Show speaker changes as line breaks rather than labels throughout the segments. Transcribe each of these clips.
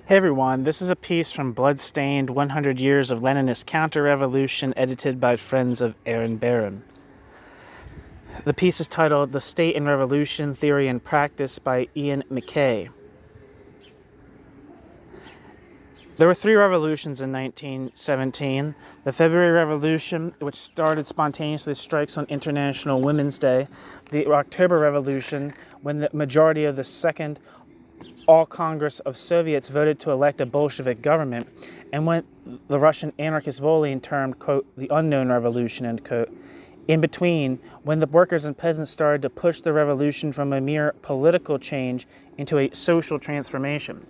Hey everyone, this is a piece from Bloodstained, 100 Years of Leninist Counterrevolution, edited by friends of Aaron Barron. The piece is titled The State and Revolution, Theory and Practice by Iain Mckay. There were three revolutions in 1917. The February Revolution, which started spontaneously strikes on International Women's Day. The October Revolution, when the majority of the Second All-Congress of Soviets voted to elect a Bolshevik government, and when the Russian anarchist Volin termed, quote, the unknown revolution, end quote. In between, when the workers and peasants started to push the revolution from a mere political change into a social transformation.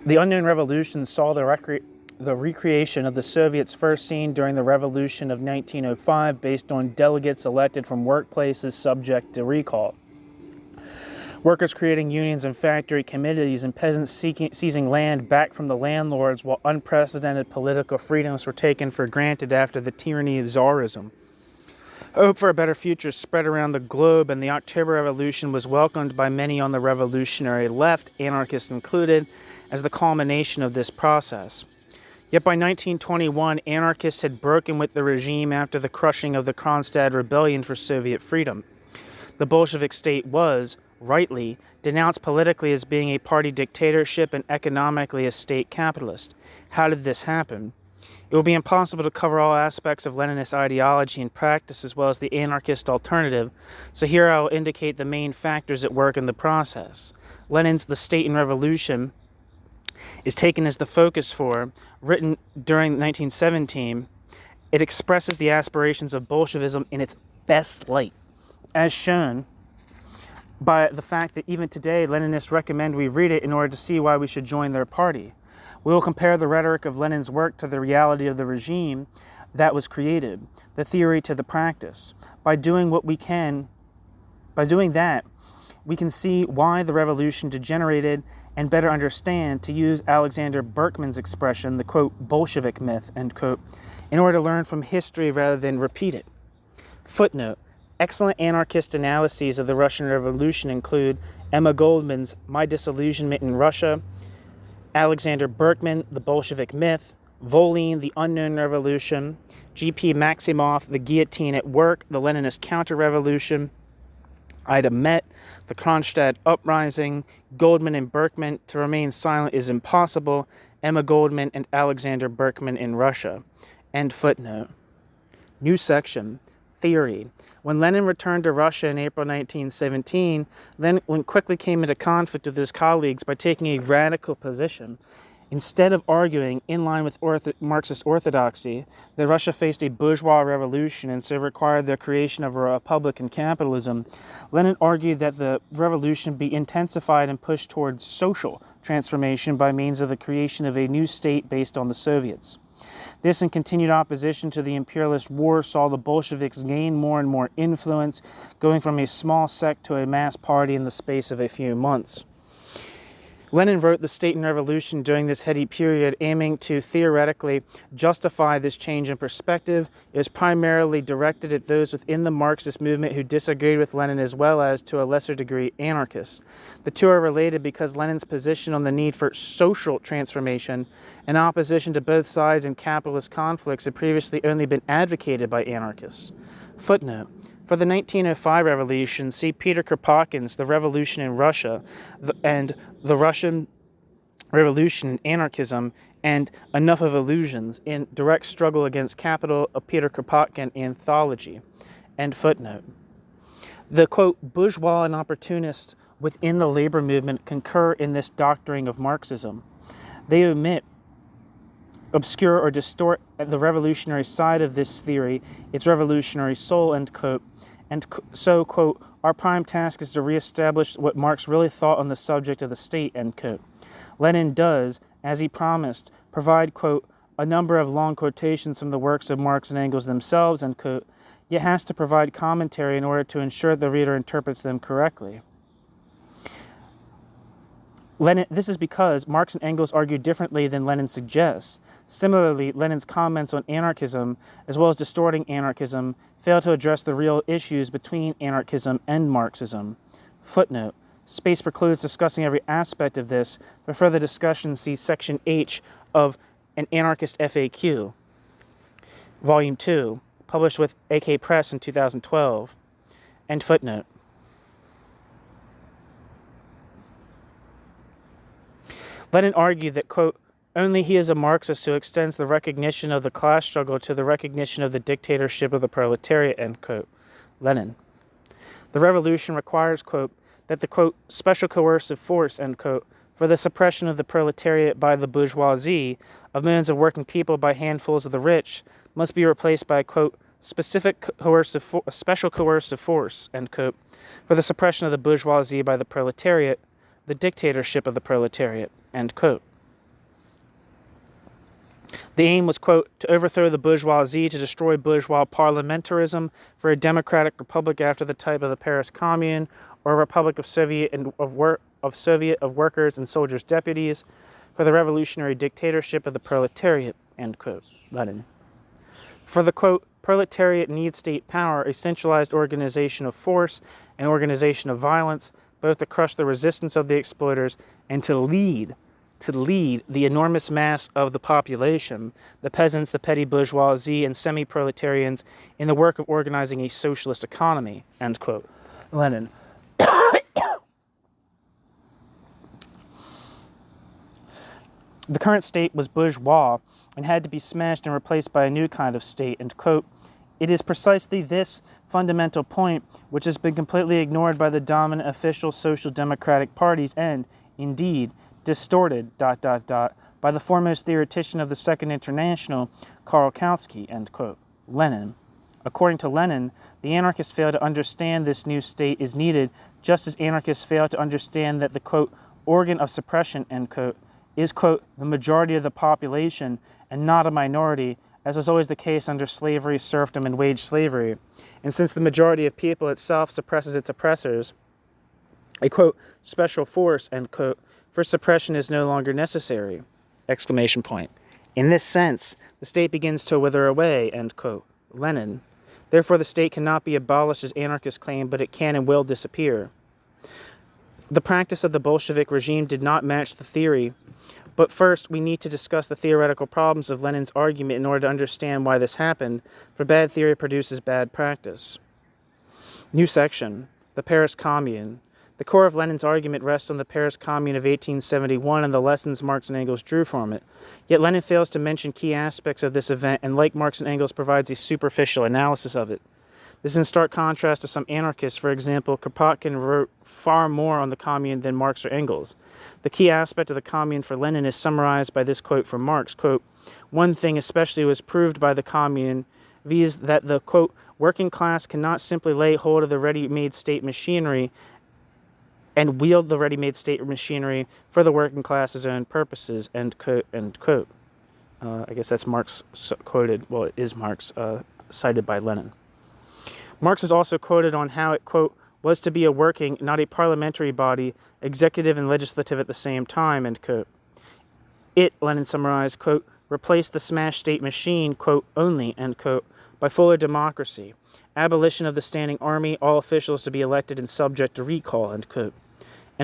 The unknown revolution saw the recreation of the Soviets first seen during the Revolution of 1905 based on delegates elected from workplaces subject to recall. Workers creating unions and factory committees, and peasants seizing land back from the landlords while unprecedented political freedoms were taken for granted after the tyranny of Tsarism. Hope for a better future spread around the globe, and the October Revolution was welcomed by many on the revolutionary left, anarchists included, as the culmination of this process. Yet by 1921, anarchists had broken with the regime after the crushing of the Kronstadt Rebellion for Soviet freedom. The Bolshevik state was, rightly, denounced politically as being a party dictatorship and economically a state capitalist. How did this happen? It will be impossible to cover all aspects of Leninist ideology and practice as well as the anarchist alternative, so here I will indicate the main factors at work in the process. Lenin's The State and Revolution is taken as the focus for, written during 1917, it expresses the aspirations of Bolshevism in its best light, as shown by the fact that even today Leninists recommend we read it in order to see why we should join their party. We will compare the rhetoric of Lenin's work to the reality of the regime that was created, the theory to the practice. By doing that, we can see why the revolution degenerated and better understand, to use Alexander Berkman's expression, the, quote, Bolshevik myth, end quote, in order to learn from history rather than repeat it. Footnote: excellent anarchist analyses of the Russian Revolution include Emma Goldman's My Disillusionment in Russia, Alexander Berkman, The Bolshevik Myth, Volin, The Unknown Revolution, G.P. Maximoff, The Guillotine at Work, The Leninist Counterrevolution, Ida Met, The Kronstadt Uprising, Goldman and Berkman, To Remain Silent is Impossible, Emma Goldman and Alexander Berkman in Russia. End footnote. New section, Theory. When Lenin returned to Russia in April 1917, Lenin quickly came into conflict with his colleagues by taking a radical position. Instead of arguing, in line with Marxist orthodoxy, that Russia faced a bourgeois revolution and so required the creation of a republican capitalism, Lenin argued that the revolution be intensified and pushed towards social transformation by means of the creation of a new state based on the Soviets. This and continued opposition to the imperialist war saw the Bolsheviks gain more and more influence, going from a small sect to a mass party in the space of a few months. Lenin wrote The State and Revolution during this heady period, aiming to theoretically justify this change in perspective. It was primarily directed at those within the Marxist movement who disagreed with Lenin, as well as, to a lesser degree, anarchists. The two are related because Lenin's position on the need for social transformation and opposition to both sides in capitalist conflicts had previously only been advocated by anarchists. Footnote: for the 1905 revolution, see Peter Kropotkin's The Revolution in Russia and The Russian Revolution and Anarchism and Enough of Illusions in Direct Struggle Against Capital, a Peter Kropotkin anthology. End footnote. The, quote, bourgeois and opportunists within the labor movement concur in this doctoring of Marxism. They omit, obscure, or distort the revolutionary side of this theory, its revolutionary soul, end quote. And so, quote, our prime task is to reestablish what Marx really thought on the subject of the state, end quote. Lenin does, as he promised, provide, quote, a number of long quotations from the works of Marx and Engels themselves, end quote, yet has to provide commentary in order to ensure the reader interprets them correctly. This is because Marx and Engels argue differently than Lenin suggests. Similarly, Lenin's comments on anarchism, as well as distorting anarchism, fail to address the real issues between anarchism and Marxism. Footnote: Space precludes discussing every aspect of this. For further discussion, see Section H of An Anarchist FAQ, Volume 2, published with AK Press in 2012. End footnote. Lenin argued that, quote, only he is a Marxist who extends the recognition of the class struggle to the recognition of the dictatorship of the proletariat, end quote. Lenin. The revolution requires, quote, that the, quote, special coercive force, end quote, for the suppression of the proletariat by the bourgeoisie, of millions of working people by handfuls of the rich, must be replaced by, quote, special coercive force, end quote, for the suppression of the bourgeoisie by the proletariat, the dictatorship of the proletariat, end quote. The aim was, quote, to overthrow the bourgeoisie, to destroy bourgeois parliamentarism for a democratic republic after the type of the Paris Commune, or a republic of Soviet of workers and soldiers' deputies, for the revolutionary dictatorship of the proletariat, end quote. Lenin. For the, quote, proletariat needs state power, a centralized organization of force, an organization of violence, both to crush the resistance of the exploiters and to lead the enormous mass of the population, the peasants, the petty bourgeoisie, and semi-proletarians, in the work of organizing a socialist economy, end quote. Lenin. The current state was bourgeois and had to be smashed and replaced by a new kind of state, and, quote, it is precisely this fundamental point which has been completely ignored by the dominant official social democratic parties and, indeed, distorted, by the foremost theoretician of the Second International, Karl Kautsky, end quote. Lenin. According to Lenin, the anarchists fail to understand this new state is needed, just as anarchists fail to understand that the, quote, organ of suppression, end quote, is, quote, the majority of the population and not a minority, as was always the case under slavery, serfdom, and wage slavery. And since the majority of people itself suppresses its oppressors, a, quote, special force, end quote, for suppression is no longer necessary, exclamation point. In this sense, the state begins to wither away, end quote. Lenin. Therefore, the state cannot be abolished as anarchists claim, but it can and will disappear. The practice of the Bolshevik regime did not match the theory, but first we need to discuss the theoretical problems of Lenin's argument in order to understand why this happened, for bad theory produces bad practice. New section. The Paris Commune. The core of Lenin's argument rests on the Paris Commune of 1871 and the lessons Marx and Engels drew from it. Yet Lenin fails to mention key aspects of this event and, like Marx and Engels, provides a superficial analysis of it. This is in stark contrast to some anarchists. For example, Kropotkin wrote far more on the Commune than Marx or Engels. The key aspect of the Commune for Lenin is summarized by this quote from Marx, quote, one thing especially was proved by the Commune, viz. That the, quote, working class cannot simply lay hold of the ready-made state machinery and wield the ready-made state machinery for the working class's own purposes, end quote, end quote. I guess that's Marx quoted, well, it is Marx, cited by Lenin. Marx is also quoted on how it, quote, was to be a working, not a parliamentary body, executive and legislative at the same time, end quote. It, Lenin summarized, quote, replaced the smashed state machine, quote, only, end quote, by fuller democracy, abolition of the standing army, all officials to be elected and subject to recall, end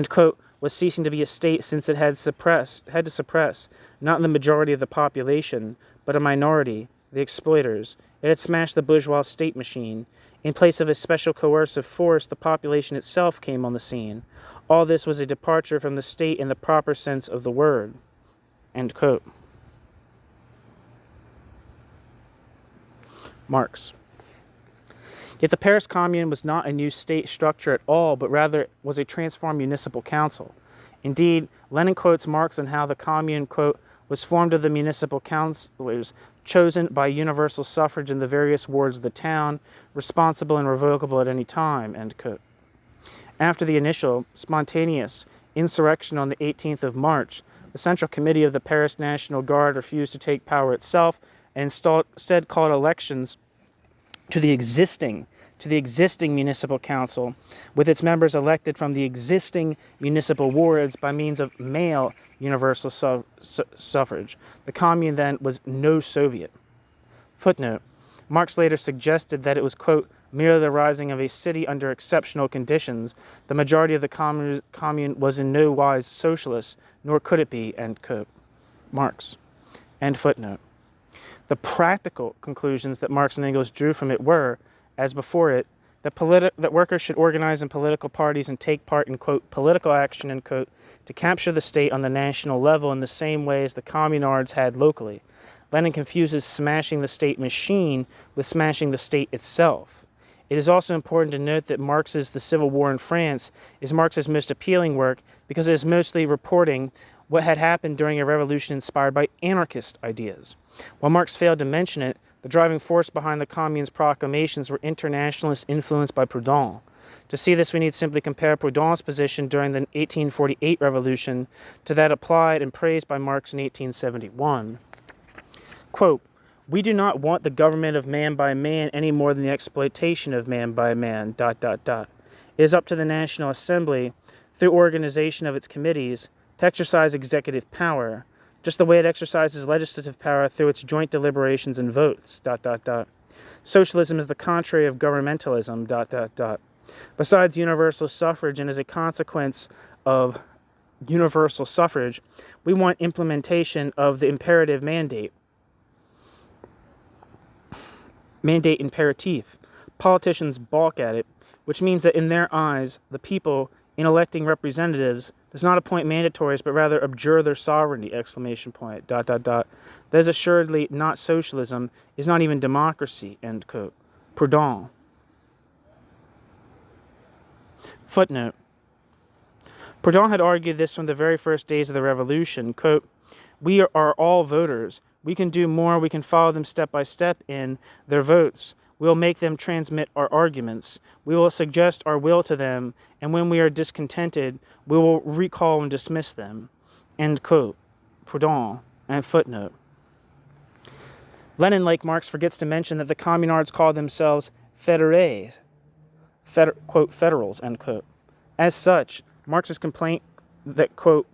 quote, was ceasing to be a state since it had to suppress, not the majority of the population, but a minority, the exploiters. It had smashed the bourgeois state machine. In place of a special coercive force, the population itself came on the scene. All this was a departure from the state in the proper sense of the word, end quote. Marx. Yet the Paris Commune was not a new state structure at all, but rather was a transformed municipal council. Indeed, Lenin quotes Marx on how the Commune, quote, was formed of the municipal councillors chosen by universal suffrage in the various wards of the town, responsible and revocable at any time, end quote. After the initial, spontaneous insurrection on the 18th of March, the Central Committee of the Paris National Guard refused to take power itself and instead called elections to the existing municipal council, with its members elected from the existing municipal wards by means of male universal suffrage. The Commune then was no Soviet. Footnote. Marx later suggested that it was, quote, merely the rising of a city under exceptional conditions. The majority of the commune was in no wise socialist, nor could it be, end quote. Marx. End footnote. The practical conclusions that Marx and Engels drew from it were, as before it, that workers should organize in political parties and take part in, quote, political action, end quote, to capture the state on the national level in the same way as the communards had locally. Lenin confuses smashing the state machine with smashing the state itself. It is also important to note that Marx's The Civil War in France is Marx's most appealing work because it is mostly reporting what had happened during a revolution inspired by anarchist ideas. While Marx failed to mention it, the driving force behind the Commune's proclamations were internationalists influenced by Proudhon. To see this, we need simply compare Proudhon's position during the 1848 revolution to that applied and praised by Marx in 1871. Quote, "We do not want the government of man by man any more than the exploitation of man by man, ... It is up to the National Assembly, through organization of its committees, to exercise executive power, just the way it exercises legislative power through its joint deliberations and votes, ... Socialism is the contrary of governmentalism, ... Besides universal suffrage, and as a consequence of universal suffrage, we want implementation of the imperative mandate imperative. Politicians balk at it, which means that in their eyes, the people, in electing representatives, does not appoint mandatories, but rather abjure their sovereignty, ... That is assuredly not socialism, is not even democracy, end quote. Proudhon. Footnote. Proudhon had argued this from the very first days of the revolution. Quote, "We are all voters. We can do more. We can follow them step by step in their votes. We will make them transmit our arguments. We will suggest our will to them, and when we are discontented, we will recall and dismiss them." End quote. Proudhon. And footnote. Lenin, like Marx, forgets to mention that the communards called themselves fédérés, quote, federals, end quote. As such, Marx's complaint that, quote,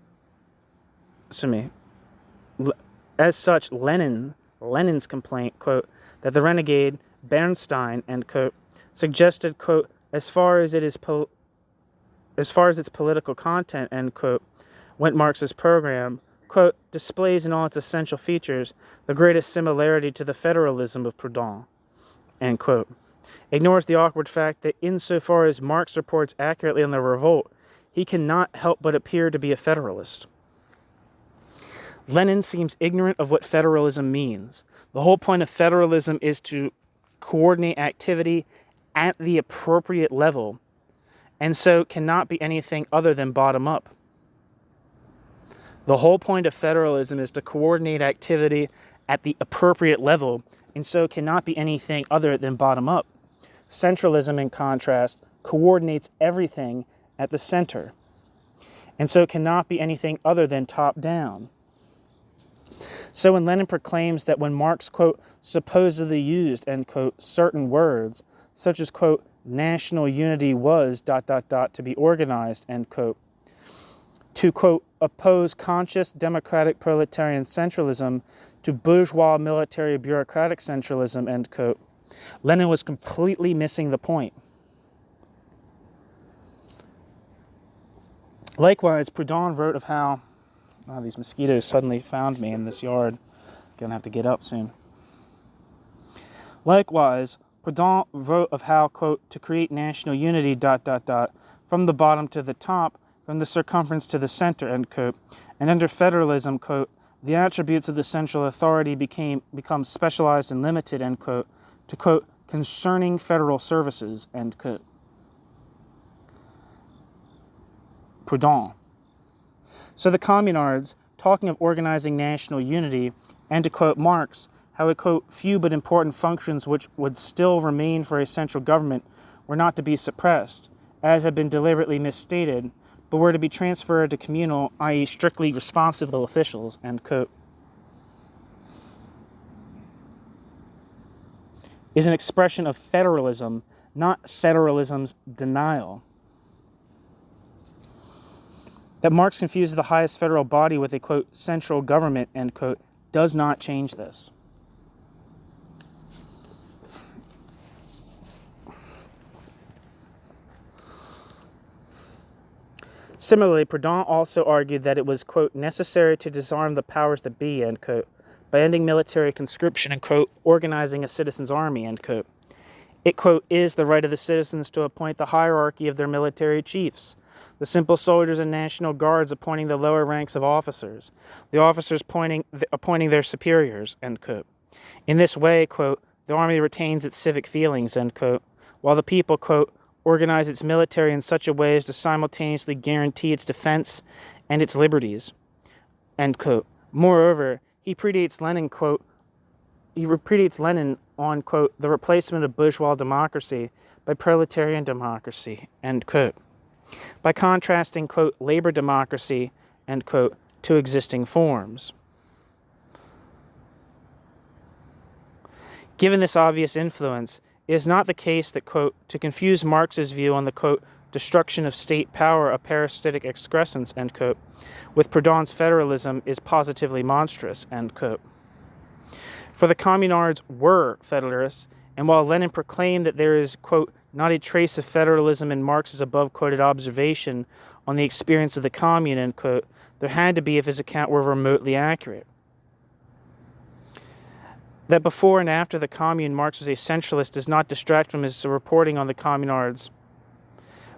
as such, Lenin's complaint, quote, that the renegade Bernstein, end quote, suggested, quote, as far as its political content, end quote, went Marx's program, quote, displays in all its essential features the greatest similarity to the federalism of Proudhon, end quote. Ignores the awkward fact that insofar as Marx reports accurately on the revolt, he cannot help but appear to be a federalist. Lenin seems ignorant of what federalism means. The whole point of federalism is to coordinate activity at the appropriate level, and so cannot be anything other than bottom up. The whole point of federalism is to coordinate activity at the appropriate level, and so cannot be anything other than bottom up. Centralism, in contrast, coordinates everything at the center, and so cannot be anything other than top down. So when Lenin proclaims that when Marx, quote, supposedly used, end quote, certain words, such as, quote, national unity was, ... to be organized, end quote, to, quote, oppose conscious democratic proletarian centralism to bourgeois military bureaucratic centralism, end quote, Lenin was completely missing the point. Likewise, Proudhon wrote of how, these mosquitoes suddenly found me in this yard. Gonna have to get up soon. Likewise, Proudhon wrote of how, quote, to create national unity, ... from the bottom to the top, from the circumference to the center, end quote, and under federalism, quote, the attributes of the central authority become specialized and limited, end quote, to, quote, concerning federal services, end quote. Proudhon. So the communards, talking of organizing national unity, and to quote Marx, how a, quote, few but important functions which would still remain for a central government were not to be suppressed, as had been deliberately misstated, but were to be transferred to communal, i.e. strictly responsible officials, end quote, is an expression of federalism, not federalism's denial. That Marx confuses the highest federal body with a, quote, central government, end quote, does not change this. Similarly, Proudhon also argued that it was, quote, necessary to disarm the powers that be, end quote, by ending military conscription and, quote, organizing a citizens' army, end quote. It, quote, is the right of the citizens to appoint the hierarchy of their military chiefs, the simple soldiers and National Guards appointing the lower ranks of officers, the officers appointing their superiors, end quote. In this way, quote, the army retains its civic feelings, end quote, while the people, quote, organize its military in such a way as to simultaneously guarantee its defense and its liberties, end quote. Moreover, he predates Lenin, quote, on, quote, the replacement of bourgeois democracy by proletarian democracy, end quote, by contrasting, quote, labor democracy, end quote, to existing forms. Given this obvious influence, it is not the case that, quote, to confuse Marx's view on the, quote, destruction of state power of parasitic excrescence, end quote, with Proudhon's federalism is positively monstrous, end quote. For the communards were federalists, and while Lenin proclaimed that there is, quote, not a trace of federalism in Marx's above-quoted observation on the experience of the commune, end quote, there had to be if his account were remotely accurate. That before and after the commune, Marx was a centralist does not distract from his reporting on the communards.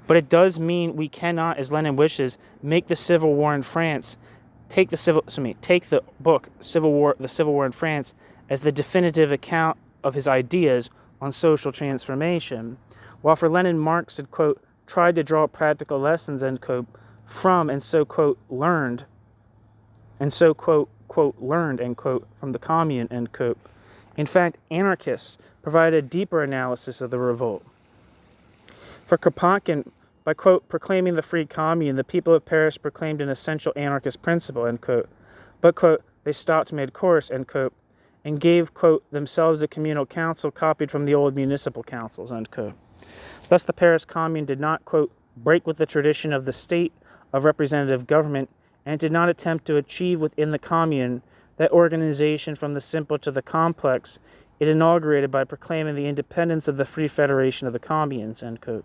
But it does mean we cannot, as Lenin wishes, make the civil war in France, take the book The Civil War in France as the definitive account of his ideas on social transformation. While for Lenin, Marx had, quote, tried to draw practical lessons, end quote, from and so, quote, learned, end quote, from the commune, end quote. In fact, anarchists provided a deeper analysis of the revolt. For Kropotkin, by, quote, proclaiming the free commune, the people of Paris proclaimed an essential anarchist principle, end quote. But, quote, they stopped mid-course, end quote, and gave, quote, themselves a communal council copied from the old municipal councils, end quote. Thus the Paris Commune did not, quote, break with the tradition of the state of representative government, and did not attempt to achieve within the commune that organization from the simple to the complex it inaugurated by proclaiming the independence of the free federation of the communes, end quote.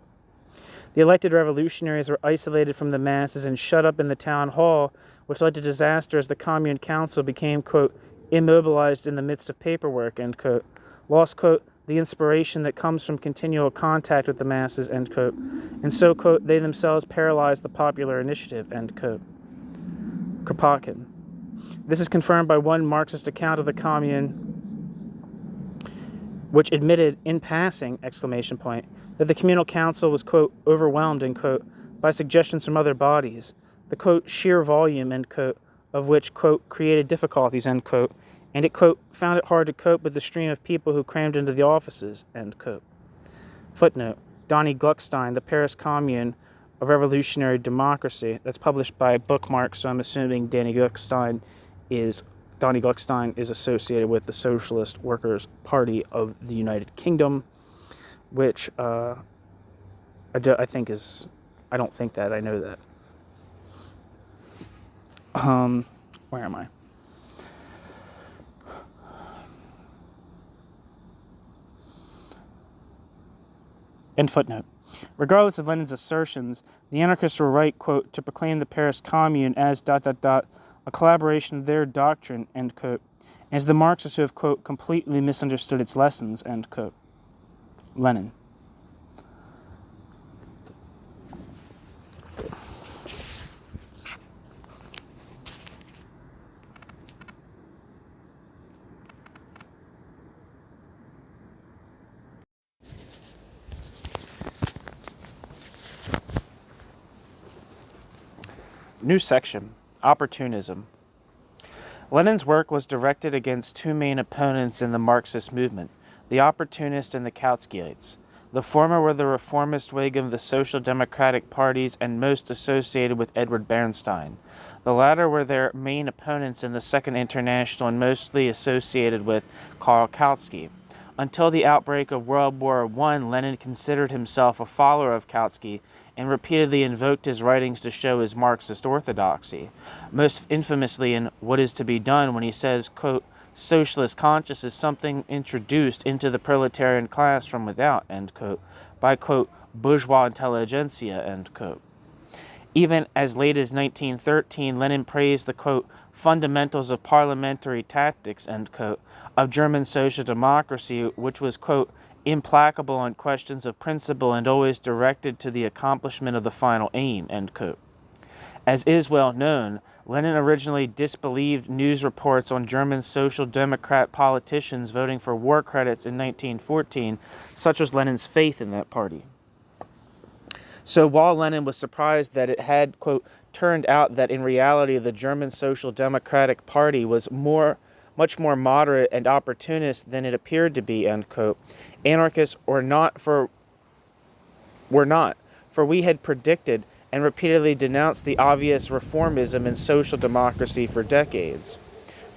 The elected revolutionaries were isolated from the masses and shut up in the town hall, which led to disaster as the commune council became, quote, immobilized in the midst of paperwork, end quote, lost, quote, the inspiration that comes from continual contact with the masses, end quote, and so, quote, they themselves paralyzed the popular initiative, end quote. Kropotkin. This is confirmed by one Marxist account of the commune, which admitted, in passing, exclamation point, that the communal council was, quote, overwhelmed, end quote, by suggestions from other bodies, the, quote, sheer volume, end quote, of which, quote, created difficulties, end quote, and it, quote, found it hard to cope with the stream of people who crammed into the offices, end quote. Footnote, Donnie Gluckstein, The Paris Commune, A Revolutionary Democracy. That's published by Bookmark, so I'm assuming Donnie Gluckstein is associated with the Socialist Workers' Party of the United Kingdom, which I don't think that, I know that. Where am I? End footnote. Regardless of Lenin's assertions, the anarchists were right, quote, to proclaim the Paris Commune as ... a collaboration of their doctrine, end quote, as the Marxists who have, quote, completely misunderstood its lessons, end quote. Lenin. New section, Opportunism. Lenin's work was directed against two main opponents in the Marxist movement, the opportunists and the Kautskyites. The former were the reformist wing of the social democratic parties and most associated with Edward Bernstein. The latter were their main opponents in the Second International and mostly associated with Karl Kautsky. Until the outbreak of World War I, Lenin considered himself a follower of Kautsky and repeatedly invoked his writings to show his Marxist orthodoxy, most infamously in What is to be Done when he says, quote, socialist conscience is something introduced into the proletarian class from without, end quote, by, quote, bourgeois intelligentsia, end quote. Even as late as 1913, Lenin praised the, quote, fundamentals of parliamentary tactics, end quote, of German social democracy, which was, quote, implacable on questions of principle and always directed to the accomplishment of the final aim, end quote. As is well known, Lenin originally disbelieved news reports on German social democrat politicians voting for war credits in 1914, such was Lenin's faith in that party. So while Lenin was surprised that it had, quote, turned out that in reality the German Social Democratic Party was much more moderate and opportunist than it appeared to be, end quote, anarchists were not, for we had predicted and repeatedly denounced the obvious reformism in social democracy for decades.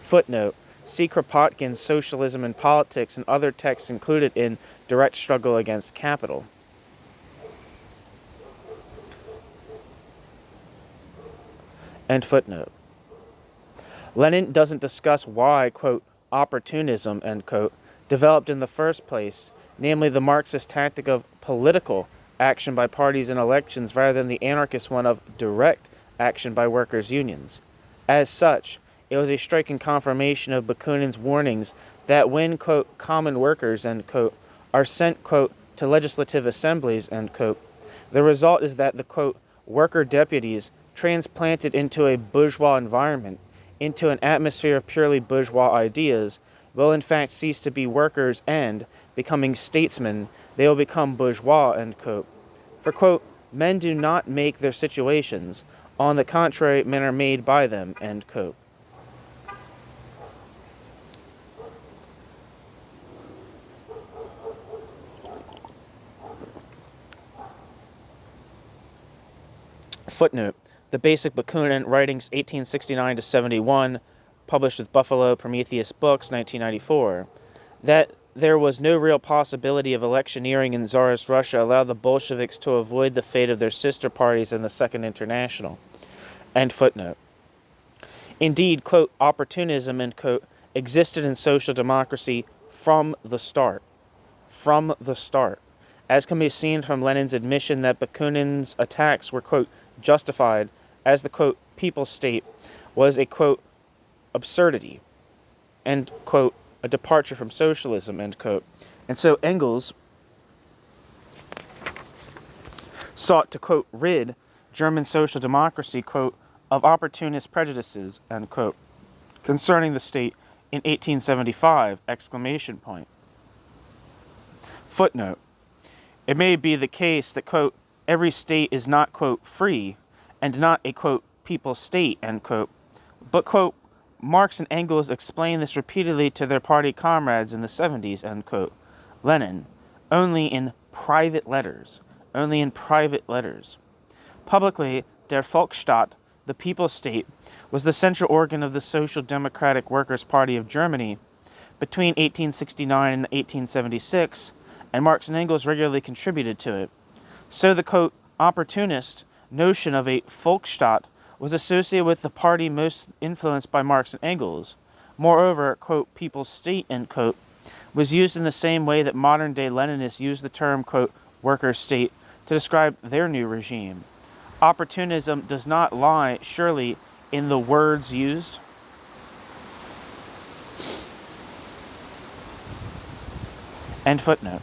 Footnote. See Kropotkin's Socialism and Politics and other texts included in Direct Struggle Against Capital. End footnote. Lenin doesn't discuss why, quote, opportunism, end quote, developed in the first place, namely the Marxist tactic of political action by parties in elections rather than the anarchist one of direct action by workers' unions. As such, it was a striking confirmation of Bakunin's warnings that when, quote, common workers, end quote, are sent, quote, to legislative assemblies, end quote, the result is that the, quote, worker deputies transplanted into a bourgeois environment, into an atmosphere of purely bourgeois ideas, will in fact cease to be workers and, becoming statesmen, they will become bourgeois, end quote. For, quote, men do not make their situations, on the contrary, men are made by them, end quote. Footnote. The Basic Bakunin, Writings 1869-71, published with Buffalo Prometheus Books, 1994, that there was no real possibility of electioneering in Tsarist Russia allowed the Bolsheviks to avoid the fate of their sister parties in the Second International. End footnote. Indeed, quote, opportunism, end quote, existed in social democracy from the start. From the start. As can be seen from Lenin's admission that Bakunin's attacks were, quote, justified as the, quote, people state was a, quote, absurdity, and, quote, a departure from socialism, end quote. And so Engels sought to, quote, rid German social democracy, quote, of opportunist prejudices, end quote, concerning the state in 1875, exclamation point. Footnote. It may be the case that, quote, every state is not, quote, free, and not a, quote, people state, end quote, but, quote, Marx and Engels explained this repeatedly to their party comrades in the 70s, end quote. Lenin, only in private letters. Only in private letters. Publicly, der Volksstaat, the People's State, was the central organ of the Social Democratic Workers' Party of Germany between 1869 and 1876, and Marx and Engels regularly contributed to it. So the, quote, opportunist notion of a Volksstaat was associated with the party most influenced by Marx and Engels. Moreover, quote, people's state, end quote, was used in the same way that modern-day Leninists use the term, quote, worker state to describe their new regime. Opportunism does not lie, surely, in the words used. End footnote.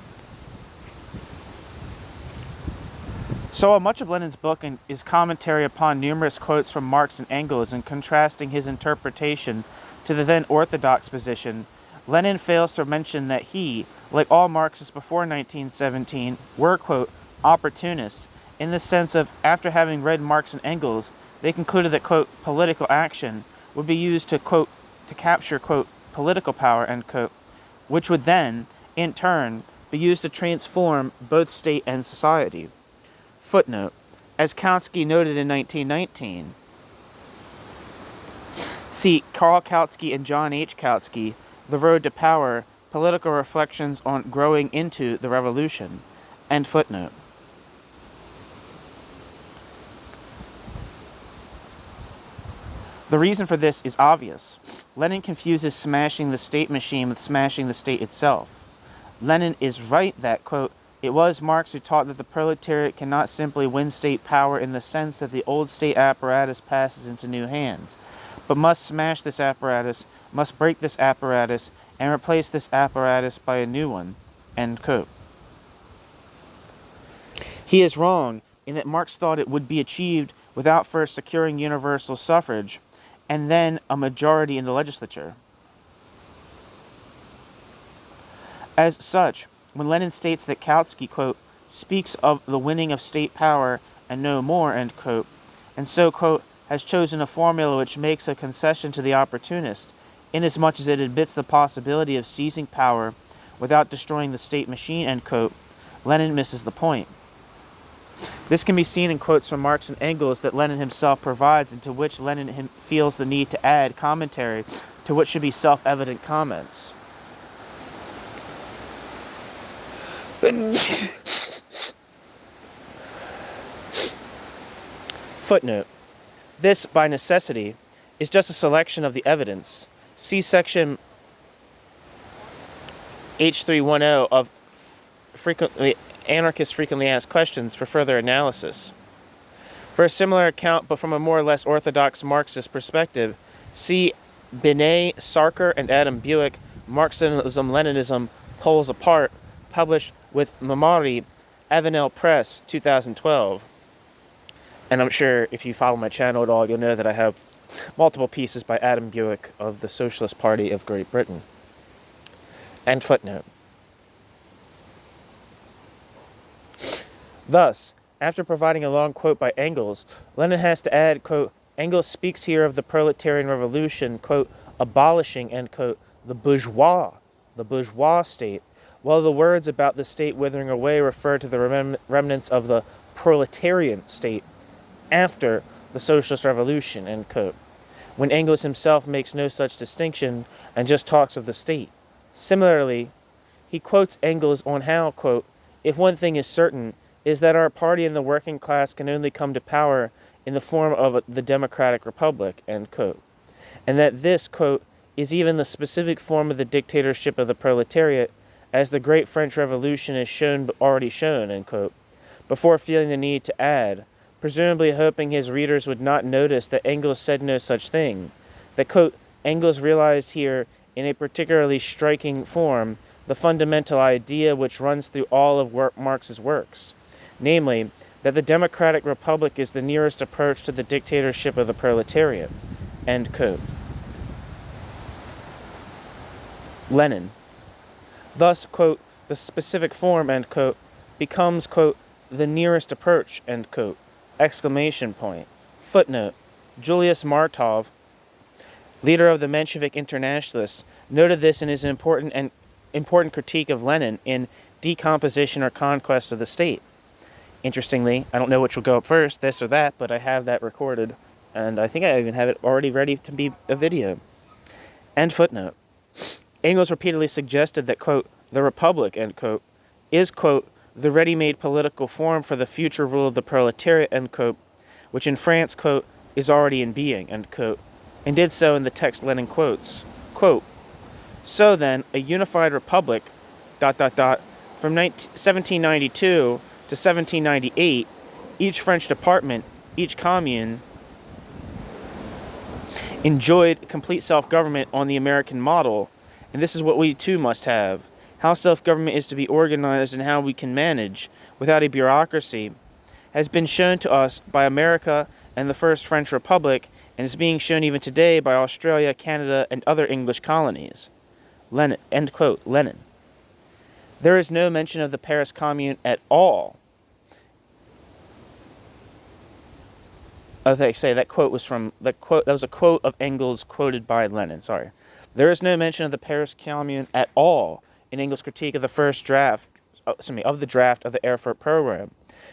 So while much of Lenin's book is commentary upon numerous quotes from Marx and Engels and contrasting his interpretation to the then orthodox position, Lenin fails to mention that he, like all Marxists before 1917, were, quote, opportunists, in the sense of, after having read Marx and Engels, they concluded that, quote, political action would be used to, quote, to capture, quote, political power, end quote, which would then, in turn, be used to transform both state and society. Footnote. As Kautsky noted in 1919, see Karl Kautsky and John H. Kautsky, The Road to Power, Political Reflections on Growing into the Revolution. End footnote. The reason for this is obvious. Lenin confuses smashing the state machine with smashing the state itself. Lenin is right that, quote, It was Marx who taught that the proletariat cannot simply win state power in the sense that the old state apparatus passes into new hands, but must smash this apparatus, must break this apparatus, and replace this apparatus by a new one." End quote. He is wrong in that Marx thought it would be achieved without first securing universal suffrage and then a majority in the legislature. As such, when Lenin states that Kautsky, quote, "speaks of the winning of state power and no more," end quote, and so, quote, "has chosen a formula which makes a concession to the opportunist, inasmuch as it admits the possibility of seizing power without destroying the state machine," end quote, Lenin misses the point. This can be seen in quotes from Marx and Engels that Lenin himself provides, and to which Lenin feels the need to add commentary to what should be self-evident comments. Footnote. This, by necessity, is just a selection of the evidence. See section H310 of Anarchists Frequently Asked Questions for further analysis. For a similar account, but from a more or less orthodox Marxist perspective, see Binet, Sarkar, and Adam Buick, Marxism-Leninism, Poles Apart, published with Memory, Avenel Press, 2012. And I'm sure if you follow my channel at all, you'll know that I have multiple pieces by Adam Buick of the Socialist Party of Great Britain. End footnote. Thus, after providing a long quote by Engels, Lenin has to add, quote, "Engels speaks here of the proletarian revolution, quote, abolishing," end quote, the bourgeois state, while the words about the state withering away refer to the remnants of the proletarian state after the socialist revolution, end quote, when Engels himself makes no such distinction and just talks of the state. Similarly, he quotes Engels on how, quote, "if one thing is certain, is that our party and the working class can only come to power in the form of the democratic republic," end quote, and that this, quote, "is even the specific form of the dictatorship of the proletariat, as the great French Revolution has already shown," end quote, before feeling the need to add, presumably hoping his readers would not notice that Engels said no such thing, that, quote, "Engels realized here, in a particularly striking form, the fundamental idea which runs through all of Marx's works, namely, that the democratic republic is the nearest approach to the dictatorship of the proletariat," end quote. Lenin. Thus, quote, "the specific form," end quote, becomes, quote, "the nearest approach," end quote, exclamation point. Footnote. Julius Martov, leader of the Bolshevik internationalists, noted this in his important critique of Lenin in Decomposition or Conquest of the State. Interestingly, I don't know which will go up first, this or that, but I have that recorded, and I think I even have it already ready to be a video. End footnote. Engels repeatedly suggested that, quote, "the republic," end quote, is, quote, "the ready-made political form for the future rule of the proletariat," end quote, which in France, quote, "is already in being," end quote, and did so in the text Lenin quotes. Quote, "So then, a unified republic, ... from 1792 to 1798, each French department, each commune, enjoyed complete self-government on the American model, and this is what we too must have. How self-government is to be organized and how we can manage, without a bureaucracy, has been shown to us by America and the First French Republic, and is being shown even today by Australia, Canada, and other English colonies." Lenin, end quote, Lenin. There is no mention of the Paris Commune at all. Oh, they say that quote was from that was a quote of Engels quoted by Lenin. Sorry, there is no mention of the Paris Commune at all in Engels' critique of the first draft, of the draft of the Erfurt program,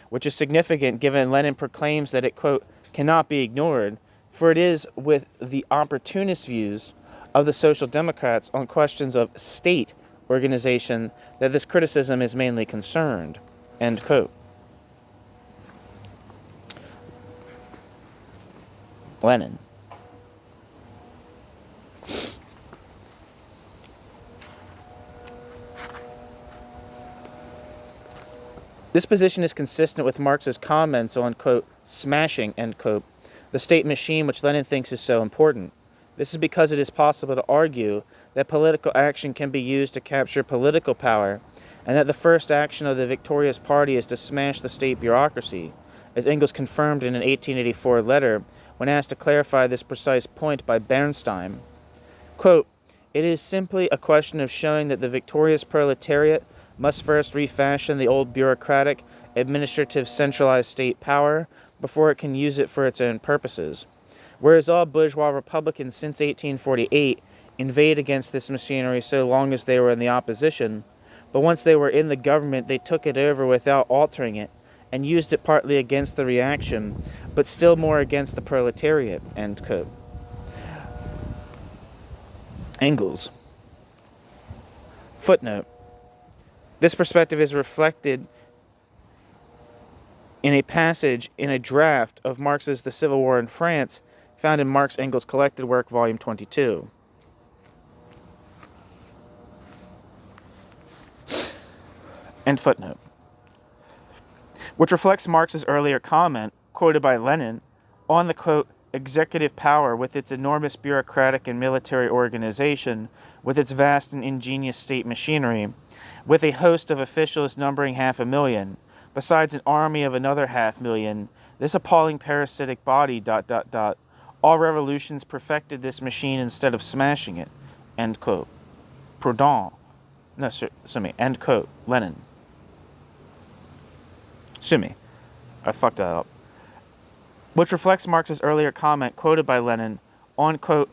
which is significant given Lenin proclaims that it, quote, "cannot be ignored, for it is with the opportunist views of the Social Democrats on questions of state organization that this criticism is mainly concerned," end quote. Lenin. This position is consistent with Marx's comments on, quote, smashing, end quote, the state machine which Lenin thinks is so important. This is because it is possible to argue that political action can be used to capture political power, and that the first action of the victorious party is to smash the state bureaucracy, as Engels confirmed in an 1884 letter when asked to clarify this precise point by Bernstein. Quote, it is simply a question of showing that the victorious proletariat must first refashion the old bureaucratic, administrative, centralized state power before it can use it for its own purposes. Whereas all bourgeois republicans since 1848 inveighed against this machinery so long as they were in the opposition, but once they were in the government they took it over without altering it, and used it partly against the reaction, but still more against the proletariat, end quote. Engels. Footnote. This perspective is reflected in a passage in a draft of Marx's The Civil War in France, found in Marx Engels Collected Work, Volume 22. End footnote. Which reflects Marx's earlier comment, quoted by Lenin, on the, quote, executive power with its enormous bureaucratic and military organization, with its vast and ingenious state machinery, with a host of officials numbering 500,000, besides an army of another 500,000, this appalling parasitic body, ... all revolutions perfected this machine instead of smashing it, end quote. Proudhon. No, end quote. Lenin. I fucked that up. Which reflects Marx's earlier comment, quoted by Lenin, on, quote,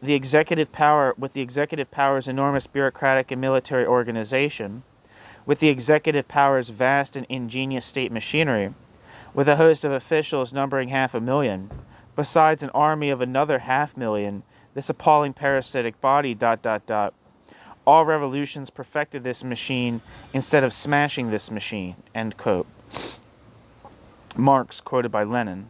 the executive power with the executive power's enormous bureaucratic and military organization, with the executive power's vast and ingenious state machinery, with a host of officials numbering 500,000, besides an army of another 500,000, this appalling parasitic body, ... all revolutions perfected this machine instead of smashing this machine, end quote. Marx, quoted by Lenin.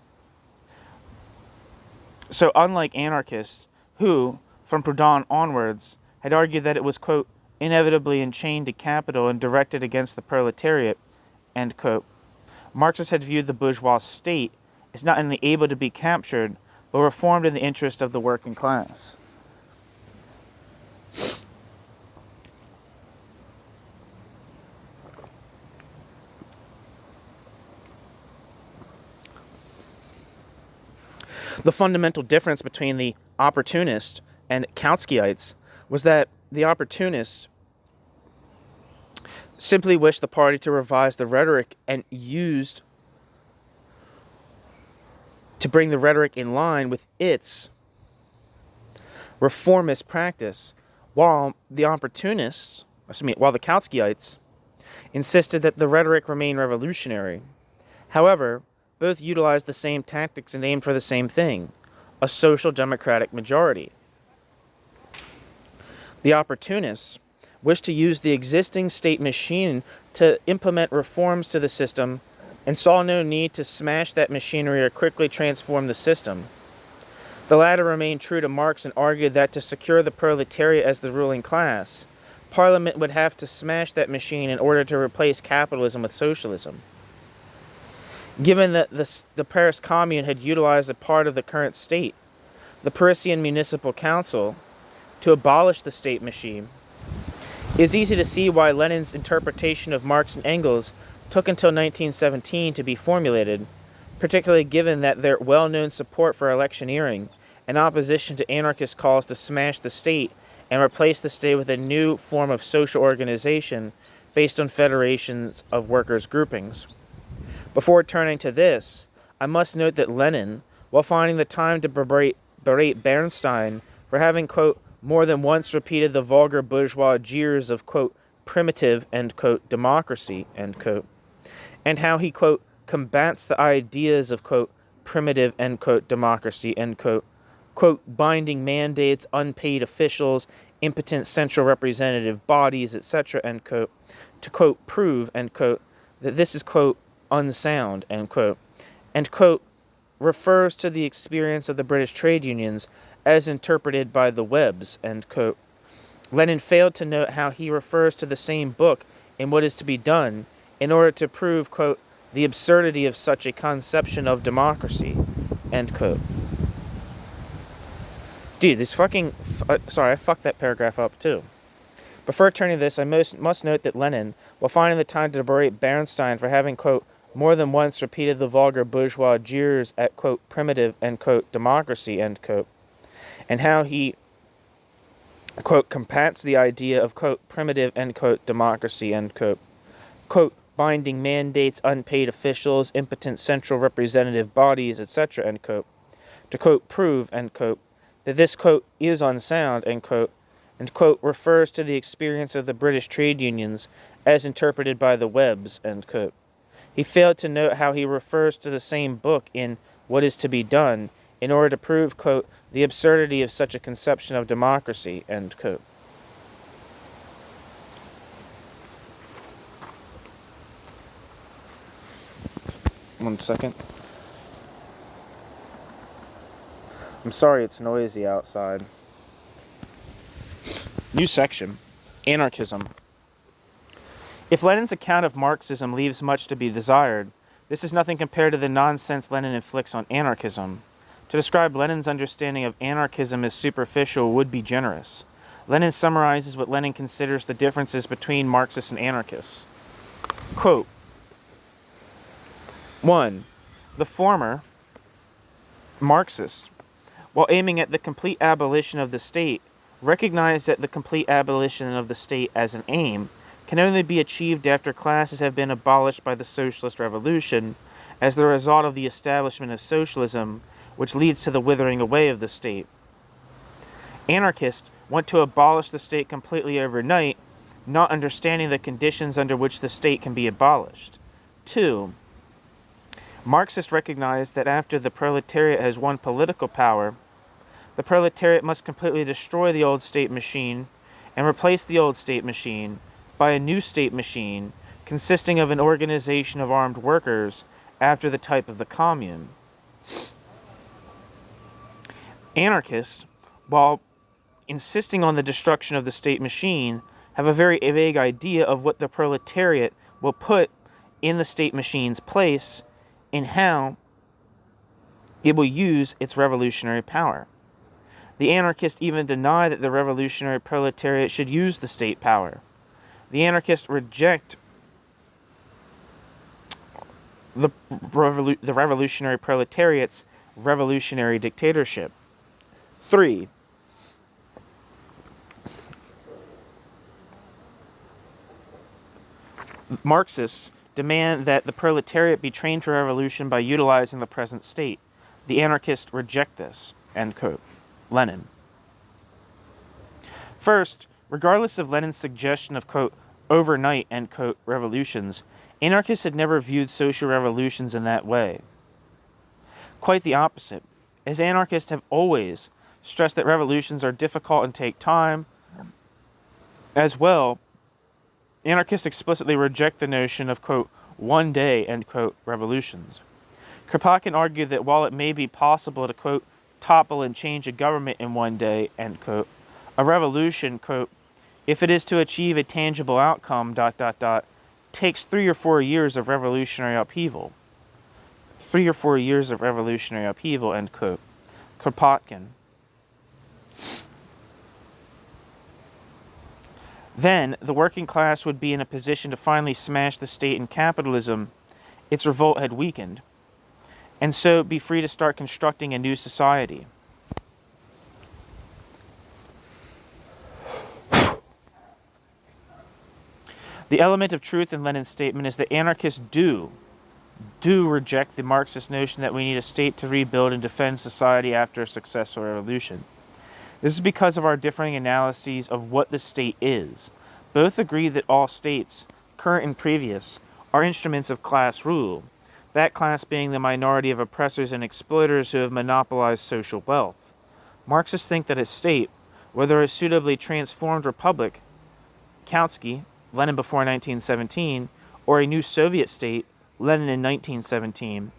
So unlike anarchists, who, from Proudhon onwards, had argued that it was, quote, inevitably enchained to capital and directed against the proletariat, end quote, Marxists had viewed the bourgeois state as not only able to be captured, but reformed in the interest of the working class. The fundamental difference between the opportunists and Kautskyites was that the opportunists simply wished the party to revise the rhetoric and used to bring the rhetoric in line with its reformist practice, while the Kautskyites insisted that the rhetoric remain revolutionary. However, both utilized the same tactics and aimed for the same thing, a social democratic majority. The opportunists wished to use the existing state machine to implement reforms to the system and saw no need to smash that machinery or quickly transform the system. The latter remained true to Marx and argued that to secure the proletariat as the ruling class, Parliament would have to smash that machine in order to replace capitalism with socialism. Given that the Paris Commune had utilized a part of the current state, the Parisian Municipal Council, to abolish the state machine, it is easy to see why Lenin's interpretation of Marx and Engels took until 1917 to be formulated, particularly given that their well-known support for electioneering and opposition to anarchist calls to smash the state and replace the state with a new form of social organization based on federations of workers' groupings. Before turning to this, I must note that Lenin, while finding the time to berate Bernstein for having, quote, more than once repeated the vulgar bourgeois jeers of, quote, primitive, end quote, democracy, end quote, and how he, quote, combats the ideas of, quote, primitive, end quote, democracy, end quote, binding mandates, unpaid officials, impotent central representative bodies, etc., end quote, to, quote, prove, end quote, that this is, quote, unsound, end quote, and, quote, refers to the experience of the British trade unions as interpreted by the Webbs, end quote. Lenin failed to note how he refers to the same book in What Is to Be Done in order to prove, quote, the absurdity of such a conception of democracy, end quote. Dude, this fucking... sorry, I fucked that paragraph up too. Before turning to this, I must note that Lenin, while finding the time to berate Bernstein for having, quote, more than once repeated the vulgar bourgeois jeers at, quote, primitive, end quote, democracy, end quote, and how he, quote, compats the idea of, quote, primitive, end quote, democracy, end quote, binding mandates, unpaid officials, impotent central representative bodies, etc., end quote, to, quote, prove, end quote, that this, quote, is unsound, end quote, and, quote, refers to the experience of the British trade unions as interpreted by the Webbs, end quote. He failed to note how he refers to the same book in What is to be Done in order to prove, quote, the absurdity of such a conception of democracy, end quote. One second. I'm sorry it's noisy outside. New section. Anarchism. If Lenin's account of Marxism leaves much to be desired, this is nothing compared to the nonsense Lenin inflicts on anarchism. To describe Lenin's understanding of anarchism as superficial would be generous. Lenin summarizes what Lenin considers the differences between Marxists and anarchists. Quote, 1. The former, Marxist, while aiming at the complete abolition of the state, recognize that the complete abolition of the state as an aim can only be achieved after classes have been abolished by the socialist revolution as the result of the establishment of socialism, which leads to the withering away of the state. Anarchists want to abolish the state completely overnight, not understanding the conditions under which the state can be abolished. 2. Marxists recognize that after the proletariat has won political power, the proletariat must completely destroy the old state machine and replace the old state machine by a new state machine consisting of an organization of armed workers after the type of the commune. Anarchists, while insisting on the destruction of the state machine, have a very vague idea of what the proletariat will put in the state machine's place and how it will use its revolutionary power. The anarchists even deny that the revolutionary proletariat should use the state power. The anarchists reject the revolutionary proletariat's revolutionary dictatorship. 3. Marxists demand that the proletariat be trained for revolution by utilizing the present state. The anarchists reject this, end quote. Lenin. First, regardless of Lenin's suggestion of, quote, overnight, end quote, revolutions, anarchists had never viewed social revolutions in that way. Quite the opposite, as anarchists have always stressed that revolutions are difficult and take time. As well, anarchists explicitly reject the notion of, quote, one day, end quote, revolutions. Kropotkin argued that while it may be possible to, quote, topple and change a government in one day, end quote, a revolution, quote, if it is to achieve a tangible outcome, takes 3 or 4 years of revolutionary upheaval. 3 or 4 years of revolutionary upheaval, end quote. Kropotkin. Then, the working class would be in a position to finally smash the state and capitalism its revolt had weakened, and so be free to start constructing a new society. The element of truth in Lenin's statement is that anarchists do reject the Marxist notion that we need a state to rebuild and defend society after a successful revolution. This is because of our differing analyses of what the state is. Both agree that all states, current and previous, are instruments of class rule, that class being the minority of oppressors and exploiters who have monopolized social wealth. Marxists think that a state, whether a suitably transformed republic, Kautsky, Lenin before 1917, or a new Soviet state, Lenin in 1917,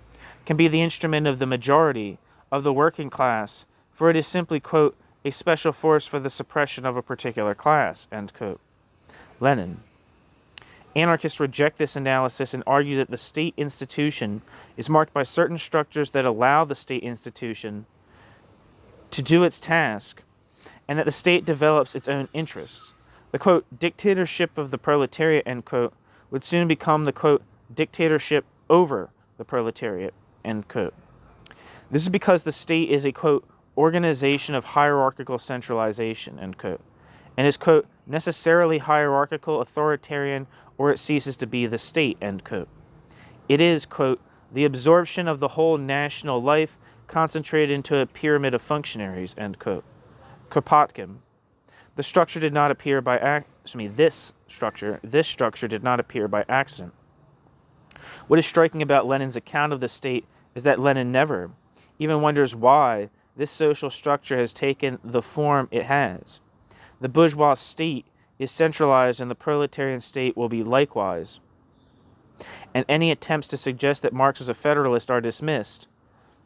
can be the instrument of the majority, of the working class, for it is simply, quote, a special force for the suppression of a particular class, end quote. Lenin. Anarchists reject this analysis and argue that the state institution is marked by certain structures that allow the state institution to do its task, and that the state develops its own interests. The, quote, dictatorship of the proletariat, end quote, would soon become the, quote, dictatorship over the proletariat, end quote. This is because the state is a, quote, organization of hierarchical centralization, end quote, and is, quote, necessarily hierarchical, authoritarian, or it ceases to be the state, end quote. It is, quote, the absorption of the whole national life concentrated into a pyramid of functionaries, end quote. Kropotkin. This structure did not appear by accident. What is striking about Lenin's account of the state is that Lenin never even wonders why this social structure has taken the form it has. The bourgeois state is centralized and the proletarian state will be likewise. And any attempts to suggest that Marx was a federalist are dismissed,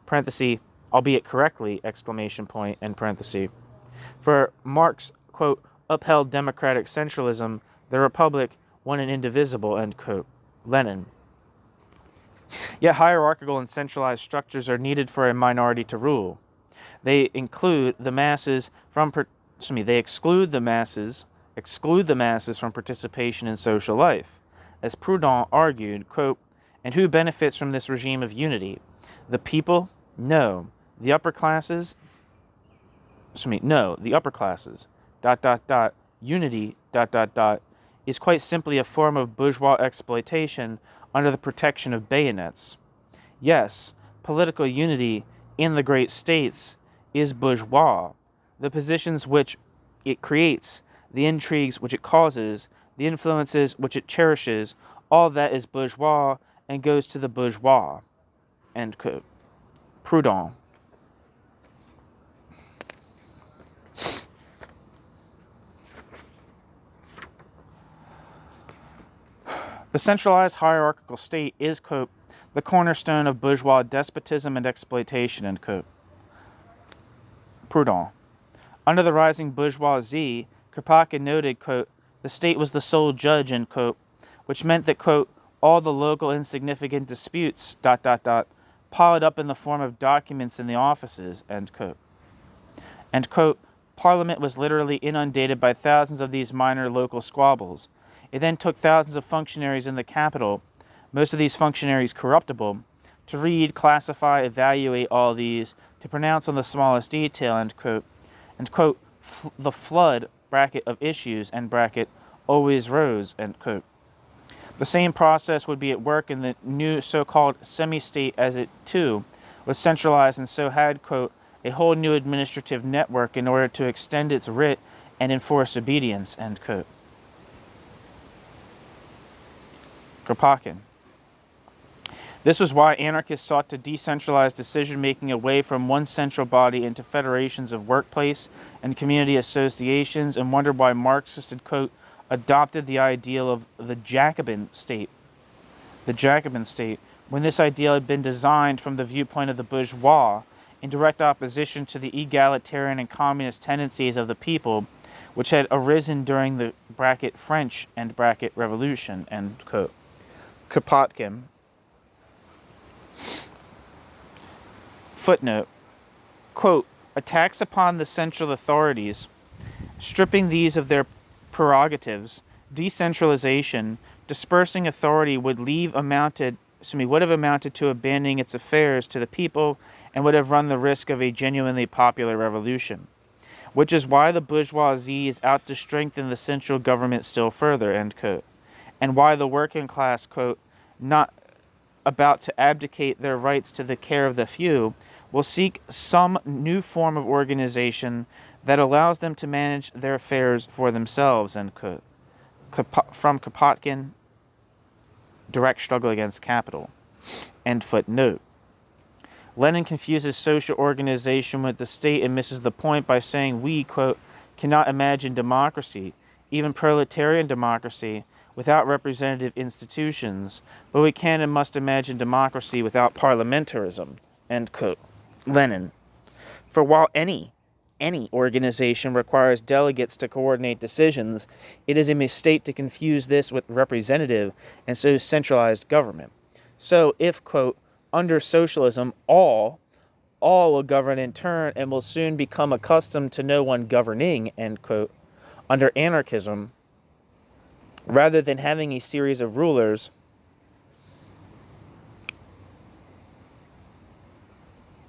parenthesis, albeit correctly, exclamation point, end parenthesis. For Marx, quote, upheld democratic centralism, the republic, one and indivisible, end quote. Lenin. Yet hierarchical and centralized structures are needed for a minority to rule. They exclude the masses from participation in social life. As Proudhon argued, quote, and who benefits from this regime of unity? The people? No. The upper classes? No, the upper classes. ... Unity ... is quite simply a form of bourgeois exploitation under the protection of bayonets. Yes, political unity in the great states is bourgeois. The positions which it creates, the intrigues which it causes, the influences which it cherishes, all that is bourgeois and goes to the bourgeois. End quote. Proudhon. The centralized hierarchical state is, quote, the cornerstone of bourgeois despotism and exploitation, end quote. Proudhon. Under the rising bourgeoisie, Kropotkin noted, quote, the state was the sole judge, end quote, which meant that, quote, all the local insignificant disputes, ... piled up in the form of documents in the offices, end quote. And, quote, Parliament was literally inundated by thousands of these minor local squabbles. It then took thousands of functionaries in the capital, most of these functionaries corruptible, to read, classify, evaluate all these, to pronounce on the smallest detail, end quote, and, quote, the flood, bracket, of issues, end bracket, always rose, end quote. The same process would be at work in the new so-called semi-state as it, too, was centralized and so had, quote, a whole new administrative network in order to extend its writ and enforce obedience, end quote. Kropotkin. This was why anarchists sought to decentralize decision-making away from one central body into federations of workplace and community associations, and wondered why Marxists had, quote, adopted the ideal of the Jacobin state. The Jacobin state, when this ideal had been designed from the viewpoint of the bourgeois, in direct opposition to the egalitarian and communist tendencies of the people, which had arisen during the bracket French and bracket Revolution, end quote. Kropotkin. Footnote. Quote, attacks upon the central authorities, stripping these of their prerogatives, decentralization, dispersing authority would have amounted to abandoning its affairs to the people and would have run the risk of a genuinely popular revolution, which is why the bourgeoisie is out to strengthen the central government still further, end quote, and why the working class, quote, not about to abdicate their rights to the care of the few, will seek some new form of organization that allows them to manage their affairs for themselves, end quote. From Kropotkin, Direct Struggle Against Capital. End footnote. Lenin confuses social organization with the state and misses the point by saying we, quote, cannot imagine democracy, even proletarian democracy, without representative institutions, but we can and must imagine democracy without parliamentarism, end quote. Lenin. For while any any organization requires delegates to coordinate decisions, it is a mistake to confuse this with representative and so centralized government. So if, quote, under socialism, all will govern in turn and will soon become accustomed to no one governing, end quote. Under anarchism, rather than having a series of rulers,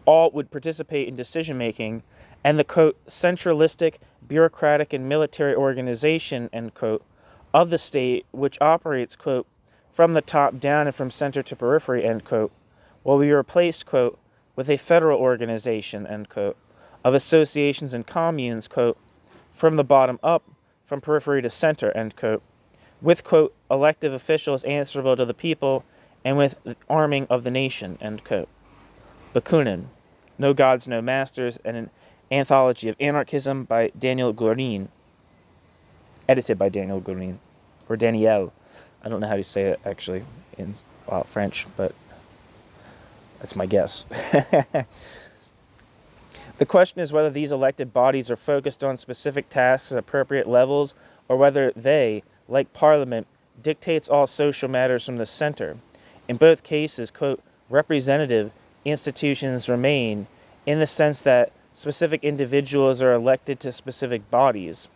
all would participate in decision-making, and the, quote, centralistic, bureaucratic, and military organization, end quote, of the state, which operates, quote, from the top down and from center to periphery, end quote, will be replaced, quote, with a federal organization, end quote, of associations and communes, quote, from the bottom up, from periphery to center, end quote, with, quote, elective officials answerable to the people, and with the arming of the nation, end quote. Bakunin, No Gods, No Masters, and an Anthology of Anarchism by Daniel Gorin, edited by Daniel Gorin, or Daniel. I don't know how to say it, actually, in French, but that's my guess. The question is whether these elected bodies are focused on specific tasks at appropriate levels, or whether they, like Parliament, dictates all social matters from the center. In both cases, quote, representative institutions remain in the sense that specific individuals are elected to specific bodies.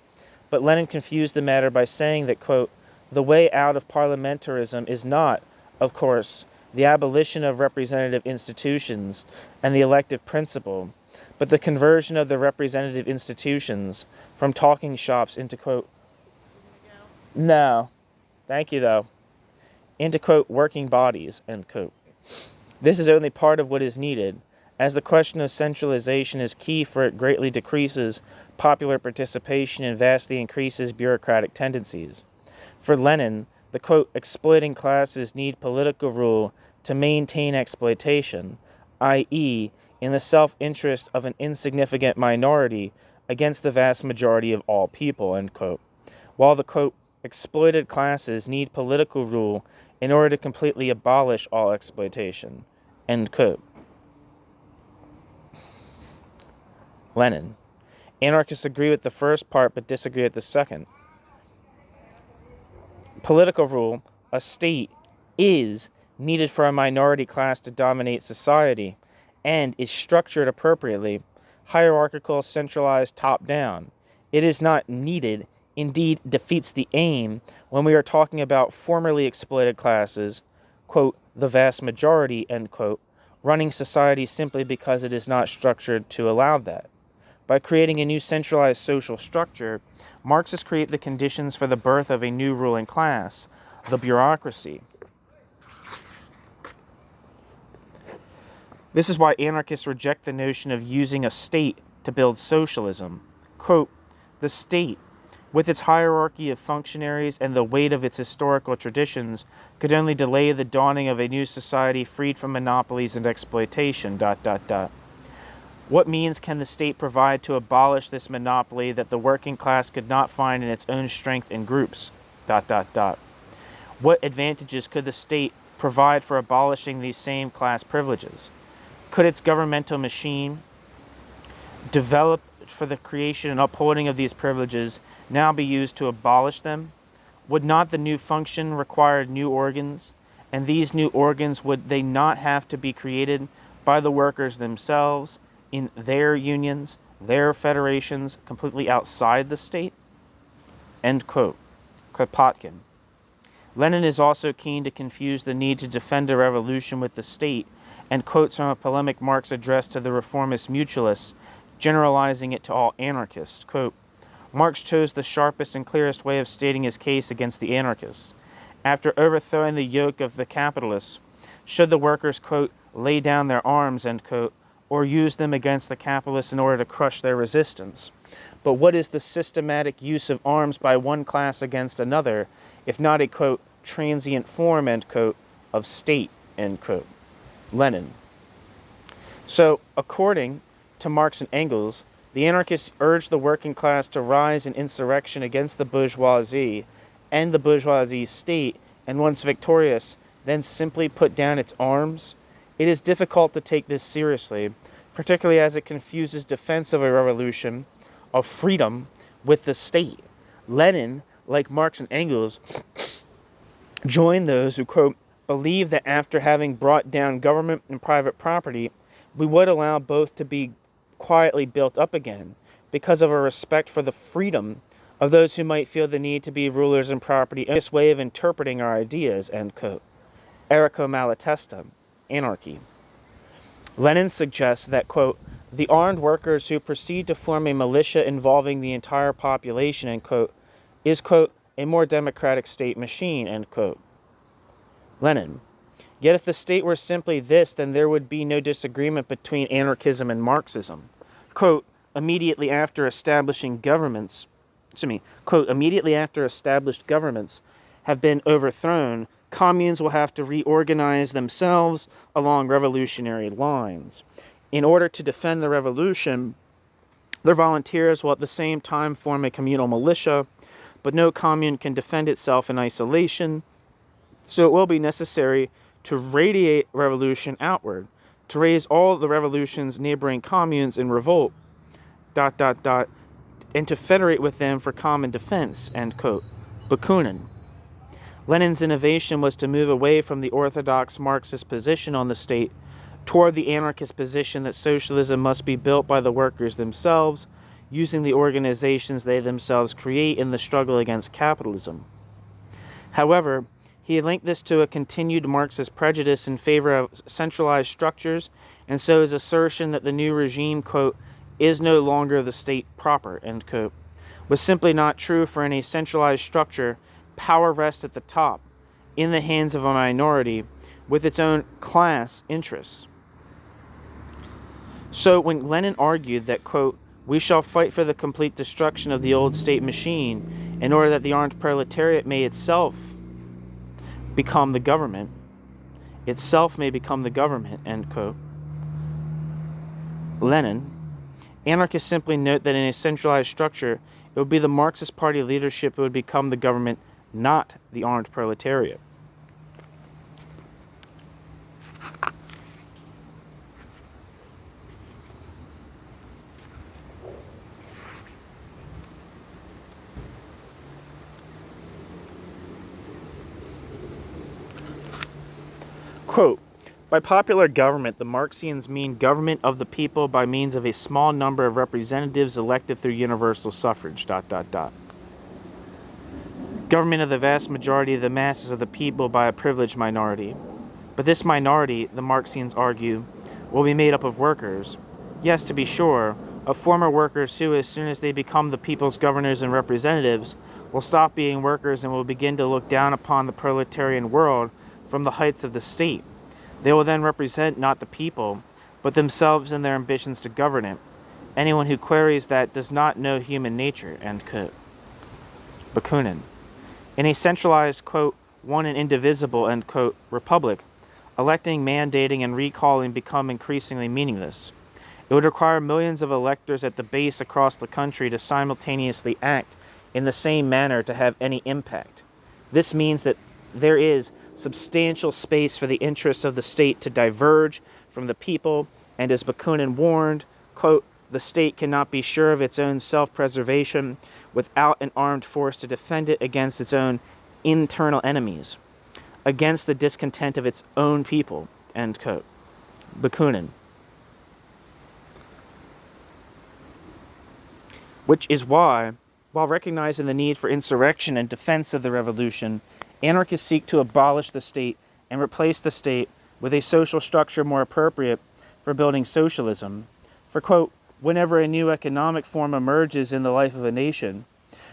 But Lenin confused the matter by saying that, quote, the way out of parliamentarism is not, of course, the abolition of representative institutions and the elective principle, but the conversion of the representative institutions from talking shops into, quote, no, thank you though, into, quote, working bodies, end quote. This is only part of what is needed, as the question of centralization is key, for it greatly decreases popular participation and vastly increases bureaucratic tendencies. For Lenin, the, quote, exploiting classes need political rule to maintain exploitation, i.e., in the self-interest of an insignificant minority against the vast majority of all people, end quote. While the, quote, exploited classes need political rule in order to completely abolish all exploitation, end quote. Lenin. Anarchists agree with the first part but disagree with the second. Political rule, a state, is needed for a minority class to dominate society and is structured appropriately, hierarchical, centralized, top-down. It is not needed, indeed defeats the aim, when we are talking about formerly exploited classes, quote, the vast majority, end quote, running society simply because it is not structured to allow that. By creating a new centralized social structure, Marxists create the conditions for the birth of a new ruling class, the bureaucracy. This is why anarchists reject the notion of using a state to build socialism. Quote, the state, with its hierarchy of functionaries and the weight of its historical traditions, could only delay the dawning of a new society freed from monopolies and exploitation, ... What means can the state provide to abolish this monopoly that the working class could not find in its own strength in groups, ... What advantages could the state provide for abolishing these same class privileges? Could its governmental machine, developed for the creation and upholding of these privileges, now be used to abolish them? Would not the new function require new organs? And these new organs, would they not have to be created by the workers themselves, in their unions, their federations, completely outside the state? End quote. Kropotkin. Lenin is also keen to confuse the need to defend a revolution with the state, and quotes from a polemic Marx addressed to the reformist mutualists, generalizing it to all anarchists. Quote, Marx chose the sharpest and clearest way of stating his case against the anarchists. After overthrowing the yoke of the capitalists, should the workers, quote, lay down their arms, end quote, or use them against the capitalists in order to crush their resistance? But what is the systematic use of arms by one class against another, if not a, quote, transient form, end quote, of state, end quote? Lenin. So, according to Marx and Engels, the anarchists urged the working class to rise in insurrection against the bourgeoisie and the bourgeoisie state, and once victorious, then simply put down its arms. It is difficult to take this seriously, particularly as it confuses defense of a revolution, of freedom, with the state. Lenin, like Marx and Engels, joined those who, quote, believe that after having brought down government and private property, we would allow both to be quietly built up again, because of a respect for the freedom of those who might feel the need to be rulers and property. This way of interpreting our ideas, end quote. Errico Malatesta, Anarchy. Lenin suggests that, quote, the armed workers who proceed to form a militia involving the entire population, end quote, is, quote, a more democratic state machine, end quote. Lenin. Yet if the state were simply this, then there would be no disagreement between anarchism and Marxism. Quote, immediately after establishing governments, quote, immediately after established governments have been overthrown, communes will have to reorganize themselves along revolutionary lines. In order to defend the revolution, their volunteers will at the same time form a communal militia, but no commune can defend itself in isolation, so it will be necessary to radiate revolution outward, to raise all the revolution's neighboring communes in revolt, and to federate with them for common defense, end quote. Bakunin. Lenin's innovation was to move away from the orthodox Marxist position on the state toward the anarchist position that socialism must be built by the workers themselves, using the organizations they themselves create in the struggle against capitalism. However, he linked this to a continued Marxist prejudice in favor of centralized structures, and so his assertion that the new regime, quote, is no longer the state proper, end quote, was simply not true. For in a centralized structure, power rests at the top, in the hands of a minority, with its own class interests. So when Lenin argued that, quote, we shall fight for the complete destruction of the old state machine in order that the armed proletariat may itself become the government, end quote. Lenin. Anarchists simply note that in a centralized structure, it would be the Marxist Party leadership who would become the government, not the armed proletariat. Quote, by popular government, the Marxians mean government of the people by means of a small number of representatives elected through universal suffrage, Government of the vast majority of the masses of the people by a privileged minority. But this minority, the Marxians argue, will be made up of workers. Yes, to be sure, of former workers who, as soon as they become the people's governors and representatives, will stop being workers and will begin to look down upon the proletarian world from the heights of the state. They will then represent not the people, but themselves and their ambitions to govern it. Anyone who queries that does not know human nature, end quote. Bakunin. In a centralized, quote, one and indivisible, end quote, republic, electing, mandating, and recalling become increasingly meaningless. It would require millions of electors at the base across the country to simultaneously act in the same manner to have any impact. This means that there is substantial space for the interests of the state to diverge from the people, and as Bakunin warned, quote, the state cannot be sure of its own self-preservation without an armed force to defend it against its own internal enemies, against the discontent of its own people, end quote. Bakunin. Which is why, while recognizing the need for insurrection and defense of the revolution, anarchists seek to abolish the state and replace the state with a social structure more appropriate for building socialism. For, quote, whenever a new economic form emerges in the life of a nation,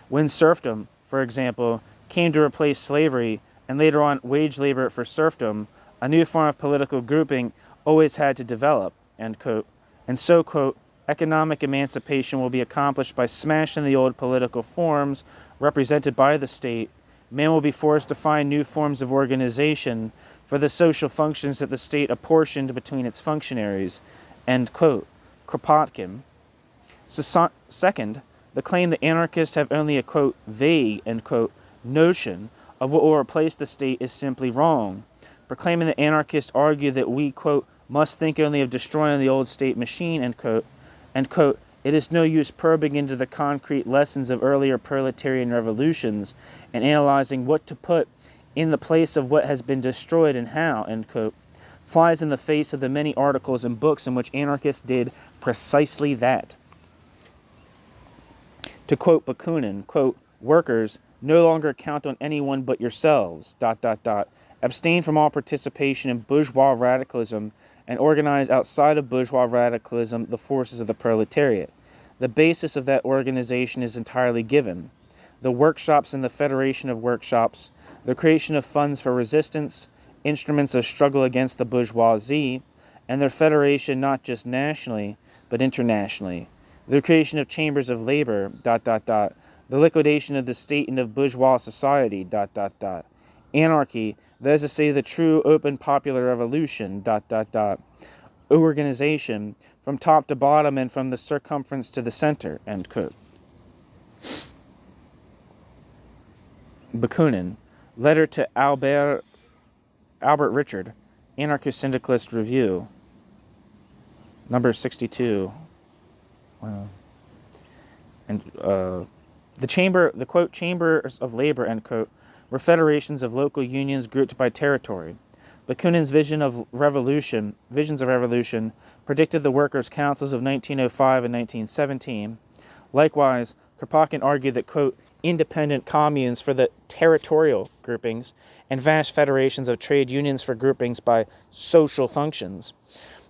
when serfdom, for example, came to replace slavery and later on wage labor for serfdom, a new form of political grouping always had to develop, end quote. And so, quote, economic emancipation will be accomplished by smashing the old political forms represented by the state. Man will be forced to find new forms of organization for the social functions that the state apportioned between its functionaries, end quote. Kropotkin. Second, the claim that anarchists have only a, quote, vague, end quote, notion of what will replace the state is simply wrong. Proclaiming that anarchists argue that we, quote, must think only of destroying the old state machine, end quote. End quote. It is no use probing into the concrete lessons of earlier proletarian revolutions and analyzing what to put in the place of what has been destroyed and how, end quote. Flies in the face of the many articles and books in which anarchists did precisely that. To quote Bakunin, quote, workers, no longer count on anyone but yourselves, ... Abstain from all participation in bourgeois radicalism and organize outside of bourgeois radicalism the forces of the proletariat. The basis of that organization is entirely given. The workshops and the federation of workshops, the creation of funds for resistance, instruments of struggle against the bourgeoisie, and their federation not just nationally, but internationally. The creation of chambers of labor, ... The liquidation of the state and of bourgeois society, ... Anarchy, that is to say the true open popular revolution, ... Organization, from top to bottom and from the circumference to the center, end quote. Bakunin, letter to Albert Richard, Anarcho-Syndicalist Review, number 62. Wow. And the quote, chambers of labor, end quote, were federations of local unions grouped by territory. Bakunin's visions of revolution predicted the workers' councils of 1905 and 1917. Likewise, Kropotkin argued that, quote, independent communes for the territorial groupings and vast federations of trade unions for groupings by social functions,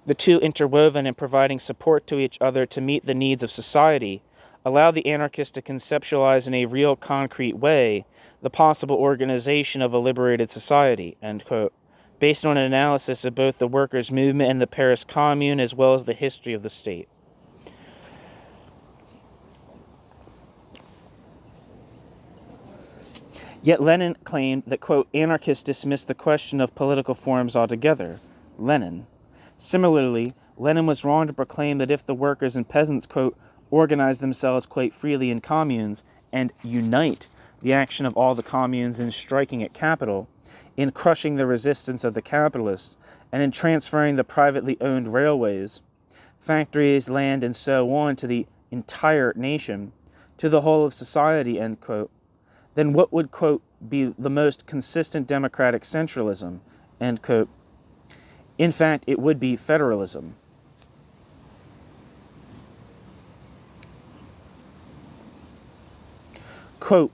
the two interwoven and providing support to each other to meet the needs of society, allow the anarchists to conceptualize in a real concrete way the possible organization of a liberated society, end quote, based on an analysis of both the workers' movement and the Paris Commune as well as the history of the state. Yet Lenin claimed that, quote, anarchists dismissed the question of political forms altogether. Lenin. Similarly, Lenin was wrong to proclaim that if the workers and peasants, quote, organize themselves quite freely in communes and unite the action of all the communes in striking at capital, in crushing the resistance of the capitalists, and in transferring the privately owned railways, factories, land, and so on to the entire nation, to the whole of society, end quote, then what would, quote, be the most consistent democratic centralism, end quote? In fact, it would be federalism. Quote,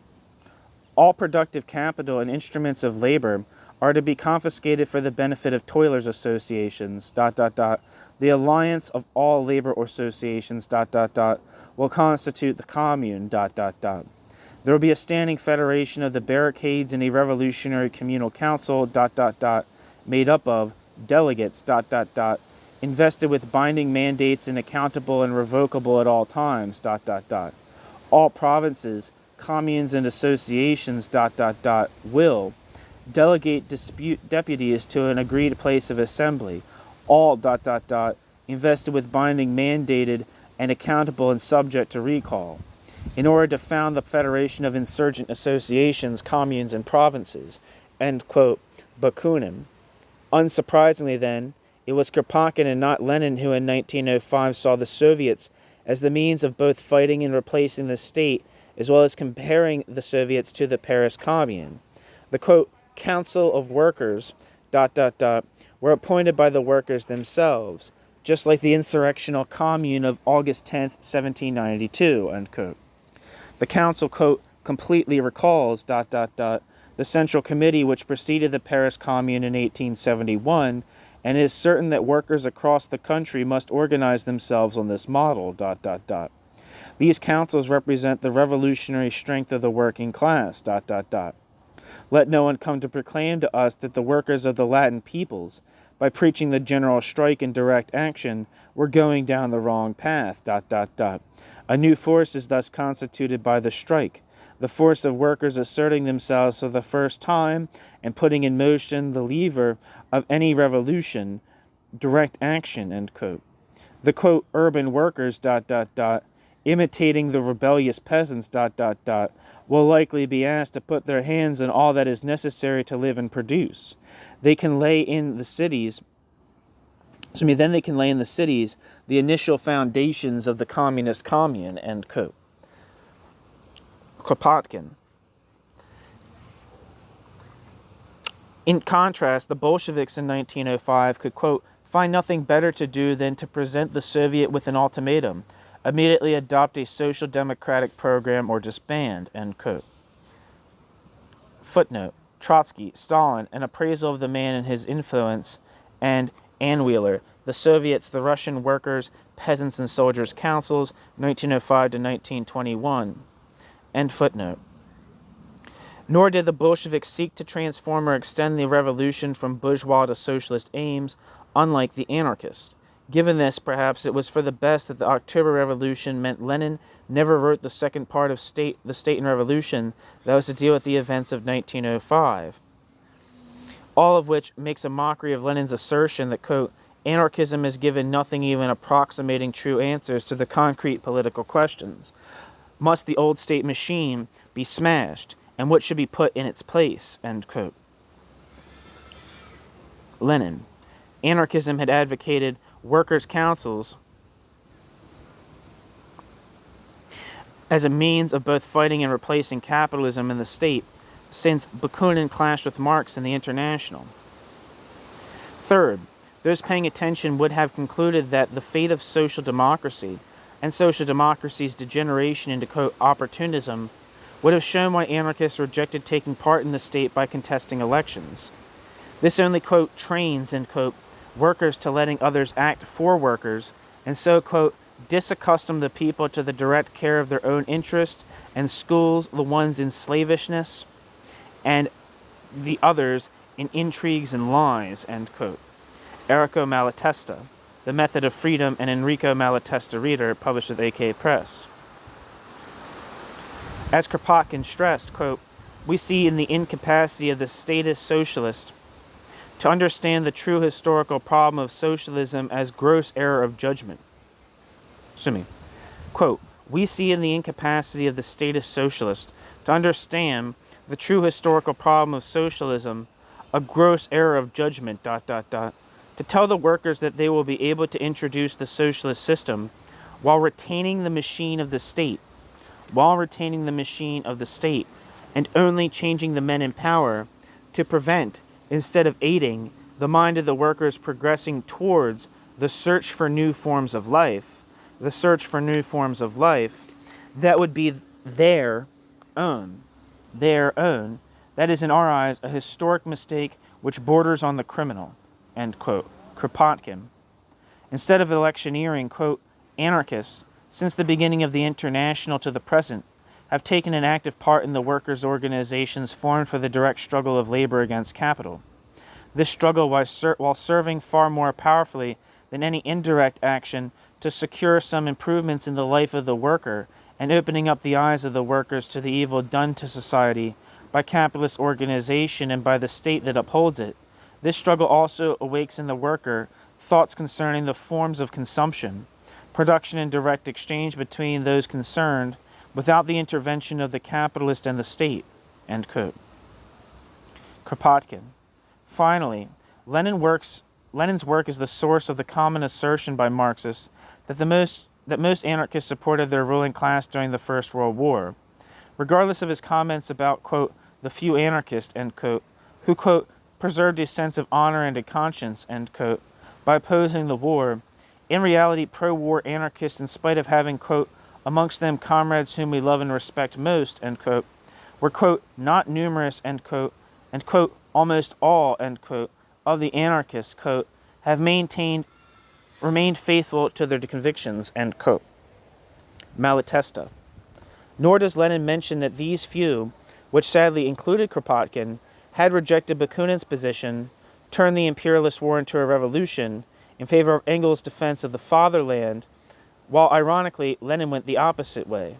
all productive capital and instruments of labor are to be confiscated for the benefit of toilers' associations, ... The alliance of all labor associations, ... will constitute the commune, ... There will be a standing federation of the barricades and a revolutionary communal council, ... made up of delegates, ... invested with binding mandates and accountable and revocable at all times, ... All provinces, communes, and associations, ... will delegate deputies to an agreed place of assembly, all ... invested with binding mandated and accountable and subject to recall, in order to found the federation of insurgent associations, communes, and provinces, end quote, Bakunin. Unsurprisingly, then, it was Kropotkin and not Lenin who in 1905 saw the Soviets as the means of both fighting and replacing the state, as well as comparing the Soviets to the Paris Commune. The, quote, Council of Workers, ... were appointed by the workers themselves, just like the insurrectional Commune of August 10th, 1792, end quote. The council, quote, completely recalls, ... the Central Committee which preceded the Paris Commune in 1871, and is certain that workers across the country must organize themselves on this model, ... These councils represent the revolutionary strength of the working class, ... Let no one come to proclaim to us that the workers of the Latin peoples, by preaching the general strike and direct action, were going down the wrong path, ... A new force is thus constituted by the strike, the force of workers asserting themselves for the first time and putting in motion the lever of any revolution, direct action, end quote. The, quote, urban workers, ... imitating the rebellious peasants, ... will likely be asked to put their hands on all that is necessary to live and produce. They can lay in the cities Then they can lay in the cities the initial foundations of the communist commune, end quote. Kropotkin. In contrast, the Bolsheviks in 1905 could, quote, find nothing better to do than to present the Soviet with an ultimatum, immediately adopt a social democratic program or disband, end quote. Footnote. Trotsky, Stalin, An Appraisal of the Man and His Influence, and Anweiler, The Soviets, the Russian Workers, Peasants and Soldiers Councils, 1905 to 1921. End footnote. Nor did the Bolsheviks seek to transform or extend the revolution from bourgeois to socialist aims, unlike the anarchists. Given this, perhaps it was for the best that the October Revolution meant Lenin never wrote the second part of The State and Revolution that was to deal with the events of 1905. All of which makes a mockery of Lenin's assertion that, quote, anarchism has given nothing even approximating true answers to the concrete political questions. Must the old state machine be smashed, and what should be put in its place, end quote. Lenin. Anarchism had advocated workers' councils as a means of both fighting and replacing capitalism in the state, since Bakunin clashed with Marx in the International. Third, those paying attention would have concluded that the fate of social democracy and social democracy's degeneration into, quote, opportunism would have shown why anarchists rejected taking part in the state by contesting elections. This only, quote, trains, end quote, workers to letting others act for workers, and so, quote, disaccustom the people to the direct care of their own interest, and schools the ones in slavishness, and the others in intrigues and lies, end quote. Errico Malatesta, The Method of Freedom, and Enrico Malatesta Reader, published with AK Press. As Kropotkin stressed, quote, we see in the incapacity of the statist socialist to understand the true historical problem of socialism as gross error of judgment. Quote, we see in the incapacity of the statist socialist to understand the true historical problem of socialism a gross error of judgment, ... to tell the workers that they will be able to introduce the socialist system while retaining the machine of the state, and only changing the men in power to prevent, instead of aiding, the mind of the workers progressing towards the search for new forms of life, that would be their own. That is, in our eyes, a historic mistake which borders on the criminal, end quote. Kropotkin. Instead of electioneering, quote, anarchists, since the beginning of the International to the present, have taken an active part in the workers' organizations formed for the direct struggle of labor against capital. This struggle, while serving far more powerfully than any indirect action to secure some improvements in the life of the worker and opening up the eyes of the workers to the evil done to society by capitalist organization and by the state that upholds it, this struggle also awakes in the worker thoughts concerning the forms of consumption, production and direct exchange between those concerned without the intervention of the capitalist and the state, end quote. Kropotkin. Finally, Lenin's work is the source of the common assertion by Marxists that most anarchists supported their ruling class during the First World War. Regardless of his comments about, quote, the few anarchists, end quote, who, quote, preserved a sense of honor and a conscience, end quote, by opposing the war, in reality, pro-war anarchists, in spite of having, quote, amongst them comrades whom we love and respect most, end quote, were, quote, not numerous, end quote, and, quote, almost all, end quote, of the anarchists, quote, have remained faithful to their convictions, end quote. Malatesta. Nor does Lenin mention that these few, which sadly included Kropotkin, had rejected Bakunin's position, turned the imperialist war into a revolution in favor of Engels' defense of the fatherland, while ironically Lenin went the opposite way.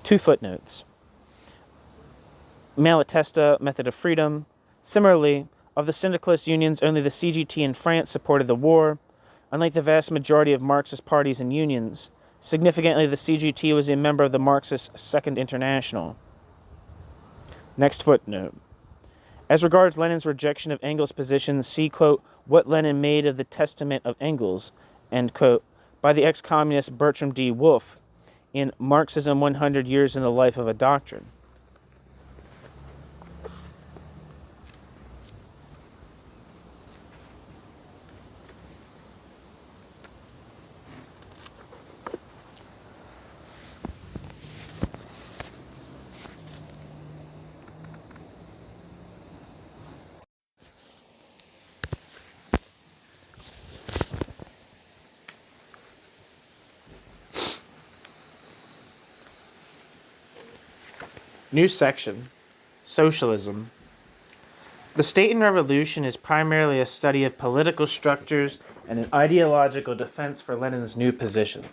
Two footnotes. Malatesta, Method of Freedom. Similarly, of the syndicalist unions, only the CGT in France supported the war, unlike the vast majority of Marxist parties and unions. Significantly, the CGT was a member of the Marxist Second International. Next footnote. As regards Lenin's rejection of Engels' position, see, quote, What Lenin Made of the Testament of Engels, end quote, by the ex-communist Bertram D. Wolfe in Marxism 100 Years in the Life of a Doctrine. New section, Socialism. The State and Revolution is primarily a study of political structures and an ideological defense for Lenin's new positions.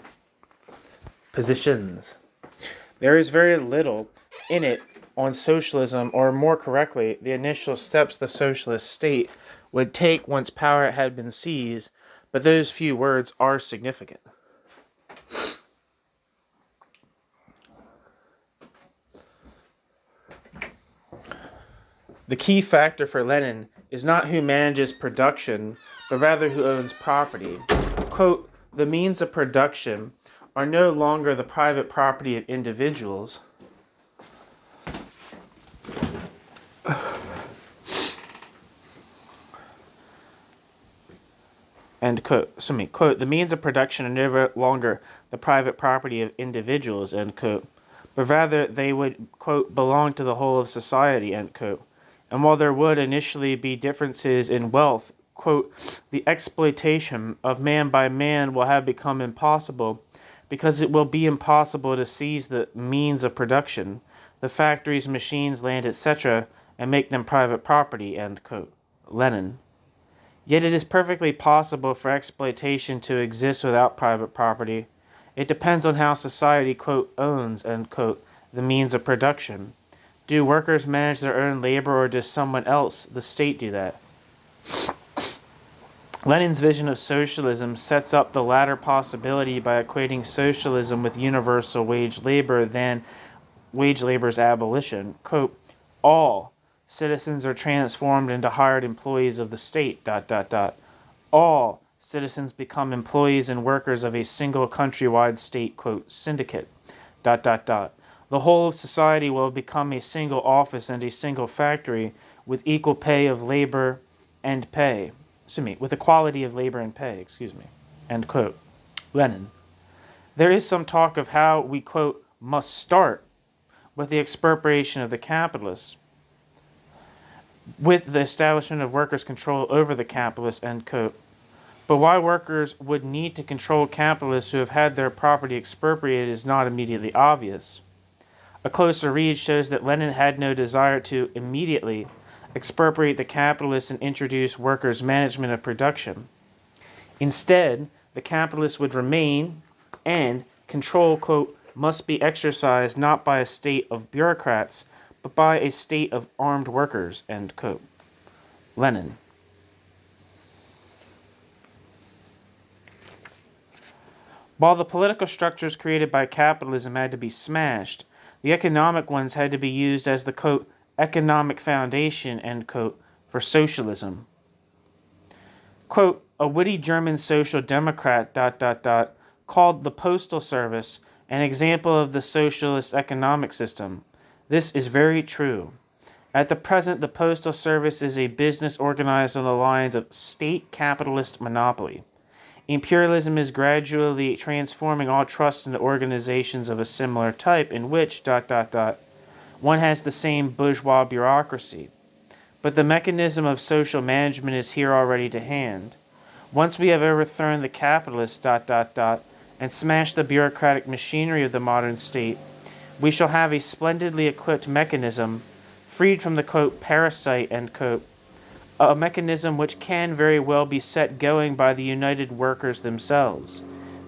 There is very little in it on socialism, or more correctly, the initial steps the socialist state would take once power had been seized, but those few words are significant. The key factor for Lenin is not who manages production, but rather who owns property. Quote, the means of production are no longer the private property of individuals. End quote. Quote, the means of production are no longer the private property of individuals, end quote, but rather they would, quote, belong to the whole of society, end quote. And while there would initially be differences in wealth, quote, the exploitation of man by man will have become impossible because it will be impossible to seize the means of production, the factories, machines, land, etc., and make them private property, end quote. Lenin. Yet it is perfectly possible for exploitation to exist without private property. It depends on how society, quote, owns, end quote, the means of production. Do workers manage their own labor, or does someone else, the state, do that? Lenin's vision of socialism sets up the latter possibility by equating socialism with universal wage labor than wage labor's abolition. Quote, all citizens are transformed into hired employees of the state, ... All citizens become employees and workers of a single countrywide state, quote, syndicate, ... The whole of society will become a single office and a single factory with equal pay of labor and pay. With equality of labor and pay, end quote. Lenin. There is some talk of how we, quote, must start with the expropriation of the capitalists, with the establishment of workers' control over the capitalists, end quote. But why workers would need to control capitalists who have had their property expropriated is not immediately obvious. A closer read shows that Lenin had no desire to immediately expropriate the capitalists and introduce workers' management of production. Instead, the capitalists would remain, and control, quote, must be exercised not by a state of bureaucrats, but by a state of armed workers, end quote. Lenin. While the political structures created by capitalism had to be smashed, the economic ones had to be used as the, quote, economic foundation, end quote, for socialism. Quote, a witty German social democrat, ... called the postal service an example of the socialist economic system. This is very true. At the present, the postal service is a business organized on the lines of state capitalist monopoly. Imperialism is gradually transforming all trusts into organizations of a similar type in which, ... one has the same bourgeois bureaucracy. But the mechanism of social management is here already to hand. Once we have overthrown the capitalists, ... and smashed the bureaucratic machinery of the modern state, we shall have a splendidly equipped mechanism, freed from the, quote, parasite, end quote, a mechanism which can very well be set going by the united workers themselves,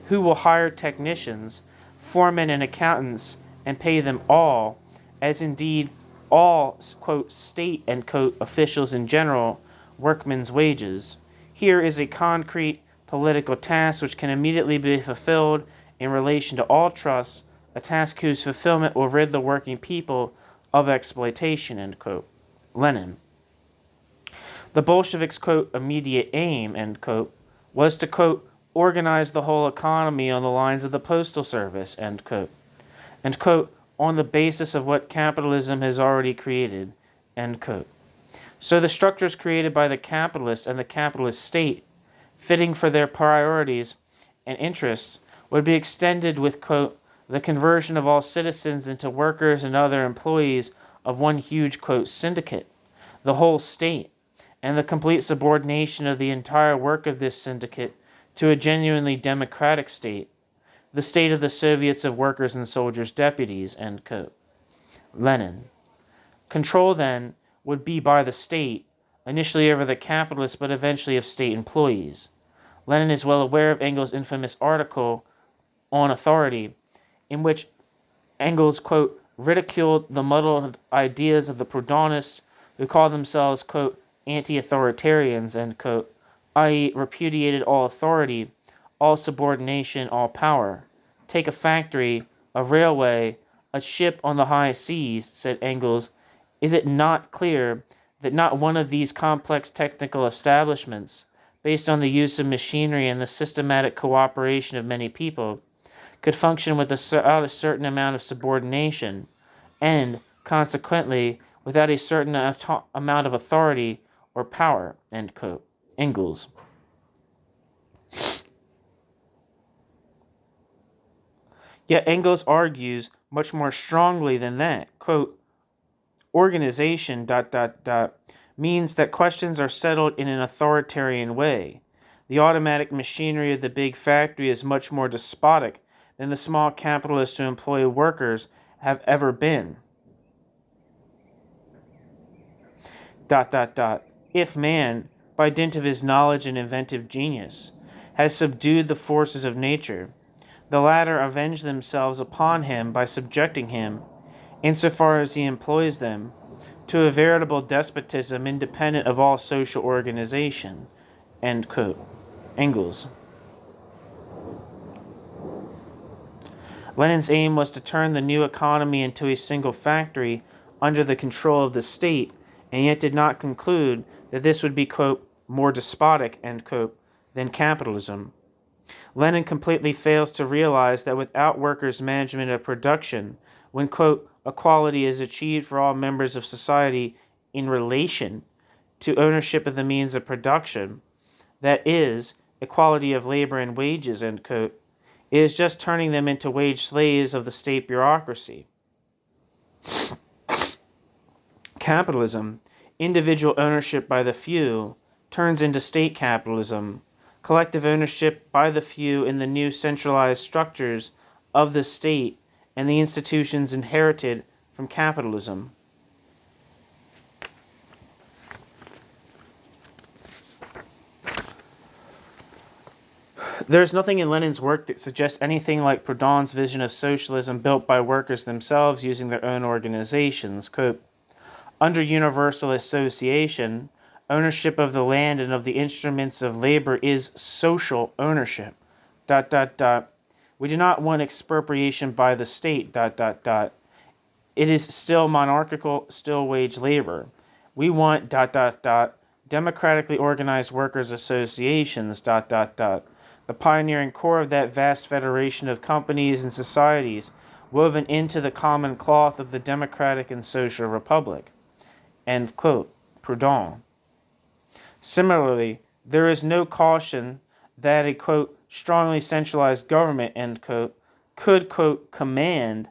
who will hire technicians, foremen, and accountants, and pay them all, as indeed all, quote, state, end quote, officials in general, workmen's wages. Here is a concrete political task which can immediately be fulfilled in relation to all trusts, a task whose fulfillment will rid the working people of exploitation, end quote. Lenin. The Bolsheviks' quote, immediate aim, end quote, was to, quote, organize the whole economy on the lines of the postal service, end quote, and, quote, on the basis of what capitalism has already created, end quote. So the structures created by the capitalist and the capitalist state, fitting for their priorities and interests, would be extended with, quote, the conversion of all citizens into workers and other employees of one huge, quote, syndicate, the whole state, and the complete subordination of the entire work of this syndicate to a genuinely democratic state, the state of the Soviets of workers and soldiers' deputies, end quote. Lenin. Control, then, would be by the state, initially over the capitalists, but eventually of state employees. Lenin is well aware of Engels' infamous article on authority, in which Engels, quote, ridiculed the muddled ideas of the Proudhonists who call themselves, quote, anti-authoritarians, end quote, i.e. repudiated all authority, all subordination, all power. Take a factory, a railway, a ship on the high seas, said Engels. Is it not clear that not one of these complex technical establishments, based on the use of machinery and the systematic cooperation of many people, could function without a certain amount of subordination, and, consequently, without a certain amount of authority or power, end quote. Engels. Yet Engels argues much more strongly than that. Quote, organization, means that questions are settled in an authoritarian way. The automatic machinery of the big factory is much more despotic than the small capitalists who employ workers have ever been. If man, by dint of his knowledge and inventive genius, has subdued the forces of nature, the latter avenge themselves upon him by subjecting him, insofar as he employs them, to a veritable despotism independent of all social organization. End quote. Engels. Lenin's aim was to turn the new economy into a single factory under the control of the state, and yet did not conclude that this would be, quote, more despotic, end quote, than capitalism. Lenin completely fails to realize that without workers' management of production, when, quote, equality is achieved for all members of society in relation to ownership of the means of production, that is, equality of labor and wages, end quote, it is just turning them into wage slaves of the state bureaucracy. Capitalism, individual ownership by the few, turns into state capitalism, collective ownership by the few in the new centralized structures of the state and the institutions inherited from capitalism. There is nothing in Lenin's work that suggests anything like Proudhon's vision of socialism built by workers themselves using their own organizations. Quote, under universal association, ownership of the land and of the instruments of labor is social ownership. We do not want expropriation by the state. It is still monarchical, still wage labor. We want democratically organized workers' associations. The pioneering core of that vast federation of companies and societies woven into the common cloth of the democratic and social republic. End quote. Proudhon. Similarly, there is no caution that a, quote, strongly centralized government, end quote, could, quote, command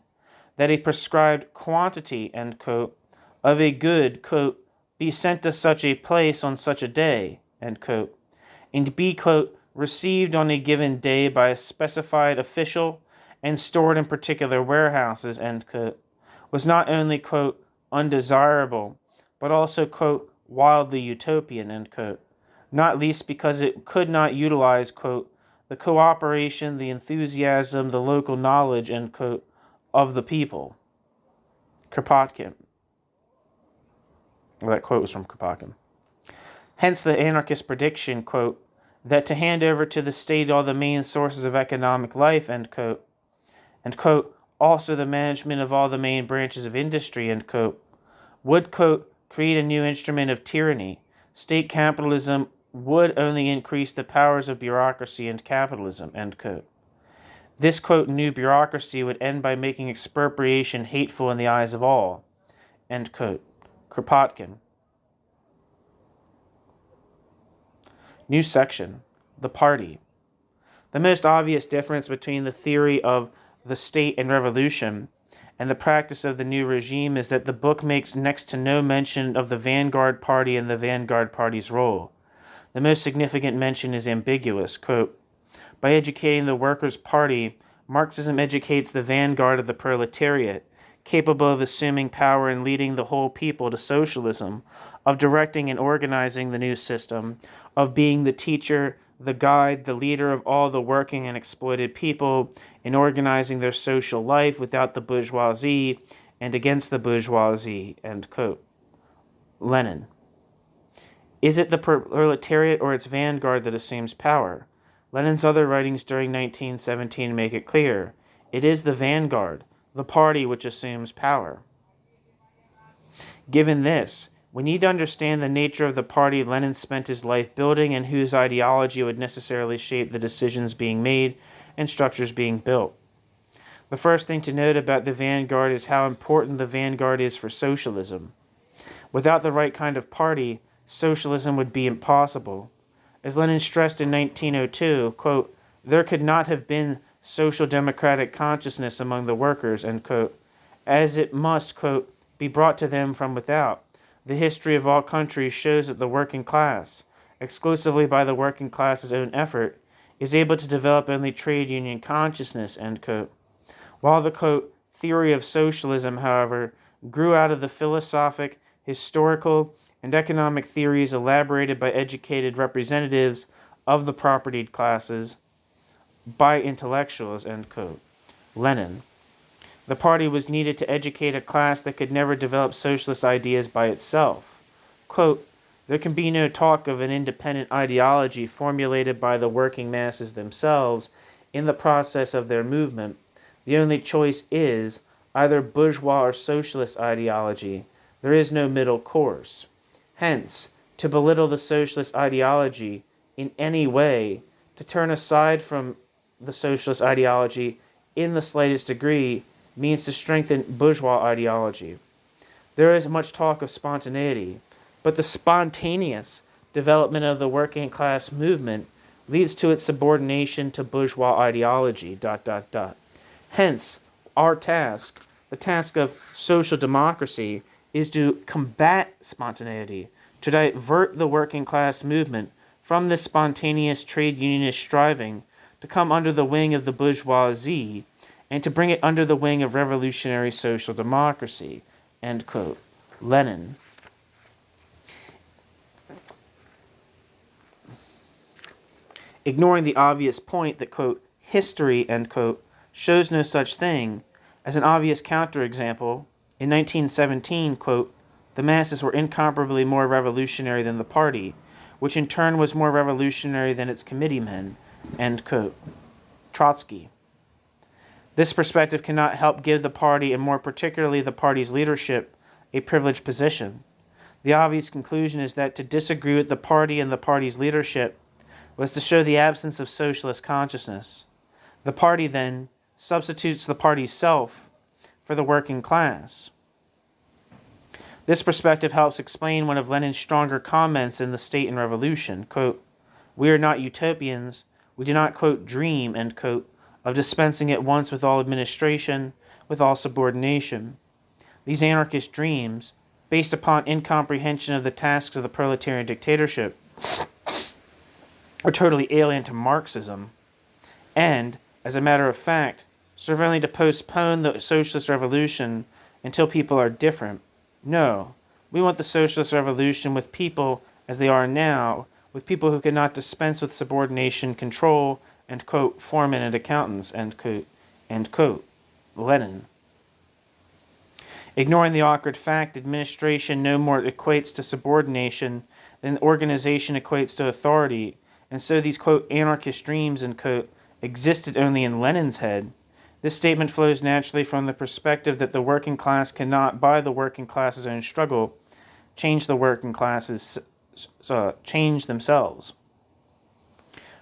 that a prescribed quantity, end quote, of a good, quote, be sent to such a place on such a day, end quote, and be, quote, received on a given day by a specified official and stored in particular warehouses, end quote, was not only, quote, undesirable, but also, quote, wildly utopian, end quote, not least because it could not utilize, quote, the cooperation, the enthusiasm, the local knowledge, end quote, of the people. Kropotkin. Well, that quote was from Kropotkin. Hence the anarchist prediction, quote, that to hand over to the state all the main sources of economic life, end quote, and, quote, also the management of all the main branches of industry, end quote, would, quote, create a new instrument of tyranny, state capitalism would only increase the powers of bureaucracy and capitalism, end quote. This, quote, new bureaucracy would end by making expropriation hateful in the eyes of all, end quote. Kropotkin. New section. The party. The most obvious difference between the theory of the state and revolution and the practice of the new regime is that the book makes next to no mention of the vanguard party and the vanguard party's role. The most significant mention is ambiguous, quote, by educating the Workers' Party, Marxism educates the vanguard of the proletariat, capable of assuming power and leading the whole people to socialism, of directing and organizing the new system, of being the teacher, the guide, the leader of all the working and exploited people, in organizing their social life without the bourgeoisie and against the bourgeoisie, end quote. Lenin. Is it the proletariat or its vanguard that assumes power? Lenin's other writings during 1917 make it clear. It is the vanguard, the party which assumes power. Given this, we need to understand the nature of the party Lenin spent his life building and whose ideology would necessarily shape the decisions being made and structures being built. The first thing to note about the vanguard is how important the vanguard is for socialism. Without the right kind of party, socialism would be impossible. As Lenin stressed in 1902, quote, there could not have been social democratic consciousness among the workers, end quote, as it must, quote, be brought to them from without. The history of all countries shows that the working class, exclusively by the working class's own effort, is able to develop only trade union consciousness, end quote. While the, quote, theory of socialism, however, grew out of the philosophic, historical, and economic theories elaborated by educated representatives of the propertied classes by intellectuals, end quote. Lenin. The party was needed to educate a class that could never develop socialist ideas by itself. Quote, there can be no talk of an independent ideology formulated by the working masses themselves in the process of their movement. The only choice is either bourgeois or socialist ideology. There is no middle course. Hence, to belittle the socialist ideology in any way, to turn aside from the socialist ideology in the slightest degree, means to strengthen bourgeois ideology. There is much talk of spontaneity, but the spontaneous development of the working class movement leads to its subordination to bourgeois ideology, ... Hence, our task, the task of social democracy, is to combat spontaneity, to divert the working class movement from this spontaneous trade unionist striving to come under the wing of the bourgeoisie and to bring it under the wing of revolutionary social democracy, end quote. Lenin. Ignoring the obvious point that, quote, history, end quote, shows no such thing, as an obvious counterexample, in 1917, quote, the masses were incomparably more revolutionary than the party, which in turn was more revolutionary than its committeemen, end quote. Trotsky. This perspective cannot help give the party, and more particularly the party's leadership, a privileged position. The obvious conclusion is that to disagree with the party and the party's leadership was to show the absence of socialist consciousness. The party, then, substitutes the party's self for the working class. This perspective helps explain one of Lenin's stronger comments in The State and Revolution, quote, we are not utopians, we do not, quote, dream, end quote, of dispensing at once with all administration, with all subordination. These anarchist dreams, based upon incomprehension of the tasks of the proletarian dictatorship, are totally alien to Marxism, and, as a matter of fact, serve only to postpone the socialist revolution until people are different. No, we want the socialist revolution with people as they are now, with people who cannot dispense with subordination, control, and, quote, foremen and accountants, end quote. Lenin. Ignoring the awkward fact, administration no more equates to subordination than organization equates to authority, and so these, quote, anarchist dreams, end quote, existed only in Lenin's head. This statement flows naturally from the perspective that the working class cannot, by the working class's own struggle, change the working class's change themselves.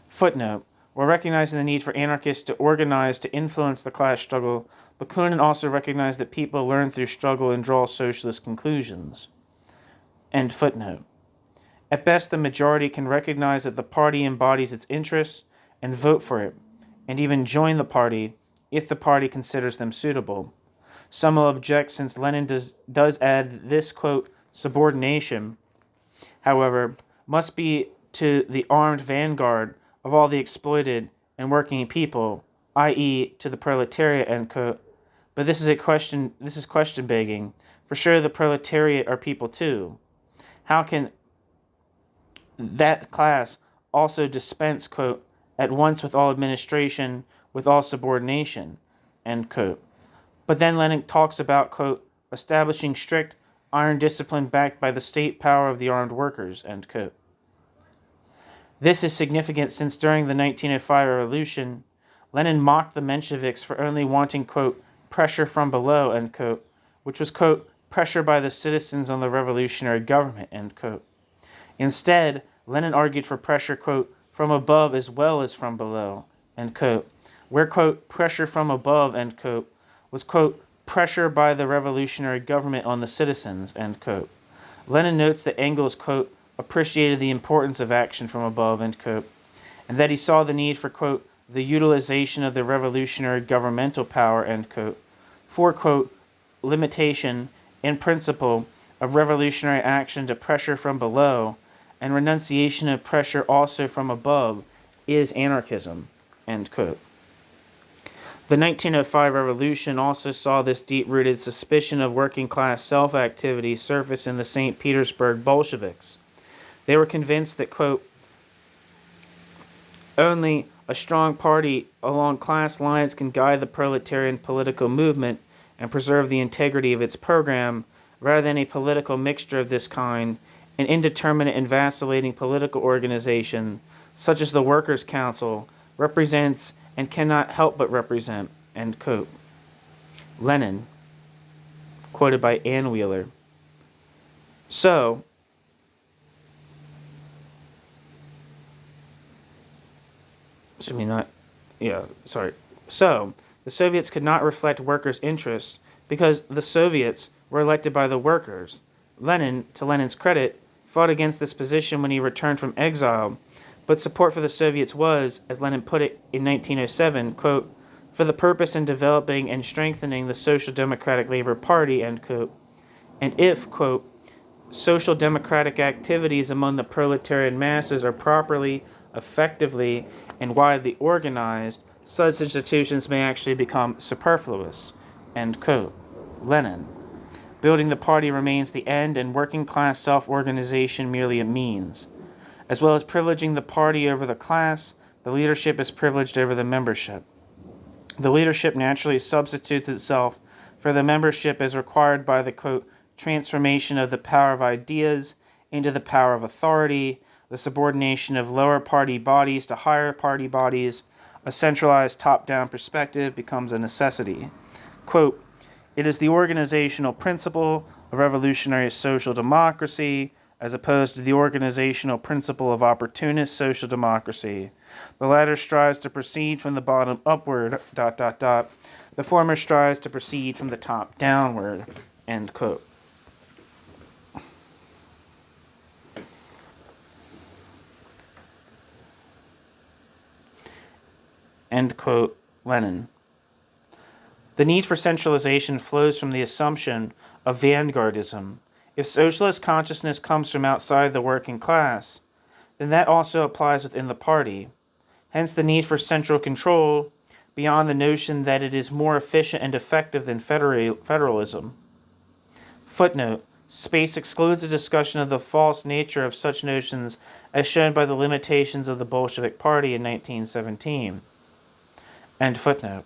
Footnote. While recognizing the need for anarchists to organize to influence the class struggle, Bakunin also recognized that people learn through struggle and draw socialist conclusions. End footnote. At best, the majority can recognize that the party embodies its interests and vote for it, and even join the party if the party considers them suitable. Some will object since Lenin does add this, quote, subordination, however, must be to the armed vanguard of all the exploited and working people, i.e. to the proletariat, end quote. But this is question begging. For sure the proletariat are people too. How can that class also dispense, quote, at once with all administration, with all subordination, end quote. But then Lenin talks about, quote, establishing strict iron discipline backed by the state power of the armed workers, end quote. This is significant since during the 1905 revolution, Lenin mocked the Mensheviks for only wanting, quote, pressure from below, end quote, which was, quote, pressure by the citizens on the revolutionary government, end quote. Instead, Lenin argued for pressure, quote, from above as well as from below, end quote, where, quote, pressure from above, end quote, was, quote, pressure by the revolutionary government on the citizens, end quote. Lenin notes that Engels, quote, appreciated the importance of action from above, end quote, and that he saw the need for, quote, the utilization of the revolutionary governmental power, end quote, for, quote, limitation in principle of revolutionary action to pressure from below and renunciation of pressure also from above is anarchism, end quote. The 1905 revolution also saw this deep-rooted suspicion of working-class self-activity surface in the St. Petersburg Bolsheviks. They were convinced that, quote, only a strong party along class lines can guide the proletarian political movement and preserve the integrity of its program, rather than a political mixture of this kind, an indeterminate and vacillating political organization, such as the Workers' Council, represents and cannot help but represent, end quote. Lenin, quoted by Ann Wheeler. So, the Soviets could not reflect workers' interests because the Soviets were elected by the workers. Lenin, to Lenin's credit, fought against this position when he returned from exile, but support for the Soviets was, as Lenin put it in 1907, quote, for the purpose in developing and strengthening the Social Democratic Labor Party, end quote. And if, quote, social democratic activities among the proletarian masses are properly, effectively, and widely organized, such institutions may actually become superfluous, end quote. Lenin. Building the party remains the end and working class self-organization merely a means. As well as privileging the party over the class, the leadership is privileged over the membership. The leadership naturally substitutes itself for the membership as required by the, quote, transformation of the power of ideas into the power of authority, the subordination of lower party bodies to higher party bodies. A centralized top-down perspective becomes a necessity. Quote, it is the organizational principle of revolutionary social democracy as opposed to the organizational principle of opportunist social democracy. The latter strives to proceed from the bottom upward, ... The former strives to proceed from the top downward, end quote. End quote, Lenin. The need for centralization flows from the assumption of vanguardism. If socialist consciousness comes from outside the working class, then that also applies within the party. Hence the need for central control beyond the notion that it is more efficient and effective than federalism. Footnote. Space excludes a discussion of the false nature of such notions as shown by the limitations of the Bolshevik Party in 1917. End footnote.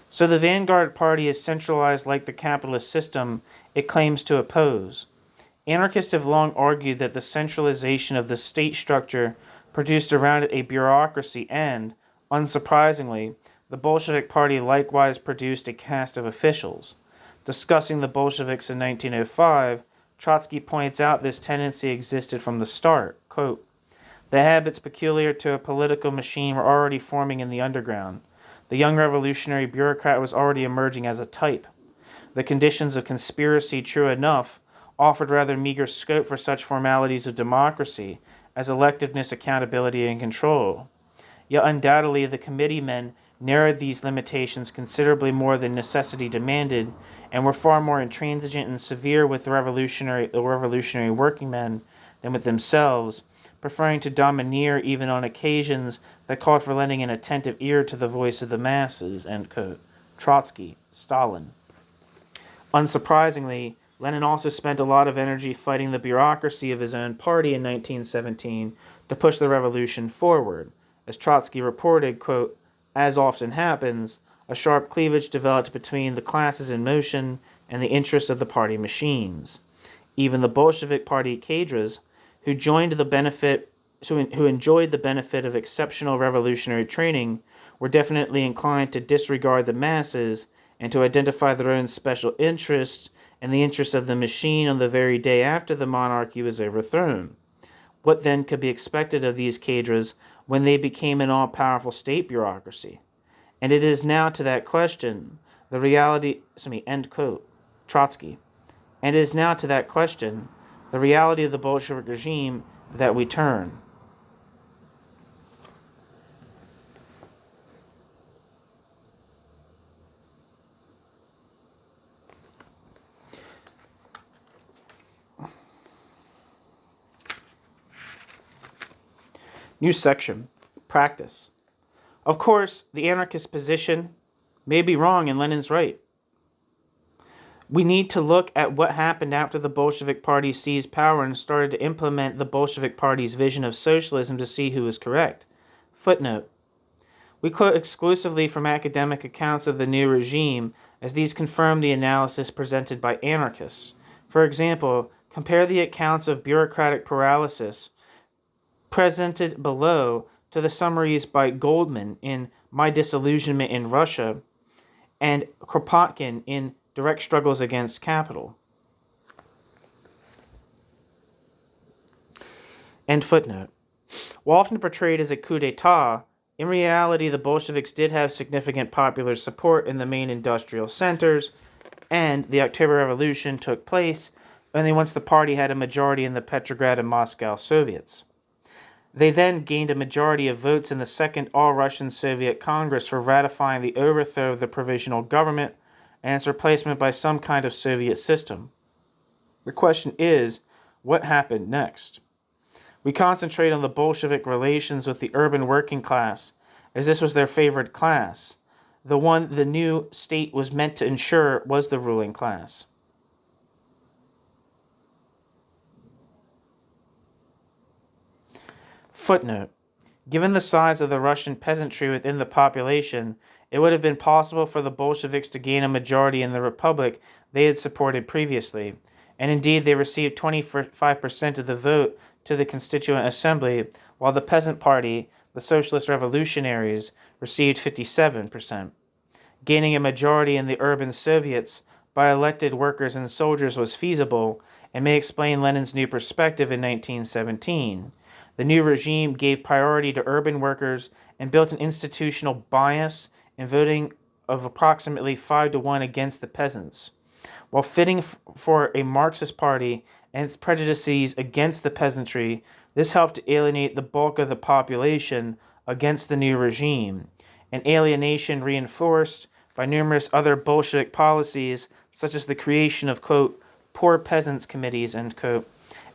So the vanguard party is centralized like the capitalist system it claims to oppose. Anarchists have long argued that the centralization of the state structure produced around it a bureaucracy and, unsurprisingly, the Bolshevik Party likewise produced a caste of officials. Discussing the Bolsheviks in 1905, Trotsky points out this tendency existed from the start. Quote, the habits peculiar to a political machine were already forming in the underground. The young revolutionary bureaucrat was already emerging as a type. The conditions of conspiracy, true enough, offered rather meager scope for such formalities of democracy as electiveness, accountability, and control. Yet undoubtedly the committeemen narrowed these limitations considerably more than necessity demanded, and were far more intransigent and severe with the revolutionary working men than with themselves, preferring to domineer even on occasions that called for lending an attentive ear to the voice of the masses. End quote. Trotsky, Stalin. Unsurprisingly, Lenin also spent a lot of energy fighting the bureaucracy of his own party in 1917 to push the revolution forward. As Trotsky reported, quote, as often happens, a sharp cleavage developed between the classes in motion and the interests of the party machines. Even the Bolshevik party cadres, who enjoyed the benefit of exceptional revolutionary training, were definitely inclined to disregard the masses and to identify their own special interests and the interests of the machine on the very day after the monarchy was overthrown. What then could be expected of these cadres when they became an all-powerful state bureaucracy? And it is now to that question, end quote, Trotsky. And it is now to that question, the reality of the Bolshevik regime, that we turn. New section, practice. Of course, the anarchist position may be wrong and Lenin's right. We need to look at what happened after the Bolshevik Party seized power and started to implement the Bolshevik Party's vision of socialism to see who was correct. Footnote. We quote exclusively from academic accounts of the new regime, as these confirm the analysis presented by anarchists. For example, compare the accounts of bureaucratic paralysis presented below to the summaries by Goldman in My Disillusionment in Russia and Kropotkin in Direct Struggles Against Capital. End footnote. While often portrayed as a coup d'etat, in reality the Bolsheviks did have significant popular support in the main industrial centers, and the October Revolution took place only once the party had a majority in the Petrograd and Moscow Soviets. They then gained a majority of votes in the Second All-Russian Soviet Congress for ratifying the overthrow of the provisional government and its replacement by some kind of Soviet system. The question is, what happened next? We concentrate on the Bolshevik relations with the urban working class, as this was their favorite class. The one the new state was meant to ensure was the ruling class. Footnote. Given the size of the Russian peasantry within the population, it would have been possible for the Bolsheviks to gain a majority in the republic they had supported previously, and indeed they received 25% of the vote to the Constituent Assembly, while the Peasant Party, the Socialist Revolutionaries, received 57%. Gaining a majority in the urban Soviets by elected workers and soldiers was feasible, and may explain Lenin's new perspective in 1917. The new regime gave priority to urban workers and built an institutional bias in voting of approximately 5-1 against the peasants. While fitting for a Marxist party and its prejudices against the peasantry, this helped to alienate the bulk of the population against the new regime, an alienation reinforced by numerous other Bolshevik policies, such as the creation of, quote, poor peasants committees, end quote,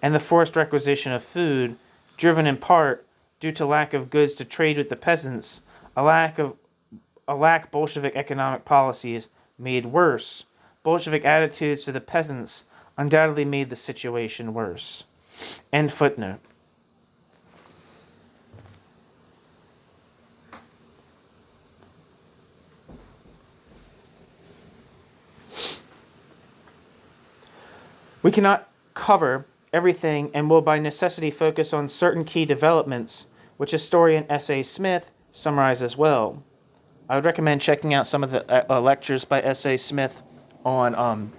and the forced requisition of food, driven in part due to lack of goods to trade with the peasants, a lack Bolshevik economic policies made worse. Bolshevik attitudes to the peasants undoubtedly made the situation worse. End footnote. We cannot cover everything and will by necessity focus on certain key developments, which historian S.A. Smith summarizes well. I would recommend checking out some of the lectures by S.A. Smith on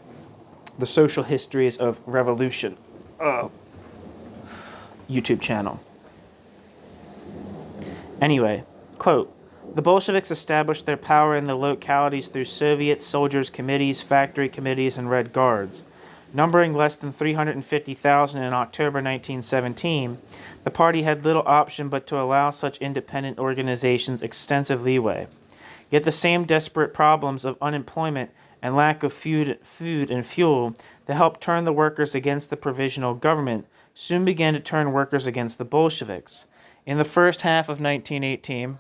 The Social Histories of Revolution YouTube channel. Anyway, quote, the Bolsheviks established their power in the localities through Soviet soldiers' committees, factory committees, and Red Guards. Numbering less than 350,000 in October 1917, the party had little option but to allow such independent organizations extensive leeway. Yet the same desperate problems of unemployment and lack of food and fuel that helped turn the workers against the provisional government soon began to turn workers against the Bolsheviks. In the first half of 1918,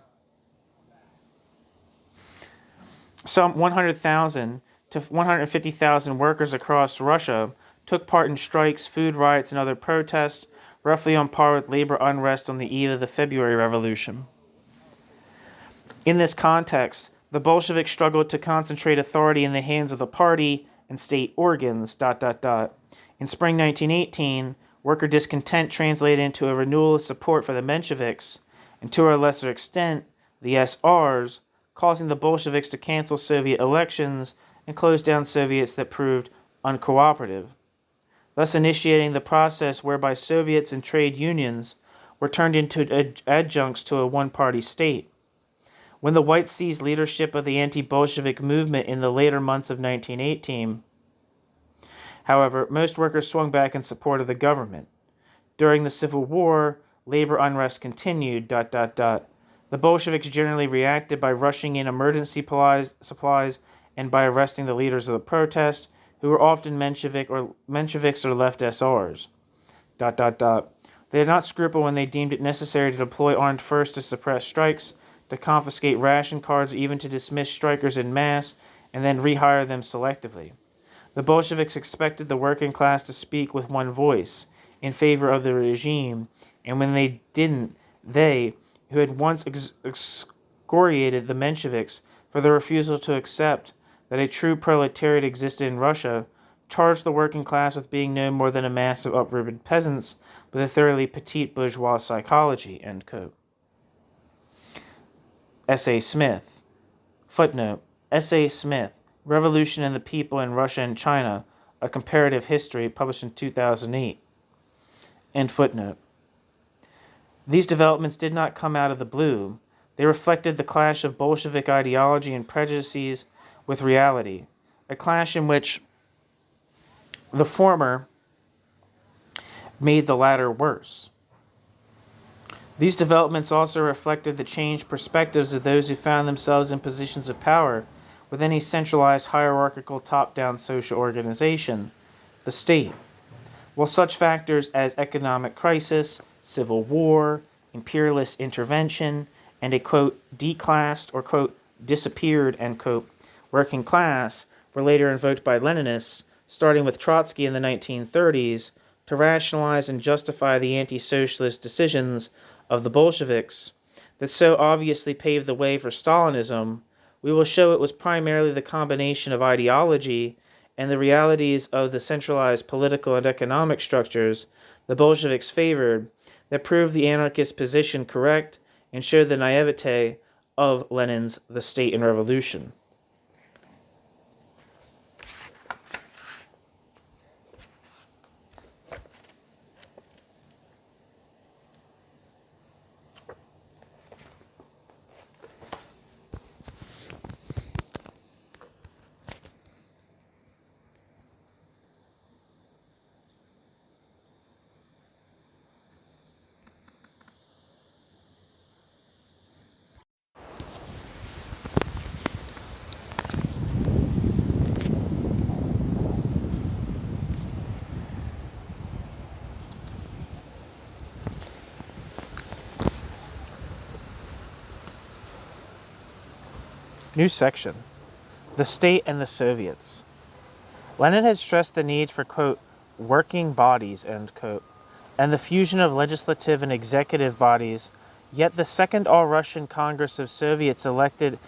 some 100,000 to 150,000 workers across Russia took part in strikes, food riots, and other protests, roughly on par with labor unrest on the eve of the February Revolution. In this context, the Bolsheviks struggled to concentrate authority in the hands of the party and state organs. In spring 1918, worker discontent translated into a renewal of support for the Mensheviks, and to a lesser extent, the SRs, causing the Bolsheviks to cancel Soviet elections and close down Soviets that proved uncooperative, thus initiating the process whereby Soviets and trade unions were turned into adjuncts to a one-party state. When the White seized leadership of the anti-Bolshevik movement in the later months of 1918, however, most workers swung back in support of the government. During the Civil War, labor unrest continued. The Bolsheviks generally reacted by rushing in emergency supplies and by arresting the leaders of the protest, who were often Mensheviks or left SRs. They did not scruple when they deemed it necessary to deploy armed force to suppress strikes, to confiscate ration cards, or even to dismiss strikers en masse and then rehire them selectively. The Bolsheviks expected the working class to speak with one voice in favor of the regime, and when they didn't, they, who had once excoriated the Mensheviks for their refusal to accept that a true proletariat existed in Russia, charged the working class with being no more than a mass of uprooted peasants with a thoroughly petite bourgeois psychology. End quote. S.A. Smith. Footnote. S.A. Smith, Revolution and the People in Russia and China, A Comparative History, published in 2008. End footnote. These developments did not come out of the blue. They reflected the clash of Bolshevik ideology and prejudices with reality, a clash in which the former made the latter worse. These developments also reflected the changed perspectives of those who found themselves in positions of power within a centralized hierarchical top-down social organization, the state. While such factors as economic crisis, civil war, imperialist intervention, and a, quote, declassed or, quote, disappeared, end quote, working class were later invoked by Leninists, starting with Trotsky in the 1930s, to rationalize and justify the anti-socialist decisions of the Bolsheviks that so obviously paved the way for Stalinism. We will show it was primarily the combination of ideology and the realities of the centralized political and economic structures the Bolsheviks favored that proved the anarchist position correct and showed the naivete of Lenin's The State and Revolution. New section. The State and the Soviets. Lenin had stressed the need for, quote, working bodies, end quote, and the fusion of legislative and executive bodies, yet the Second All-Russian Congress of Soviets elected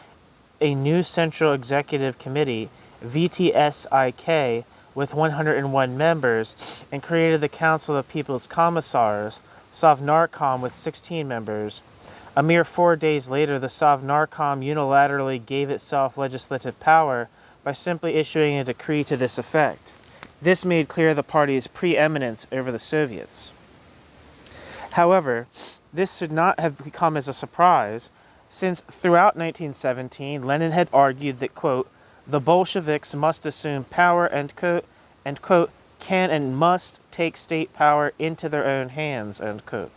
a new Central Executive Committee, VTSIK, with 101 members, and created the Council of People's Commissars, Sovnarkom, with 16 members. A mere 4 days later, the Sovnarkom unilaterally gave itself legislative power by simply issuing a decree to this effect. This made clear the party's preeminence over the Soviets. However, this should not have come as a surprise, since throughout 1917, Lenin had argued that, quote, the Bolsheviks must assume power, end quote, and, quote, can and must take state power into their own hands, end quote.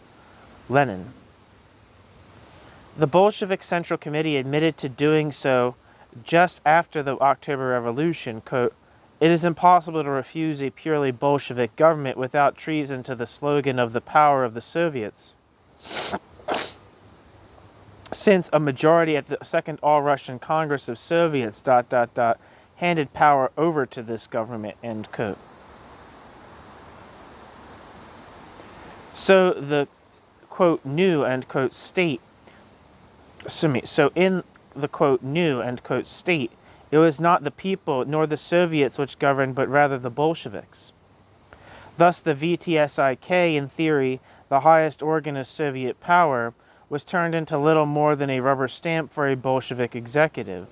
Lenin. The Bolshevik Central Committee admitted to doing so just after the October Revolution, quote, it is impossible to refuse a purely Bolshevik government without treason to the slogan of the power of the Soviets, since a majority at the Second All-Russian Congress of Soviets, handed power over to this government, end quote. So the, quote, new, end quote, state, so in the, quote, new, end quote, state, it was not the people nor the Soviets which governed, but rather the Bolsheviks. Thus the VTSIK, in theory, the highest organ of Soviet power, was turned into little more than a rubber stamp for a Bolshevik executive.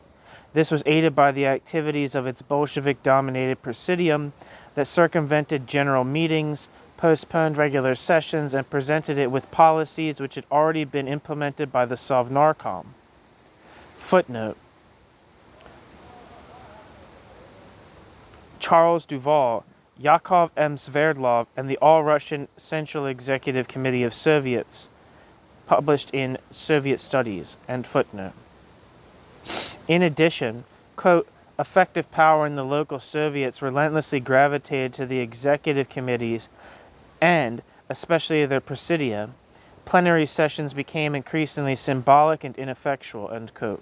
This was aided by the activities of its Bolshevik-dominated presidium that circumvented general meetings, postponed regular sessions, and presented it with policies which had already been implemented by the Sovnarkom. Footnote. Charles Duval, Yakov M. Sverdlov, and the All-Russian Central Executive Committee of Soviets, published in Soviet Studies, end footnote. In addition, quote, effective power in the local Soviets relentlessly gravitated to the executive committees and, especially their presidia. Plenary sessions became increasingly symbolic and ineffectual, end quote.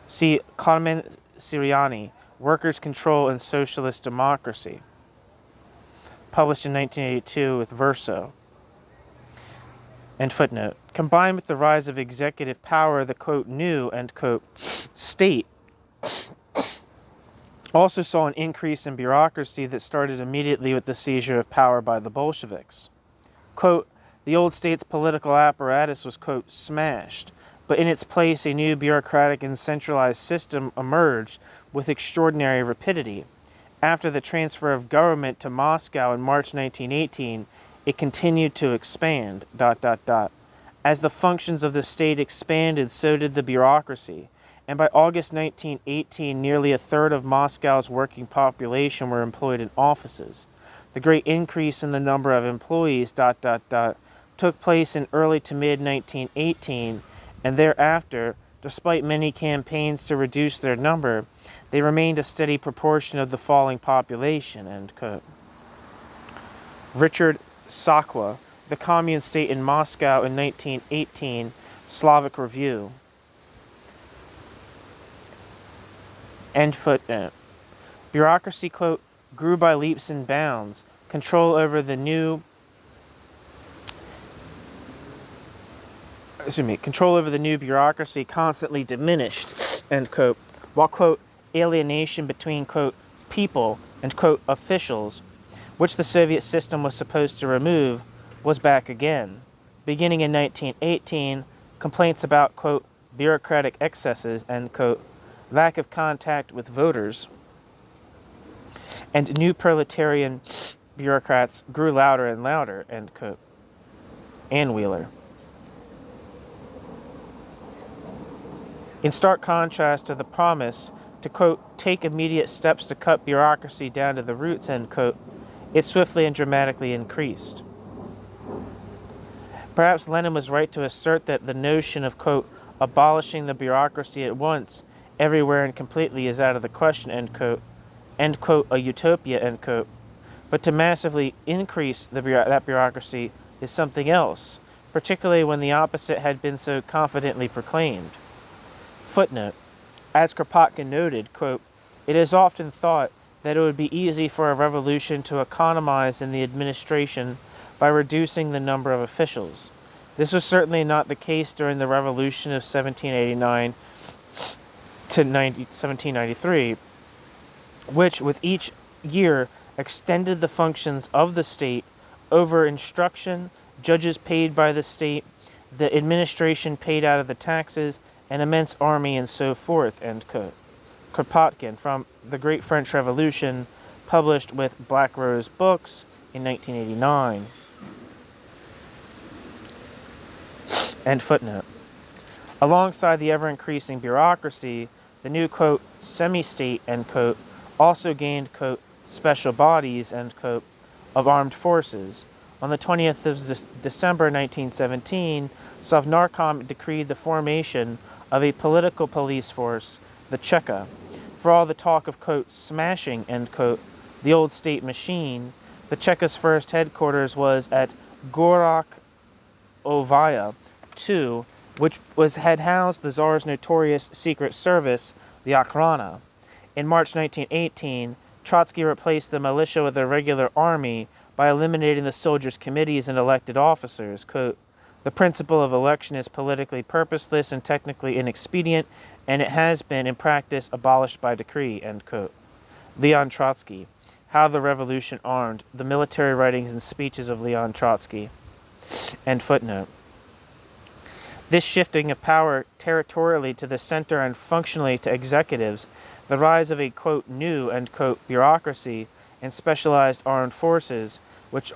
See Carmen Siriani, Workers' Control and Socialist Democracy, published in 1982 with Verso. End footnote. Combined with the rise of executive power, the, quote, new, end quote, state also saw an increase in bureaucracy that started immediately with the seizure of power by the Bolsheviks. Quote, the old state's political apparatus was, quote, smashed, but in its place a new bureaucratic and centralized system emerged with extraordinary rapidity. After the transfer of government to Moscow in March 1918, it continued to expand, ... As the functions of the state expanded, so did the bureaucracy, and by August 1918, nearly a third of Moscow's working population were employed in offices. The great increase in the number of employees, ... took place in early to mid-1918, and thereafter, despite many campaigns to reduce their number, they remained a steady proportion of the falling population, end quote. Richard Sakwa, The Commune State in Moscow in 1918, Slavic Review. End footnote. Bureaucracy, quote, grew by leaps and bounds. Control over the new bureaucracy constantly diminished, end quote, while, quote, alienation between, quote, people and, quote, officials, which the Soviet system was supposed to remove, was back again. Beginning in 1918, complaints about, quote, bureaucratic excesses, end quote, lack of contact with voters, and new proletarian bureaucrats grew louder and louder, end quote. Ann Wheeler. In stark contrast to the promise to, quote, take immediate steps to cut bureaucracy down to the roots, end quote, it swiftly and dramatically increased. Perhaps Lenin was right to assert that the notion of, quote, abolishing the bureaucracy at once, everywhere and completely is out of the question, end quote, a utopia, end quote. But to massively increase that bureaucracy is something else, particularly when the opposite had been so confidently proclaimed. Footnote. As Kropotkin noted, quote, it is often thought that it would be easy for a revolution to economize in the administration by reducing the number of officials. This was certainly not the case during the revolution of 1789 to 1793, which with each year extended the functions of the state over instruction, judges paid by the state, the administration paid out of the taxes, an immense army, and so forth, end quote. Kropotkin from The Great French Revolution, published with Black Rose Books in 1989. End footnote. Alongside the ever-increasing bureaucracy, the new, quote, semi-state, end quote, also gained, quote, special bodies, end quote, of armed forces. On the 20th of December 1917, Sovnarkom decreed the formation of a political police force, the Cheka. For all the talk of, quote, smashing, end quote, the old state machine, the Cheka's first headquarters was at Gorak Ovaya II, which had housed the Tsar's notorious secret service, the Okhrana. In March 1918, Trotsky replaced the militia with a regular army by eliminating the soldiers' committees and elected officers. Quote, the principle of election is politically purposeless and technically inexpedient, and it has been, in practice, abolished by decree, end quote. Leon Trotsky. How the Revolution Armed. The Military Writings and Speeches of Leon Trotsky. End footnote. This shifting of power territorially to the center and functionally to executives, the rise of a, quote, new, end quote, bureaucracy and specialized armed forces, which,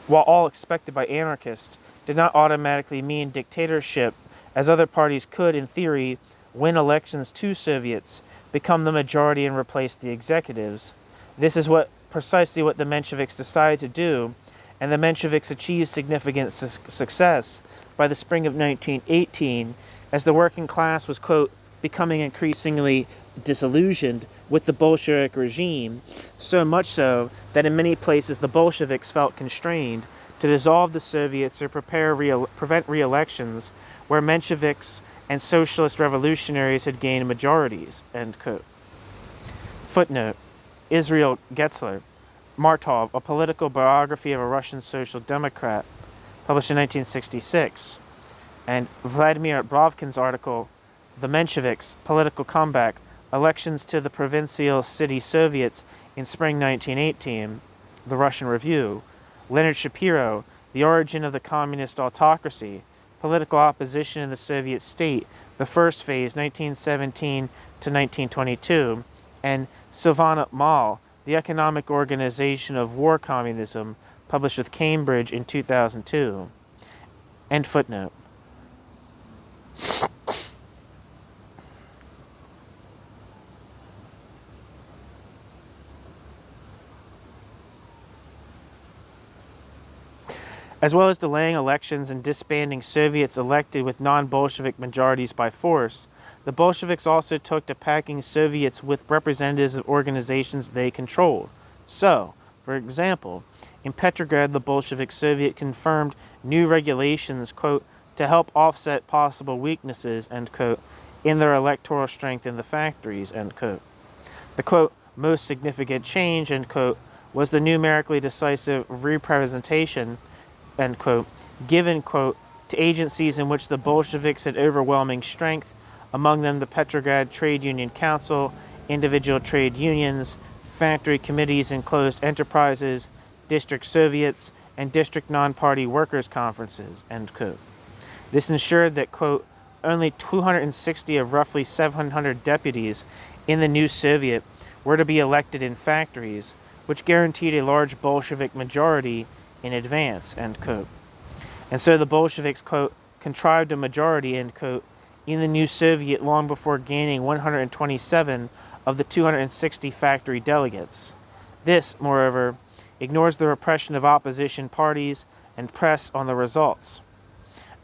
while all expected by anarchists, did not automatically mean dictatorship, as other parties could, in theory, win elections to Soviets, become the majority and replace the executives. This is precisely what the Mensheviks decided to do, and the Mensheviks achieved significant success by the spring of 1918, as the working class was, quote, becoming increasingly disillusioned with the Bolshevik regime, so much so that in many places the Bolsheviks felt constrained to dissolve the Soviets or prevent re-elections where Mensheviks and socialist revolutionaries had gained majorities, end quote. Footnote. Israel Getzler, Martov, A Political Biography of a Russian Social Democrat, published in 1966, and Vladimir Brovkin's article, The Mensheviks, Political Comeback, Elections to the Provincial City Soviets in Spring 1918, The Russian Review, Leonard Shapiro, The Origin of the Communist Autocracy, Political Opposition in the Soviet State, The First Phase, 1917 to 1922, and Silvana Mal, The Economic Organization of War Communism, published with Cambridge in 2002. End footnote. As well as delaying elections and disbanding Soviets elected with non-Bolshevik majorities by force, the Bolsheviks also took to packing Soviets with representatives of organizations they controlled. So, for example, in Petrograd, the Bolshevik Soviet confirmed new regulations, quote, to help offset possible weaknesses, end quote, in their electoral strength in the factories, end quote. The, quote, most significant change, end quote, was the numerically decisive representation, end quote, given, quote, to agencies in which the Bolsheviks had overwhelming strength, among them the Petrograd Trade Union Council, individual trade unions, factory committees and closed enterprises, district Soviets, and district non-party workers' conferences, end quote. This ensured that, quote, only 260 of roughly 700 deputies in the new Soviet were to be elected in factories, which guaranteed a large Bolshevik majority in advance, end quote. And so the Bolsheviks, quote, contrived a majority, end quote, in the new Soviet long before gaining 127 of the 260 factory delegates. This, moreover, ignores the repression of opposition parties and press on the results.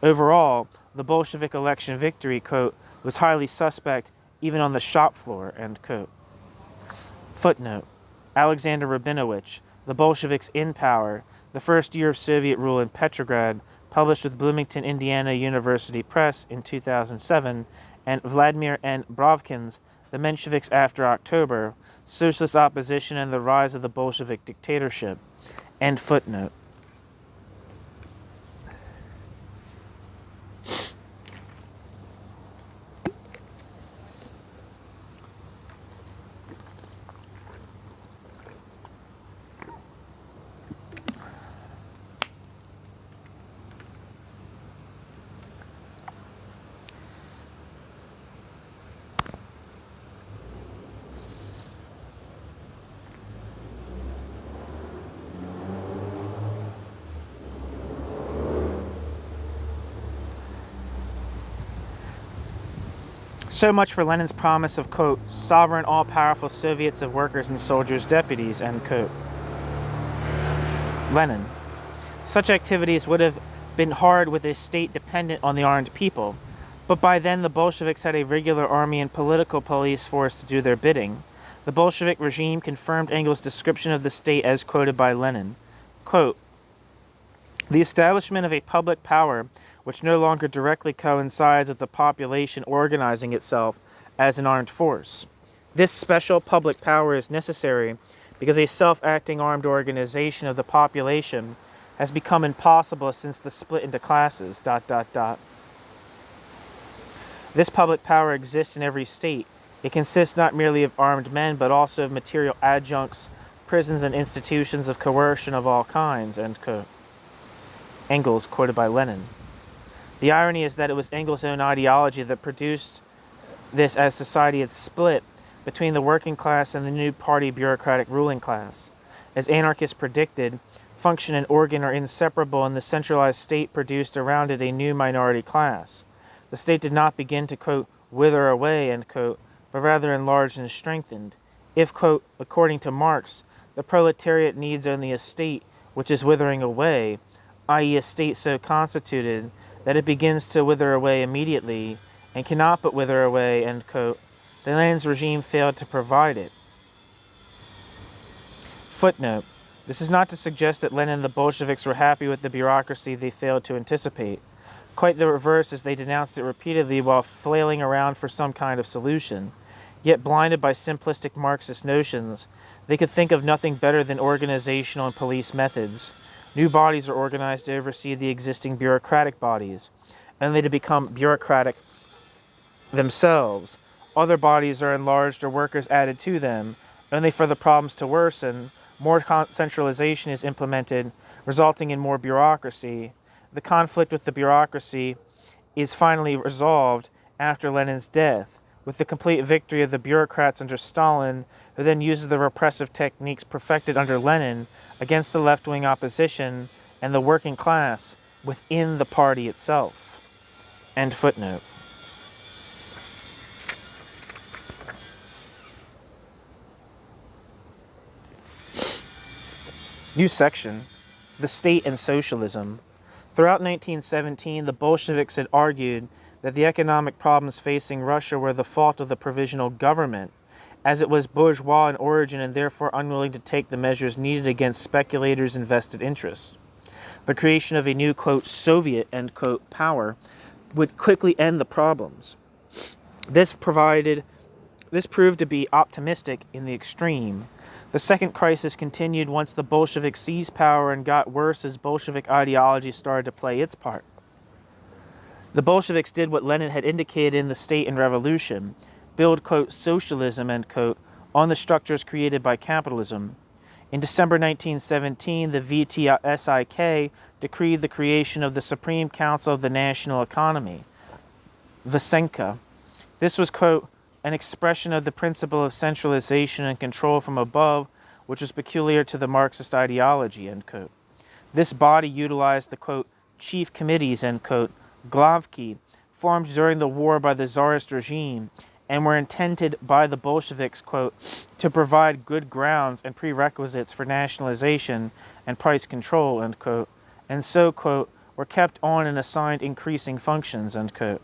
Overall, the Bolshevik election victory, quote, was highly suspect even on the shop floor, end quote. Footnote. Alexander Rabinowitch, The Bolsheviks in Power, The First Year of Soviet Rule in Petrograd, published with Bloomington, Indiana University Press in 2007, and Vladimir N. Brovkin's The Mensheviks After October, Socialist Opposition and the Rise of the Bolshevik Dictatorship. End footnote. So much for Lenin's promise of, quote, sovereign, all-powerful Soviets of workers and soldiers' deputies, end quote. Lenin. Such activities would have been hard with a state dependent on the armed people, but by then the Bolsheviks had a regular army and political police force to do their bidding. The Bolshevik regime confirmed Engels' description of the state as quoted by Lenin. Quote, the establishment of a public power which no longer directly coincides with the population organizing itself as an armed force. This special public power is necessary because a self-acting armed organization of the population has become impossible since the split into classes, ... This public power exists in every state. It consists not merely of armed men, but also of material adjuncts, prisons, and institutions of coercion of all kinds, end quote. Engels, quoted by Lenin. The irony is that it was Engels' own ideology that produced this, as society had split between the working class and the new party bureaucratic ruling class. As anarchists predicted, function and organ are inseparable, and the centralized state produced around it a new minority class. The state did not begin to, quote, wither away, end quote, but rather enlarged and strengthened. If, quote, according to Marx, the proletariat needs only a state which is withering away, i.e. a state so constituted that it begins to wither away immediately and cannot but wither away, end quote, then Lenin's regime failed to provide it. Footnote. This is not to suggest that Lenin and the Bolsheviks were happy with the bureaucracy they failed to anticipate. Quite the reverse, as they denounced it repeatedly while flailing around for some kind of solution. Yet blinded by simplistic Marxist notions, they could think of nothing better than organizational and police methods. New bodies are organized to oversee the existing bureaucratic bodies, only to become bureaucratic themselves. Other bodies are enlarged or workers added to them, only for the problems to worsen. More centralization is implemented, resulting in more bureaucracy. The conflict with the bureaucracy is finally resolved after Lenin's death, with the complete victory of the bureaucrats under Stalin, who then uses the repressive techniques perfected under Lenin against the left-wing opposition and the working class within the party itself. End footnote. New section, the state and socialism. Throughout 1917, the Bolsheviks had argued that the economic problems facing Russia were the fault of the provisional government, as it was bourgeois in origin and therefore unwilling to take the measures needed against speculators' and vested interests. The creation of a new, quote, Soviet, end quote, power would quickly end the problems. This proved to be optimistic in the extreme. The second crisis continued once the Bolsheviks seized power and got worse as Bolshevik ideology started to play its part. The Bolsheviks did what Lenin had indicated in the State and Revolution, build, quote, socialism, end quote, on the structures created by capitalism. In December 1917, the VTSIK decreed the creation of the Supreme Council of the National Economy, Vysenka. This was, quote, an expression of the principle of centralization and control from above, which was peculiar to the Marxist ideology, end quote. This body utilized the, quote, chief committees, end quote, Glavki, formed during the war by the Tsarist regime, and were intended by the Bolsheviks, quote, to provide good grounds and prerequisites for nationalization and price control, end quote, and so, quote, were kept on and assigned increasing functions, end quote.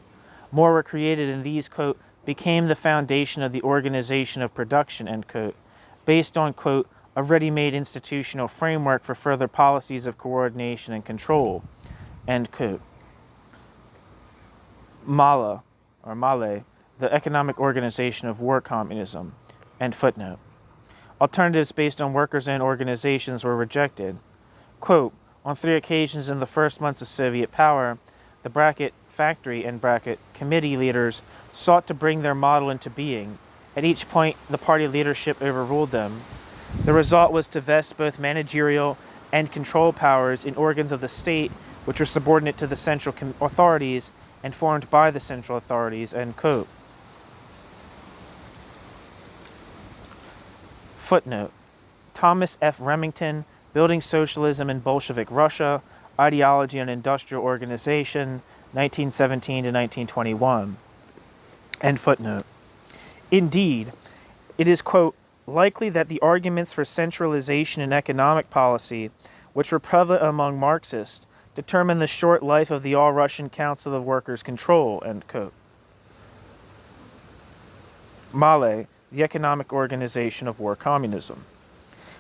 More were created, and these, quote, became the foundation of the organization of production, end quote, based on, quote, a ready-made institutional framework for further policies of coordination and control, end quote. Male, the economic organization of war communism, end footnote. Alternatives based on workers' own organizations were rejected. Quote, on 3 occasions in the first months of Soviet power, the bracket factory and bracket committee leaders sought to bring their model into being. At each point, the party leadership overruled them. The result was to vest both managerial and control powers in organs of the state, which were subordinate to the central authorities and formed by the central authorities, end quote. Footnote. Thomas F. Remington, Building Socialism in Bolshevik Russia, Ideology and Industrial Organization, 1917 to 1921. End footnote. Indeed, it is, quote, likely that the arguments for centralization in economic policy, which were prevalent among Marxists, determined the short life of the All-Russian Council of Workers' Control, end quote. Male, the economic organization of war communism.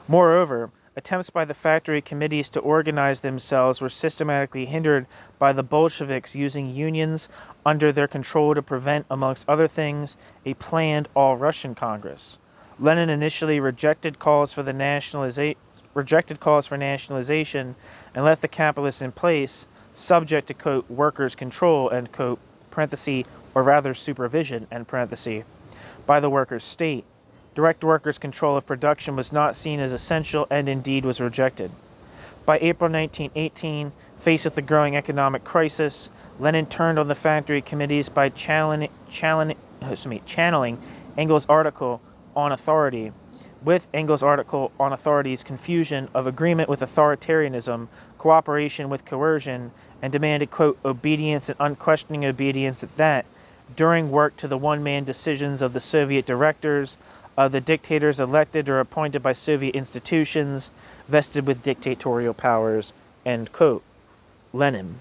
Moreover, attempts by the factory committees to organize themselves were systematically hindered by the Bolsheviks using unions under their control to prevent, amongst other things, a planned all-Russian Congress. Lenin initially rejected calls for nationalization and left the capitalists in place, subject to, quote, workers' control, end quote, parenthesis, or rather supervision, end parenthesis, by the workers' state. Direct workers' control of production was not seen as essential and indeed was rejected. By April 1918, faced with the growing economic crisis, Lenin turned on the factory committees by channeling Engels' article on authority, with Engels' article on authority's confusion of agreement with authoritarianism, cooperation with coercion, and demanded, quote, obedience and unquestioning obedience at that, during work to the one-man decisions of the Soviet directors, of the dictators elected or appointed by Soviet institutions, vested with dictatorial powers, end quote. Lenin.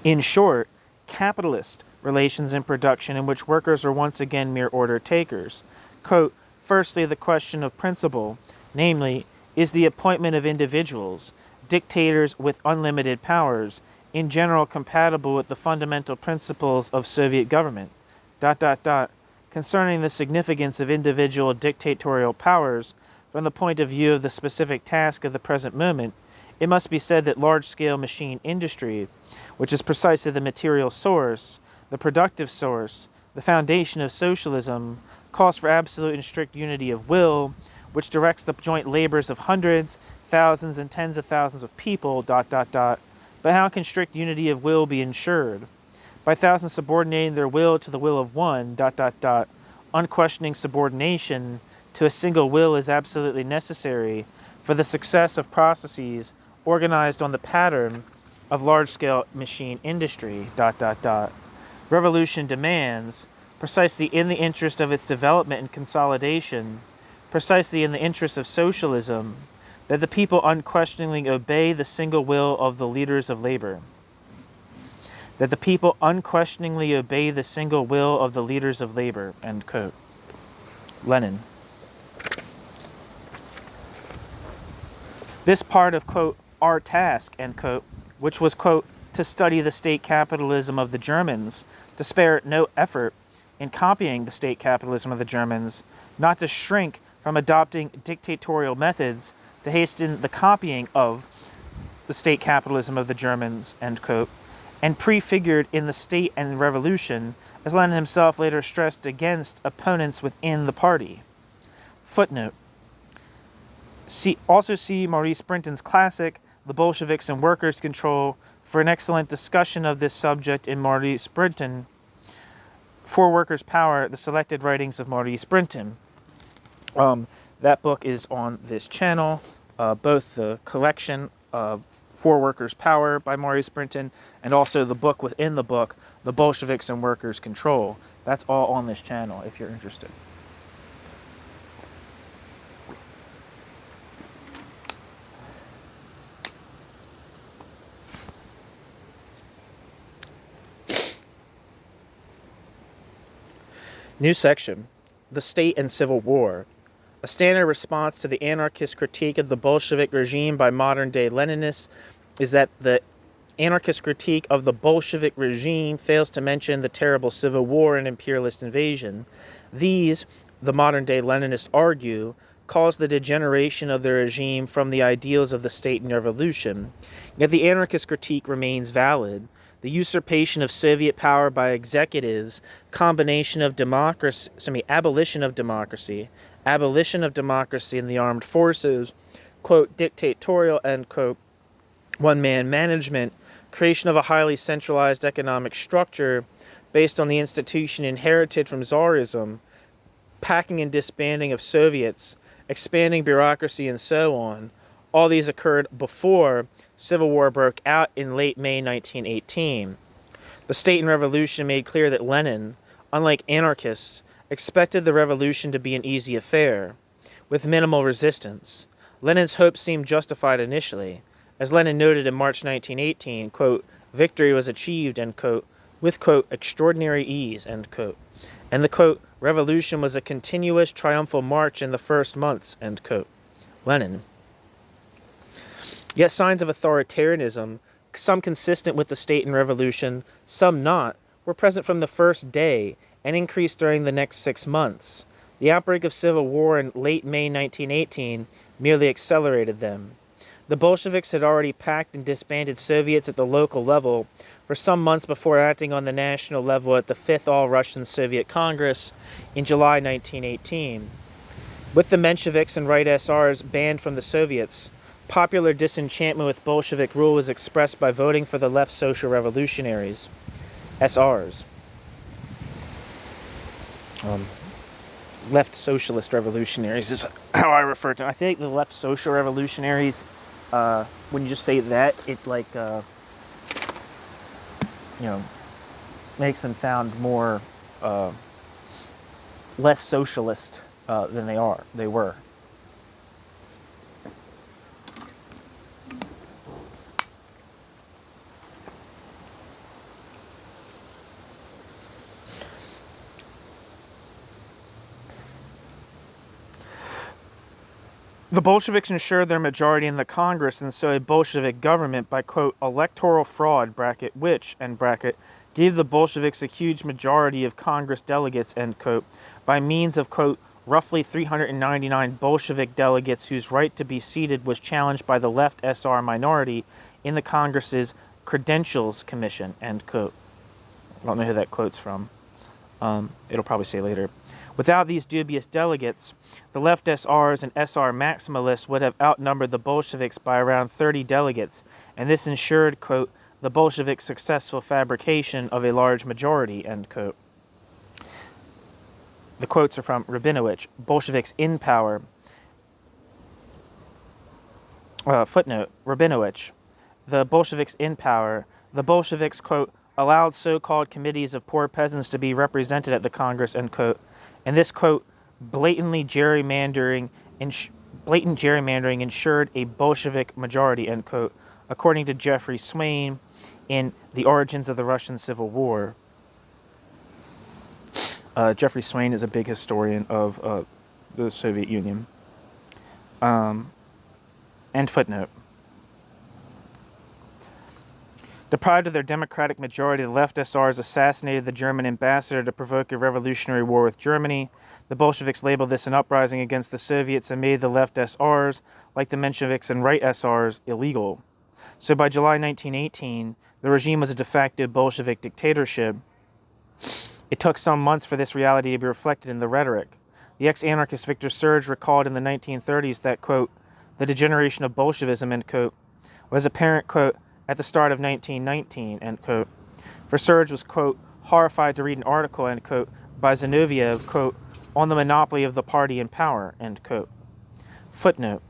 In short, capitalist relations in production in which workers are once again mere order takers. Quote, firstly, the question of principle, namely, is the appointment of individuals, dictators with unlimited powers, in general compatible with the fundamental principles of Soviet government, ... Concerning the significance of individual dictatorial powers from the point of view of the specific task of the present moment, it must be said that large-scale machine industry, which is precisely the material source, the productive source, the foundation of socialism, calls for absolute and strict unity of will, which directs the joint labors of hundreds, thousands, and tens of thousands of people, ... But how can strict unity of will be ensured? By thousands subordinating their will to the will of one, ... Unquestioning subordination to a single will is absolutely necessary for the success of processes organized on the pattern of large-scale machine industry, ... Revolution demands, precisely in the interest of its development and consolidation, precisely in the interest of socialism, that the people unquestioningly obey the single will of the leaders of labor. That the people unquestioningly obey the single will of the leaders of labor, end quote. Lenin. This part of, quote, our task, end quote, which was, quote, to study the state capitalism of the Germans, to spare no effort in copying the state capitalism of the Germans, not to shrink from adopting dictatorial methods to hasten the copying of the state capitalism of the Germans, end quote, and prefigured in the state and revolution, as Lenin himself later stressed against opponents within the party. Footnote. Also see Maurice Brinton's classic, The Bolsheviks and Workers' Control, for an excellent discussion of this subject in Maurice Brinton, For Workers' Power, the selected writings of Maurice Brinton. That book is on this channel, both the collection of For Workers' Power by Maurice Brinton, and also the book within the book, The Bolsheviks and Workers' Control. That's all on this channel if you're interested. New section, The State and Civil War. A standard response to the anarchist critique of the Bolshevik regime by modern-day Leninists is that the anarchist critique of the Bolshevik regime fails to mention the terrible civil war and imperialist invasion. These, the modern-day Leninists argue, cause the degeneration of the regime from the ideals of the state and revolution. Yet the anarchist critique remains valid. The usurpation of Soviet power by executives, abolition of democracy in the armed forces, quote, dictatorial, end quote, one-man management, creation of a highly centralized economic structure based on the institution inherited from Tsarism, packing and disbanding of Soviets, expanding bureaucracy, and so on. All these occurred before civil war broke out in late May 1918. The State and Revolution made clear that Lenin, unlike anarchists, expected the revolution to be an easy affair, with minimal resistance. Lenin's hopes seemed justified initially. As Lenin noted in March 1918, quote, victory was achieved, end quote, with, quote, extraordinary ease, end quote. And the, quote, revolution was a continuous triumphal march in the first months, end quote. Lenin. Yet signs of authoritarianism, some consistent with the state and revolution, some not, were present from the first day and increased during the next 6 months. The outbreak of civil war in late May 1918 merely accelerated them. The Bolsheviks had already packed and disbanded Soviets at the local level for some months before acting on the national level at the Fifth All-Russian Soviet Congress in July 1918. With the Mensheviks and right SRs banned from the Soviets, popular disenchantment with Bolshevik rule was expressed by voting for the left social revolutionaries, SRs. Left socialist revolutionaries is how I refer to them. I think the left social revolutionaries, when you just say that, it like, makes them sound more, less socialist than they were. The Bolsheviks ensured their majority in the Congress and so a Bolshevik government by, quote, electoral fraud, bracket, which, end bracket, gave the Bolsheviks a huge majority of Congress delegates, end quote, by means of, quote, roughly 399 Bolshevik delegates whose right to be seated was challenged by the left SR minority in the Congress's Credentials Commission, end quote. I don't know who that quote's from. It'll probably say later. Without these dubious delegates, the left SRs and SR maximalists would have outnumbered the Bolsheviks by around 30 delegates, and this ensured, quote, the Bolshevik successful fabrication of a large majority, end quote. The quotes are from Rabinowitz, Bolsheviks in Power. Footnote, Rabinowitz, the Bolsheviks in Power. The Bolsheviks, quote, allowed so-called committees of poor peasants to be represented at the Congress, end quote. And this, quote, blatant gerrymandering ensured a Bolshevik majority, end quote, according to Jeffrey Swain in The Origins of the Russian Civil War. Jeffrey Swain is a big historian of the Soviet Union. End footnote. Deprived of their democratic majority, the left SRs assassinated the German ambassador to provoke a revolutionary war with Germany. The Bolsheviks labeled this an uprising against the Soviets and made the left SRs, like the Mensheviks and right SRs, illegal. So by July 1918, the regime was a de facto Bolshevik dictatorship. It took some months for this reality to be reflected in the rhetoric. The ex-anarchist Victor Serge recalled in the 1930s that, quote, the degeneration of Bolshevism, end quote, was apparent, quote, at the start of 1919, end quote. For Serge was, quote, horrified to read an article, end quote, by Zinoviev, quote, on the monopoly of the party in power, end quote. Footnote,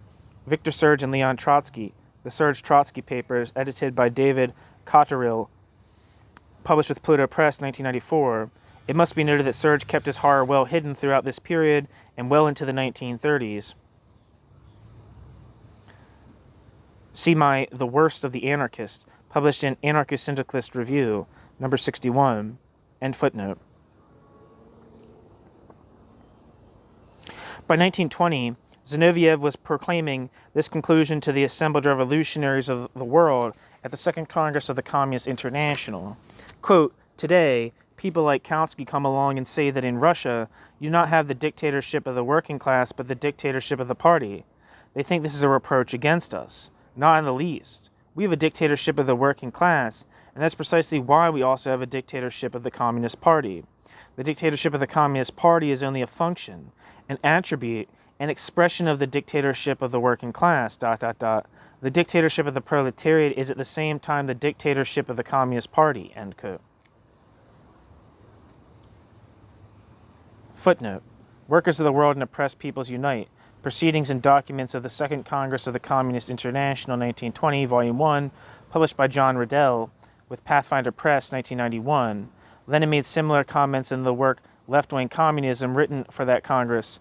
Victor Serge and Leon Trotsky, the Serge-Trotsky Papers, edited by David Cotterill, published with Pluto Press, 1994. It must be noted that Serge kept his horror well hidden throughout this period and well into the 1930s. See my The Worst of the Anarchist, published in Anarcho-Syndicalist Review, number 61, end footnote. By 1920, Zinoviev was proclaiming this conclusion to the assembled revolutionaries of the world at the Second Congress of the Communist International. Quote, today, people like Kautsky come along and say that in Russia, you do not have the dictatorship of the working class, but the dictatorship of the party. They think this is a reproach against us. Not in the least. We have a dictatorship of the working class, and that's precisely why we also have a dictatorship of the Communist Party. The dictatorship of the Communist Party is only a function, an attribute, an expression of the dictatorship of the working class, ... The dictatorship of the proletariat is at the same time the dictatorship of the Communist Party, end quote. Footnote, Workers of the World and Oppressed Peoples Unite. Proceedings and Documents of the Second Congress of the Communist International, 1920, Volume 1, published by John Riddell, with Pathfinder Press, 1991. Lenin made similar comments in the work Left-Wing Communism, written for that Congress.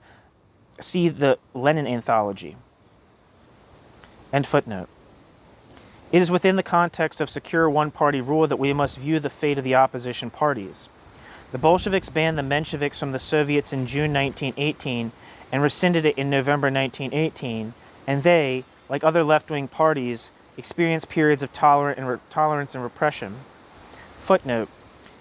See the Lenin Anthology. End footnote. It is within the context of secure one-party rule that we must view the fate of the opposition parties. The Bolsheviks banned the Mensheviks from the Soviets in June 1918 and rescinded it in November 1918, and they, like other left-wing parties, experienced periods of tolerance and repression. Footnote.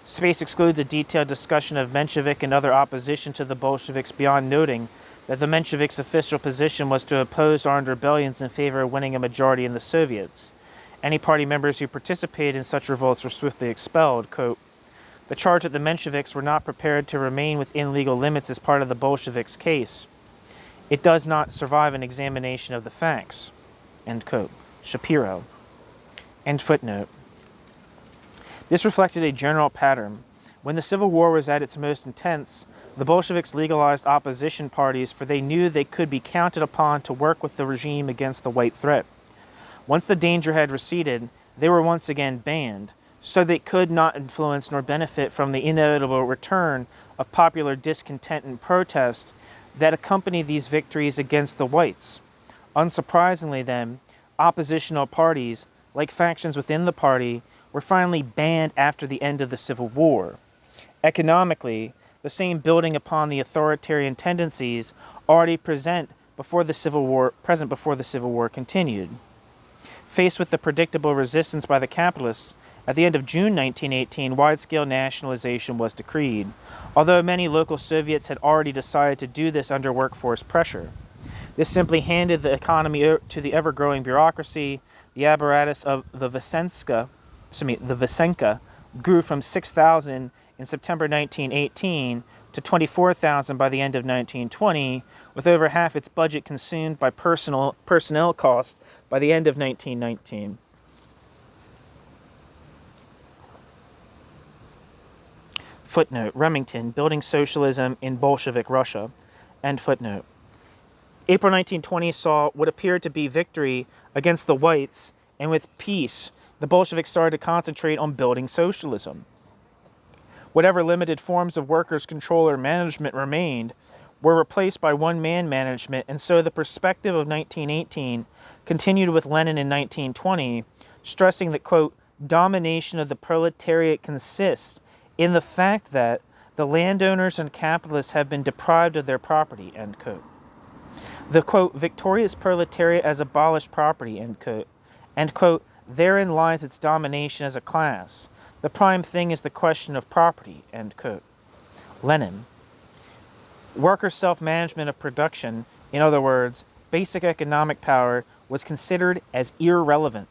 Space excludes a detailed discussion of Menshevik and other opposition to the Bolsheviks beyond noting that the Mensheviks' official position was to oppose armed rebellions in favor of winning a majority in the Soviets. Any party members who participated in such revolts were swiftly expelled. Quote, the charge that the Mensheviks were not prepared to remain within legal limits is part of the Bolsheviks' case. It does not survive an examination of the facts. End quote. Shapiro. End footnote. This reflected a general pattern. When the Civil War was at its most intense, the Bolsheviks legalized opposition parties, for they knew they could be counted upon to work with the regime against the white threat. Once the danger had receded, they were once again banned, so they could not influence nor benefit from the inevitable return of popular discontent and protest that accompanied these victories against the whites. Unsurprisingly then, oppositional parties, like factions within the party, were finally banned after the end of the Civil War. Economically, the same building upon the authoritarian tendencies already present before the Civil War continued. Faced with the predictable resistance by the capitalists, at the end of June 1918, wide-scale nationalization was decreed, although many local Soviets had already decided to do this under workforce pressure. This simply handed the economy to the ever-growing bureaucracy. The apparatus of the Vysenka grew from 6,000 in September 1918 to 24,000 by the end of 1920, with over half its budget consumed by personnel costs by the end of 1919. Footnote. Remington, Building Socialism in Bolshevik Russia. End footnote. April 1920 saw what appeared to be victory against the whites, and with peace, the Bolsheviks started to concentrate on building socialism. Whatever limited forms of workers' control or management remained were replaced by one-man management, and so the perspective of 1918 continued with Lenin in 1920, stressing that, quote, domination of the proletariat consists in the fact that the landowners and capitalists have been deprived of their property, end quote. The, quote, victorious proletariat has abolished property, end quote. And, quote, therein lies its domination as a class. The prime thing is the question of property, end quote. Lenin. Worker self-management of production, in other words, basic economic power, was considered as irrelevant.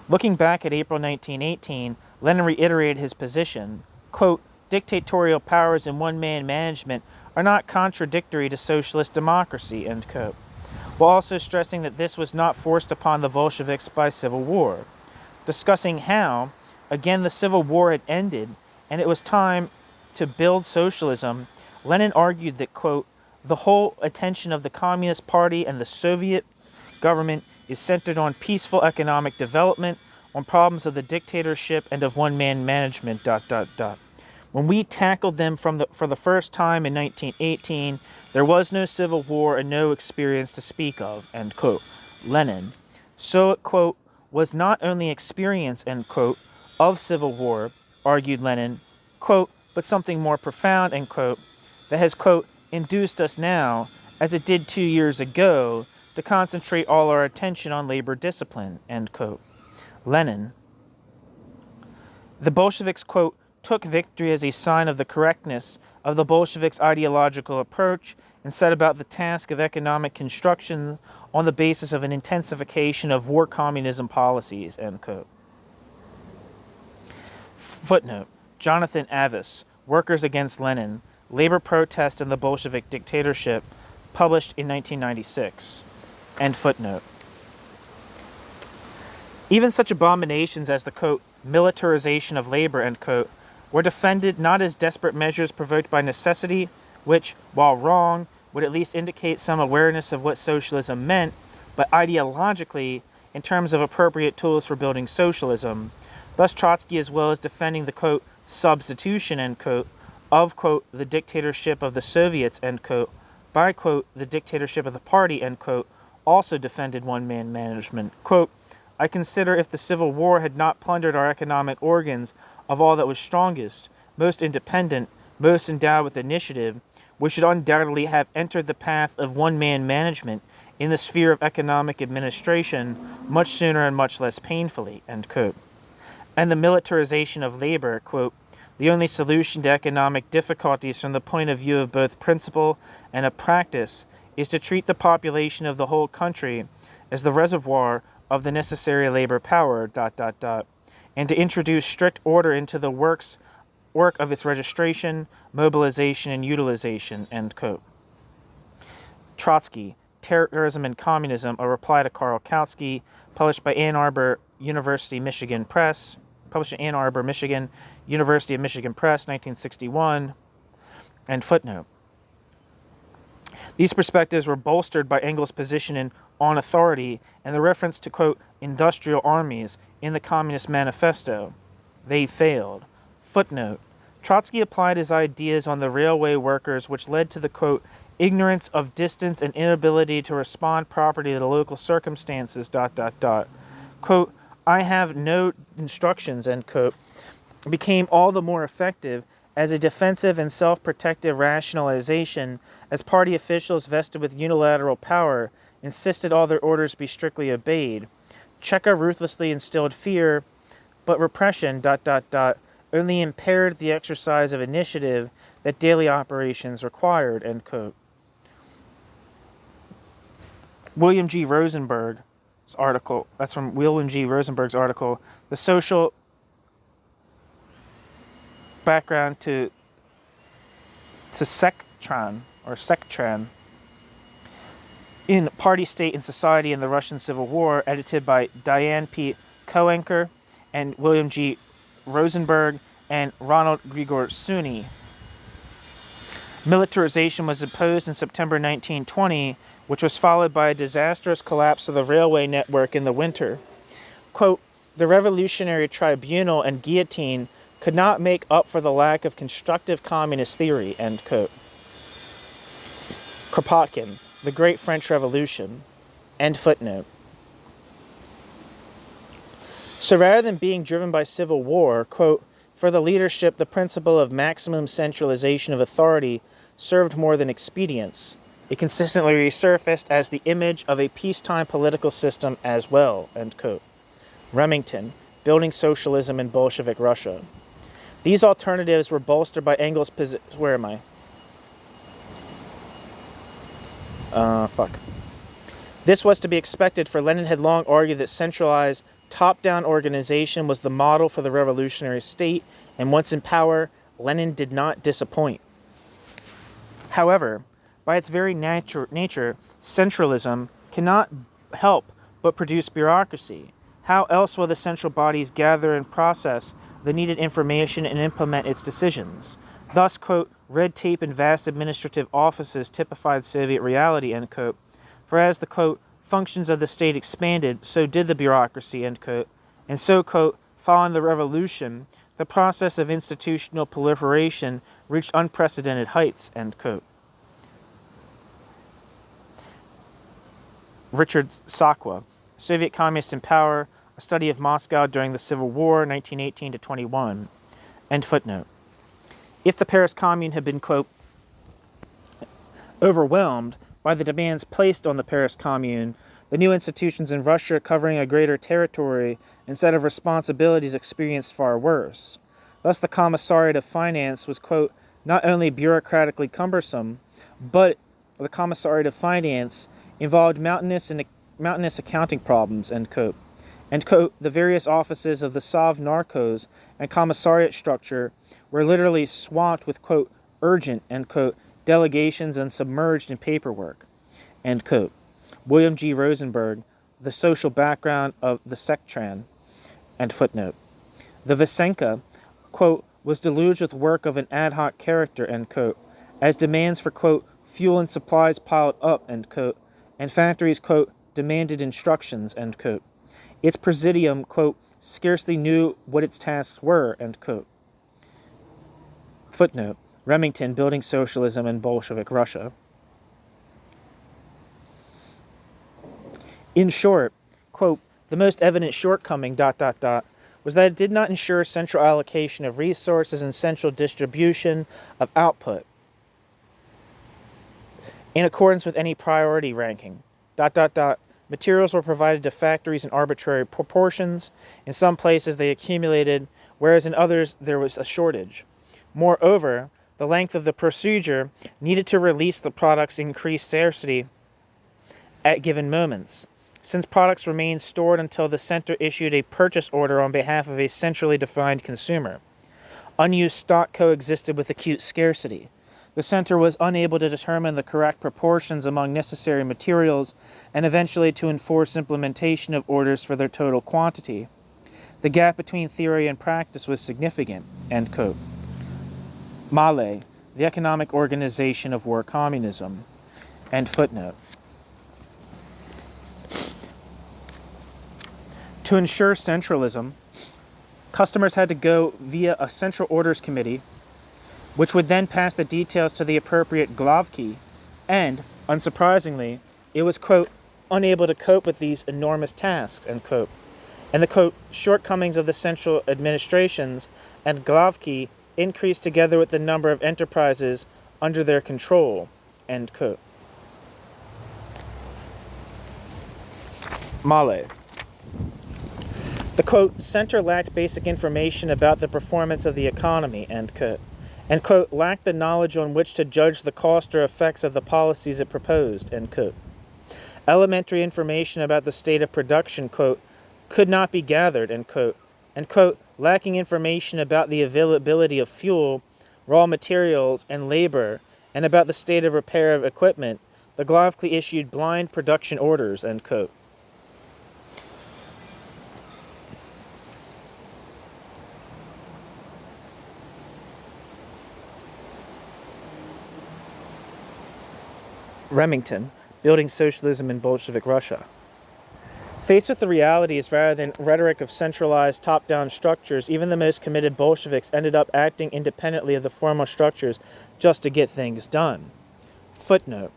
Looking back at April 1918, Lenin reiterated his position, quote, dictatorial powers and one-man management are not contradictory to socialist democracy, end quote, while also stressing that this was not forced upon the Bolsheviks by civil war. Discussing how, again, the Civil War had ended and it was time to build socialism, Lenin argued that, quote, the whole attention of the Communist Party and the Soviet government is centered on peaceful economic development, on problems of the dictatorship and of one-man management, ... When we tackled them for the first time in 1918, there was no civil war and no experience to speak of, end quote. Lenin. So it, quote, was not only experience, end quote, of civil war, argued Lenin, quote, but something more profound, end quote, that has, quote, induced us now, as it did 2 years ago, to concentrate all our attention on labor discipline, end quote. Lenin. The Bolsheviks, quote, took victory as a sign of the correctness of the Bolsheviks' ideological approach and set about the task of economic construction on the basis of an intensification of war communism policies, end quote. Footnote. Jonathan Avis, Workers Against Lenin, Labor Protest and the Bolshevik Dictatorship, published in 1996. End footnote. Even such abominations as the, quote, militarization of labor, end quote, were defended not as desperate measures provoked by necessity, which, while wrong, would at least indicate some awareness of what socialism meant, but ideologically, in terms of appropriate tools for building socialism, Thus Trotsky, as well as defending the, quote, substitution, end quote, of, quote, the dictatorship of the Soviets, end quote, by, quote, the dictatorship of the party, end quote, also defended one-man management. Quote, I consider if the Civil War had not plundered our economic organs of all that was strongest, most independent, most endowed with initiative, we should undoubtedly have entered the path of one-man management in the sphere of economic administration much sooner and much less painfully, end quote. And the militarization of labor, quote, the only solution to economic difficulties from the point of view of both principle and of practice is to treat the population of the whole country as the reservoir of the necessary labor power, ... and to introduce strict order into the work of its registration, mobilization, and utilization, end quote. Trotsky, Terrorism and Communism, a reply to Karl Kautsky, published by Ann Arbor University, Michigan Press, published in Ann Arbor, Michigan, University of Michigan Press, 1961, and footnote. These perspectives were bolstered by Engels' position on authority and the reference to, quote, industrial armies in the Communist Manifesto. They failed. Footnote. Trotsky applied his ideas on the railway workers, which led to the, quote, ignorance of distance and inability to respond properly to the local circumstances, ... Quote, I have no instructions, end quote, became all the more effective as a defensive and self-protective rationalization as party officials vested with unilateral power insisted all their orders be strictly obeyed. Cheka ruthlessly instilled fear, but repression, ... only impaired the exercise of initiative that daily operations required, end quote. William G. Rosenberg's article, that's from William G. Rosenberg's article, The Social Background to Sectran, in Party, State, and Society in the Russian Civil War, edited by Diane P. Koenker and William G. Rosenberg and Ronald Grigor Suni. Militarization was imposed in September 1920, which was followed by a disastrous collapse of the railway network in the winter. Quote, the Revolutionary Tribunal and guillotine could not make up for the lack of constructive communist theory, end quote. Kropotkin, The Great French Revolution, end footnote. So rather than being driven by civil war, quote, for the leadership, the principle of maximum centralization of authority served more than expedience. It consistently resurfaced as the image of a peacetime political system as well, end quote. Remington, Building Socialism in Bolshevik Russia. These alternatives were bolstered by Engels' position. Where am I? This was to be expected, for Lenin had long argued that centralized, top-down organization was the model for the revolutionary state, and once in power, Lenin did not disappoint. However, by its very nature, centralism cannot help but produce bureaucracy. How else will the central bodies gather and process the needed information and implement its decisions? Thus, quote, red tape and vast administrative offices typified Soviet reality, end quote. For as the, quote, functions of the state expanded, so did the bureaucracy, end quote. And so, quote, following the revolution, the process of institutional proliferation reached unprecedented heights, end quote. Richard Sakwa, Soviet Communists in Power, a study of Moscow during the Civil War, 1918 to 21, end footnote. If the Paris Commune had been, quote, overwhelmed by the demands placed on the Paris Commune, the new institutions in Russia covering a greater territory instead of responsibilities experienced far worse. Thus the Commissariat of Finance was, quote, not only bureaucratically cumbersome, but the Commissariat of Finance involved mountainous accounting problems, end quote. And, quote, the various offices of the Sovnarkos and commissariat structure were literally swamped with, quote, urgent, end quote, delegations and submerged in paperwork, end quote. William G. Rosenberg, The Social Background of the Sectran, end footnote. The Vysenka, quote, was deluged with work of an ad hoc character, end quote, as demands for, quote, fuel and supplies piled up, end quote, and factories, quote, demanded instructions, end quote. Its presidium, quote, scarcely knew what its tasks were, end quote. Footnote. Remington, Building Socialism in Bolshevik Russia. In short, quote, the most evident shortcoming, was that it did not ensure central allocation of resources and central distribution of output in accordance with any priority ranking, Materials were provided to factories in arbitrary proportions. In some places they accumulated, whereas in others there was a shortage. Moreover, the length of the procedure needed to release the products increased scarcity at given moments, since products remained stored until the center issued a purchase order on behalf of a centrally defined consumer. Unused stock coexisted with acute scarcity. The center was unable to determine the correct proportions among necessary materials and eventually to enforce implementation of orders for their total quantity. The gap between theory and practice was significant, end quote. Mckay, The Economic Organization of War Communism, end footnote. To ensure centralism, customers had to go via a central orders committee, which would then pass the details to the appropriate glavki, and, unsurprisingly, it was, quote, unable to cope with these enormous tasks, end quote. And the, quote, shortcomings of the central administrations and glavki increased together with the number of enterprises under their control, end quote. Mckay. The, quote, center lacked basic information about the performance of the economy, end quote, and, quote, lacked the knowledge on which to judge the cost or effects of the policies it proposed, end quote. Elementary information about the state of production, quote, could not be gathered, end quote, and, quote, lacking information about the availability of fuel, raw materials, and labor, and about the state of repair of equipment, the glavki issued blind production orders, end quote. Remington, Building Socialism in Bolshevik Russia. Faced with the realities rather than rhetoric of centralized top-down structures, even the most committed Bolsheviks ended up acting independently of the formal structures just to get things done. Footnote.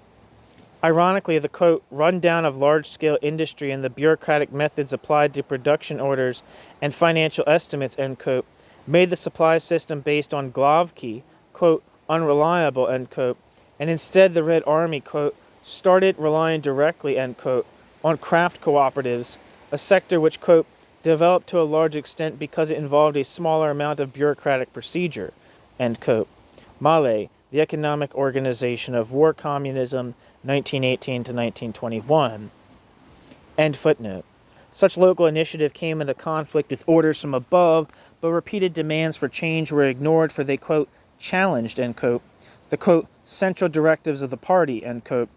Ironically, the, quote, rundown of large-scale industry and the bureaucratic methods applied to production orders and financial estimates, end quote, made the supply system based on glavki, quote, unreliable, end quote, and instead the Red Army, quote, started relying directly, end quote, on craft cooperatives, a sector which, quote, developed to a large extent because it involved a smaller amount of bureaucratic procedure, end quote. Mckay, The Economic Organization of War Communism, 1918 to 1921, end footnote. Such local initiative came into conflict with orders from above, but repeated demands for change were ignored for they, quote, challenged, end quote, the, quote, central directives of the party, end quote,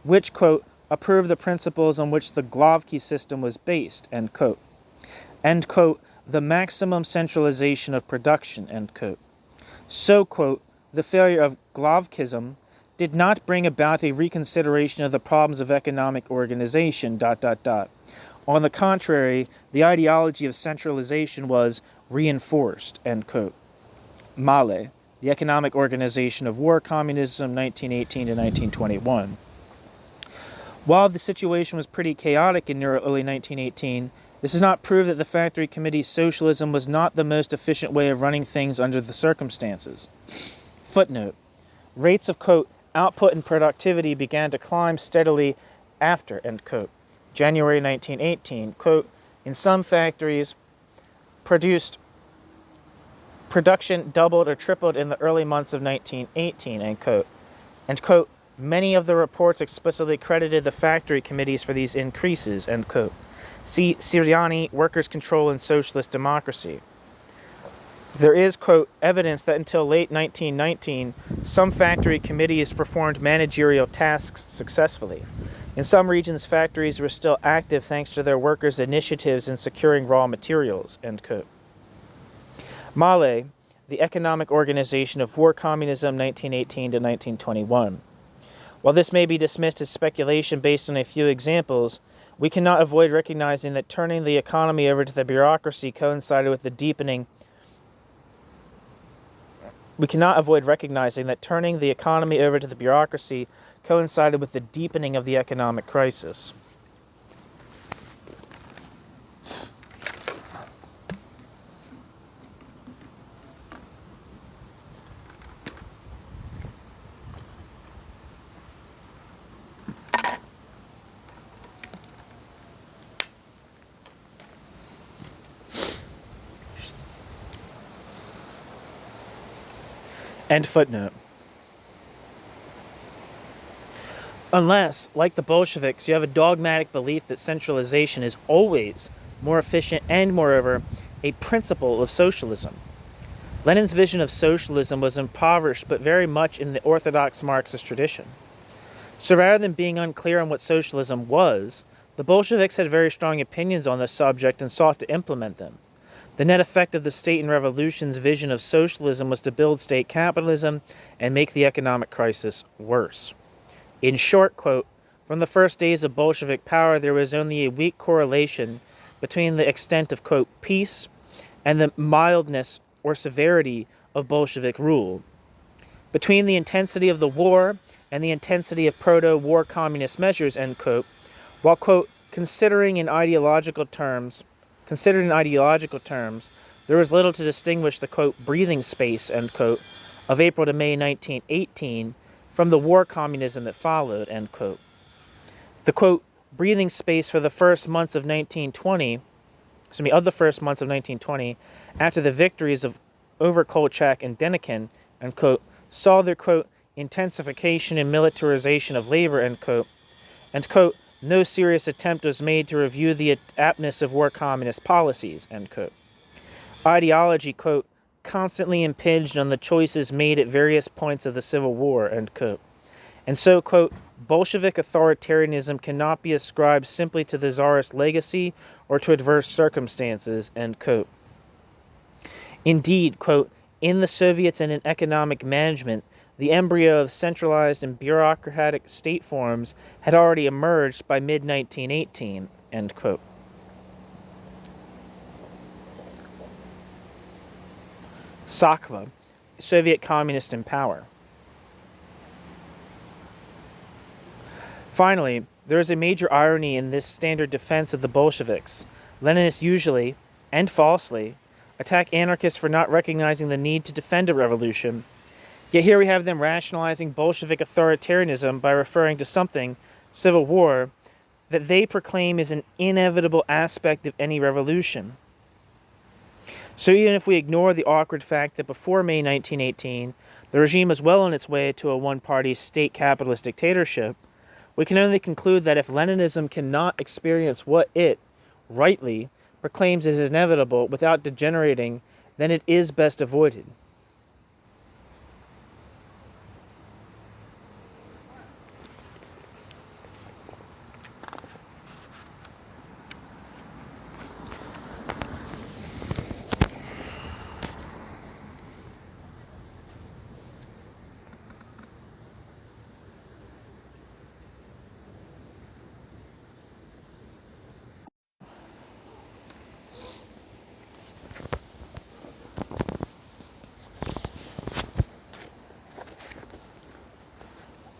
which, quote, approved the principles on which the glavki system was based, end quote, the maximum centralization of production, end quote. So, quote, the failure of glavkism did not bring about a reconsideration of the problems of economic organization, On the contrary, the ideology of centralization was reinforced, end quote. Mckay, The Economic Organization of War Communism, 1918 to 1921. While the situation was pretty chaotic in early 1918, this does not prove that the Factory Committee's socialism was not the most efficient way of running things under the circumstances. Footnote. Rates of, quote, output and productivity began to climb steadily after, end quote. January 1918, quote, in some factories production doubled or tripled in the early months of 1918, end quote. And, quote, many of the reports explicitly credited the factory committees for these increases, end quote. See Siriani, Workers' Control and Socialist Democracy. There is, quote, evidence that until late 1919, some factory committees performed managerial tasks successfully. In some regions, factories were still active thanks to their workers' initiatives in securing raw materials, end quote. Mckay, The Economic Organization of War Communism, 1918 to 1921. While this may be dismissed as speculation based on a few examples, We cannot avoid recognizing that turning the economy over to the bureaucracy coincided with the deepening of the economic crisis. End footnote. Unless, like the Bolsheviks, you have a dogmatic belief that centralization is always more efficient and, moreover, a principle of socialism. Lenin's vision of socialism was impoverished but very much in the orthodox Marxist tradition. So rather than being unclear on what socialism was, the Bolsheviks had very strong opinions on this subject and sought to implement them. The net effect of the state and revolution's vision of socialism was to build state capitalism and make the economic crisis worse. In short, quote, from the first days of Bolshevik power, there was only a weak correlation between the extent of, quote, peace and the mildness or severity of Bolshevik rule, between the intensity of the war and the intensity of proto-war communist measures, end quote, while, quote, considered in ideological terms, there was little to distinguish the, quote, breathing space, end quote, of April to May 1918 from the war communism that followed, end quote. The, quote, breathing space for the first months of 1920, after the victories of Overkolchak and Denikin, end quote, saw their, quote, intensification and militarization of labor, end quote, and, quote, no serious attempt was made to review the aptness of war communist policies, end quote. Ideology, quote, constantly impinged on the choices made at various points of the Civil War, end quote. And so, quote, Bolshevik authoritarianism cannot be ascribed simply to the Tsarist legacy or to adverse circumstances, end quote. Indeed, quote, in the Soviets and in economic management, the embryo of centralized and bureaucratic state forms had already emerged by mid-1918, end quote. Sakva, Soviet communist in power. Finally, there is a major irony in this standard defense of the Bolsheviks. Leninists usually, and falsely, attack anarchists for not recognizing the need to defend a revolution. Yet here we have them rationalizing Bolshevik authoritarianism by referring to something, civil war, that they proclaim is an inevitable aspect of any revolution. So even if we ignore the awkward fact that before May 1918, the regime was well on its way to a one-party state capitalist dictatorship, we can only conclude that if Leninism cannot experience what it, rightly, proclaims is inevitable without degenerating, then it is best avoided.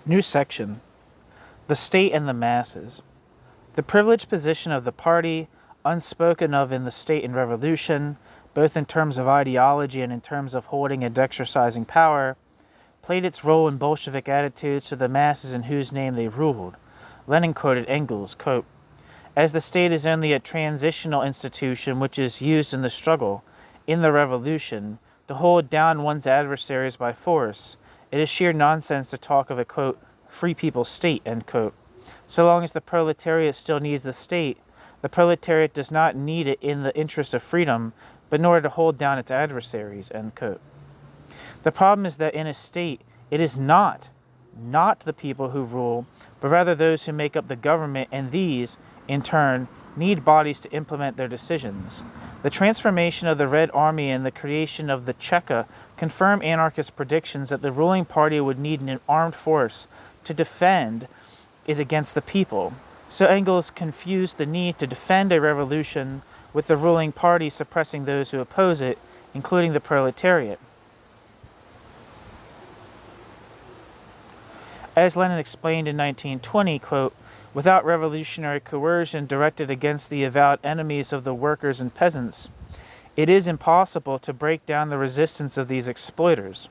New section. The state and the masses. The privileged position of the party, unspoken of in the state and revolution, both in terms of ideology and in terms of holding and exercising power, played its role in Bolshevik attitudes to the masses in whose name they ruled. Lenin quoted Engels, quote, as the state is only a transitional institution which is used in the struggle, in the revolution, to hold down one's adversaries by force, it is sheer nonsense to talk of a, quote, free people's state, end quote. So long as the proletariat still needs the state, the proletariat does not need it in the interest of freedom, but in order to hold down its adversaries, end quote. The problem is that in a state, it is not the people who rule, but rather those who make up the government, and these, in turn, need bodies to implement their decisions. The transformation of the Red Army and the creation of the Cheka confirm anarchist predictions that the ruling party would need an armed force to defend it against the people. So Engels confused the need to defend a revolution with the ruling party suppressing those who oppose it, including the proletariat. As Lenin explained in 1920, quote, without revolutionary coercion directed against the avowed enemies of the workers and peasants, it is impossible to break down the resistance of these exploiters.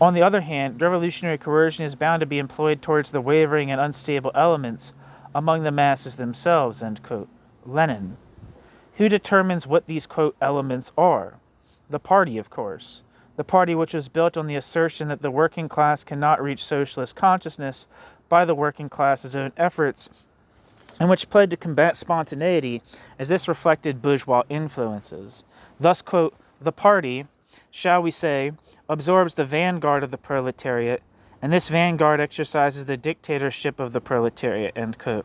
On the other hand, revolutionary coercion is bound to be employed towards the wavering and unstable elements among the masses themselves, end quote. Lenin. Who determines what these, quote, elements are? The party, of course. The party which was built on the assertion that the working class cannot reach socialist consciousness by the working class's own efforts, and which pled to combat spontaneity as this reflected bourgeois influences. Thus, quote, the party, shall we say, absorbs the vanguard of the proletariat, and this vanguard exercises the dictatorship of the proletariat, end quote.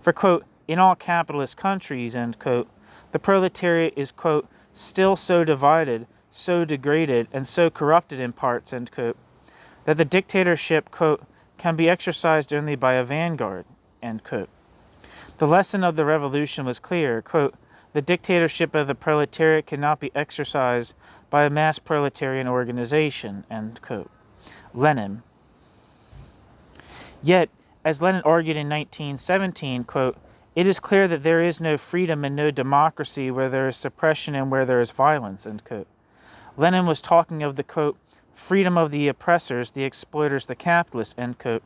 For, quote, in all capitalist countries, end quote, the proletariat is, quote, still so divided, so degraded, and so corrupted in parts, end quote, that the dictatorship, quote, can be exercised only by a vanguard, end quote. The lesson of the revolution was clear, quote, the dictatorship of the proletariat cannot be exercised by a mass proletarian organization, end quote. Lenin. Yet, as Lenin argued in 1917, quote, it is clear that there is no freedom and no democracy where there is suppression and where there is violence, end quote. Lenin was talking of the, quote, freedom of the oppressors, the exploiters, the capitalists, end quote,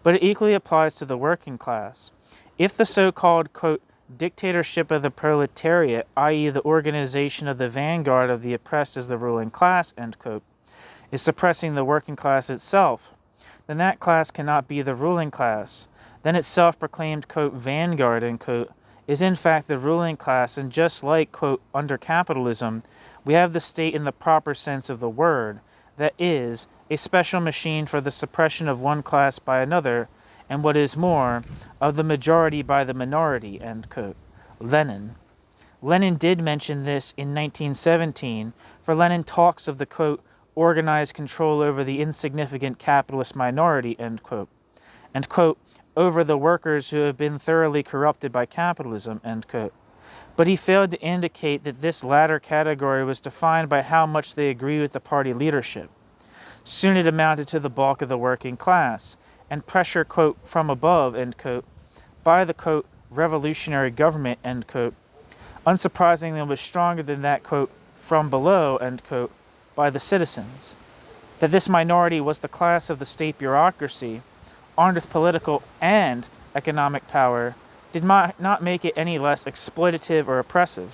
but it equally applies to the working class. If the so-called, quote, dictatorship of the proletariat, i.e. the organization of the vanguard of the oppressed as the ruling class, end quote, is suppressing the working class itself, then that class cannot be the ruling class. Then its self-proclaimed, quote, vanguard, end quote, is in fact the ruling class, and just like, quote, under capitalism, we have the state in the proper sense of the word, that is, a special machine for the suppression of one class by another, and what is more, of the majority by the minority, end quote. Lenin. Lenin did mention this in 1917, for Lenin talks of the, quote, organized control over the insignificant capitalist minority, end quote, and, quote, over the workers who have been thoroughly corrupted by capitalism, end quote. But he failed to indicate that this latter category was defined by how much they agree with the party leadership. Soon it amounted to the bulk of the working class, and pressure, quote, from above, end quote, by the, quote, revolutionary government, end quote, unsurprisingly was stronger than that, quote, from below, end quote, by the citizens. That this minority was the class of the state bureaucracy, armed with political and economic power, did not make it any less exploitative or oppressive.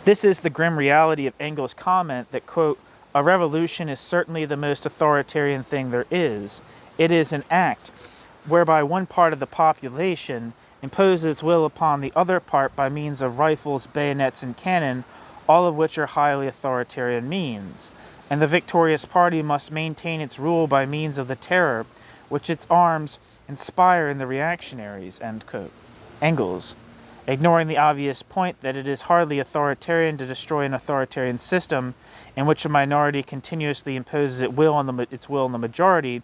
This is the grim reality of Engels' comment that, quote, a revolution is certainly the most authoritarian thing there is. It is an act whereby one part of the population imposes its will upon the other part by means of rifles, bayonets, and cannon, all of which are highly authoritarian means. And the victorious party must maintain its rule by means of the terror which its arms inspire in the reactionaries, end quote. Engels, ignoring the obvious point that it is hardly authoritarian to destroy an authoritarian system in which a minority continuously imposes its will on the majority,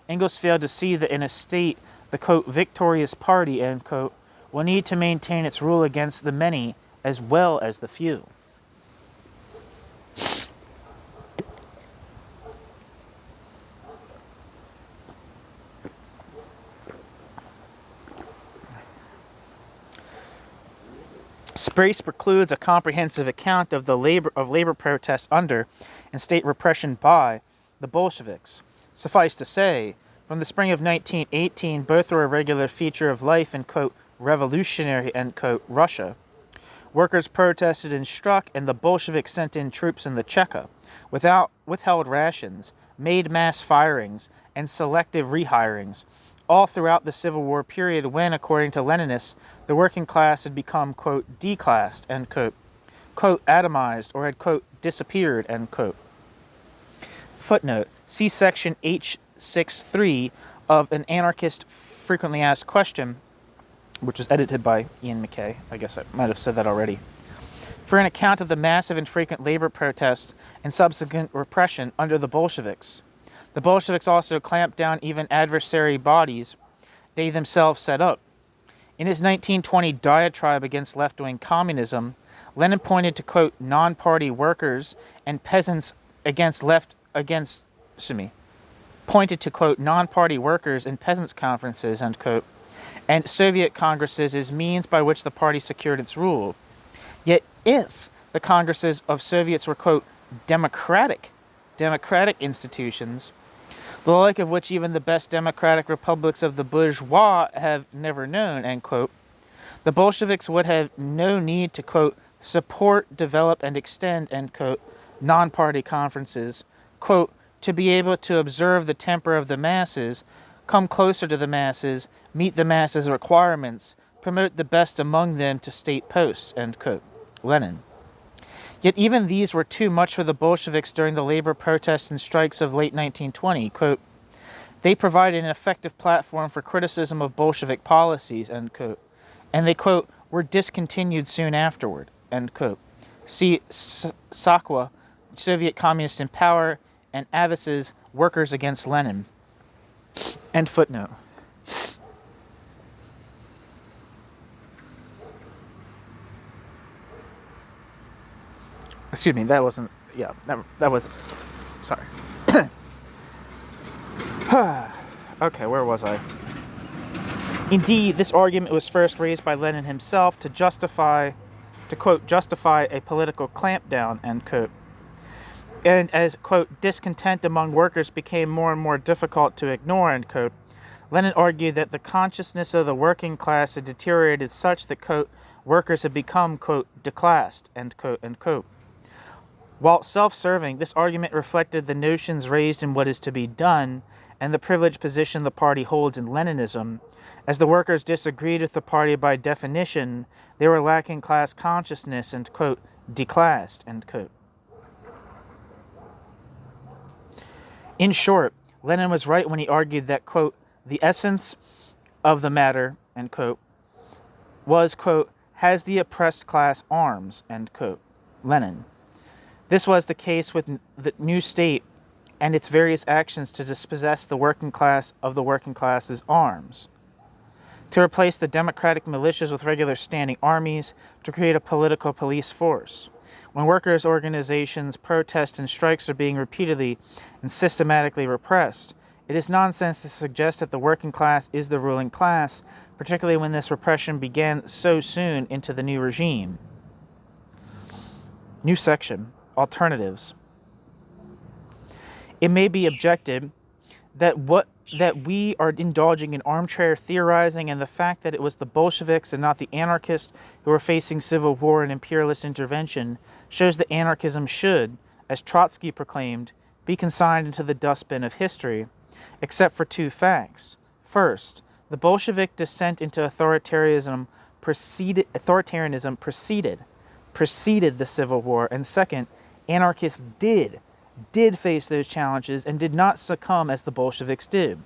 Engels failed to see that in a state, the, quote, victorious party, end quote, will need to maintain its rule against the many as well as the few. Sprace precludes a comprehensive account of the labor protests under and state repression by the Bolsheviks. Suffice to say, from the spring of 1918, both were a regular feature of life in, quote, revolutionary, end quote, Russia. Workers protested and struck, and the Bolsheviks sent in troops in the Cheka, withheld rations, made mass firings, and selective rehirings, all throughout the Civil War period when, according to Leninists, the working class had become, quote, declassed, end quote, atomized, or had, quote, disappeared, end quote. Footnote, see section H63 of An Anarchist Frequently Asked Question, which was edited by Iain Mckay. I guess I might have said that already. For an account of the massive and frequent labor protests and subsequent repression under the Bolsheviks. The Bolsheviks also clamped down even adversary bodies they themselves set up. In his 1920 diatribe against left-wing communism, Lenin pointed to, quote, non-party workers and peasants pointed to, quote, non-party workers and peasants' conferences, end quote, and Soviet congresses as means by which the party secured its rule. Yet if the congresses of Soviets were, quote, democratic institutions, the like of which even the best democratic republics of the bourgeois have never known, end quote, the Bolsheviks would have no need to, quote, support, develop, and extend, end quote, non-party conferences, quote, to be able to observe the temper of the masses, come closer to the masses, meet the masses' requirements, promote the best among them to state posts, end quote. Lenin. Yet even these were too much for the Bolsheviks during the labor protests and strikes of late 1920. Quote, they provided an effective platform for criticism of Bolshevik policies, end quote, and they, quote, were discontinued soon afterward, end quote. See Sakwa, Soviet Communists in Power, and Avis's Workers Against Lenin. End footnote. Excuse me, that wasn't, that wasn't, sorry. Okay, where was I? Indeed, this argument was first raised by Lenin himself to quote, justify a political clampdown, end quote. And as, quote, discontent among workers became more and more difficult to ignore, end quote, Lenin argued that the consciousness of the working class had deteriorated such that, quote, workers had become, quote, declassed, end quote, end quote. While self-serving, this argument reflected the notions raised in What Is to Be Done and the privileged position the party holds in Leninism. As the workers disagreed with the party by definition, they were lacking class consciousness and, quote, declassed, end quote. In short, Lenin was right when he argued that, quote, the essence of the matter, end quote, was, quote, has the oppressed class arms, end quote. Lenin. This was the case with the new state and its various actions to dispossess the working class of the working class's arms, to replace the democratic militias with regular standing armies, to create a political police force. When workers' organizations, protests, and strikes are being repeatedly and systematically repressed, it is nonsense to suggest that the working class is the ruling class, particularly when this repression began so soon into the new regime. New section. Alternatives. It may be objected that we are indulging in armchair theorizing, and the fact that it was the Bolsheviks and not the anarchists who were facing civil war and imperialist intervention shows that anarchism should, as Trotsky proclaimed, be consigned into the dustbin of history, except for two facts. First, the Bolshevik descent into authoritarianism preceded the Civil War, and second, anarchists did face those challenges and did not succumb as the Bolsheviks did.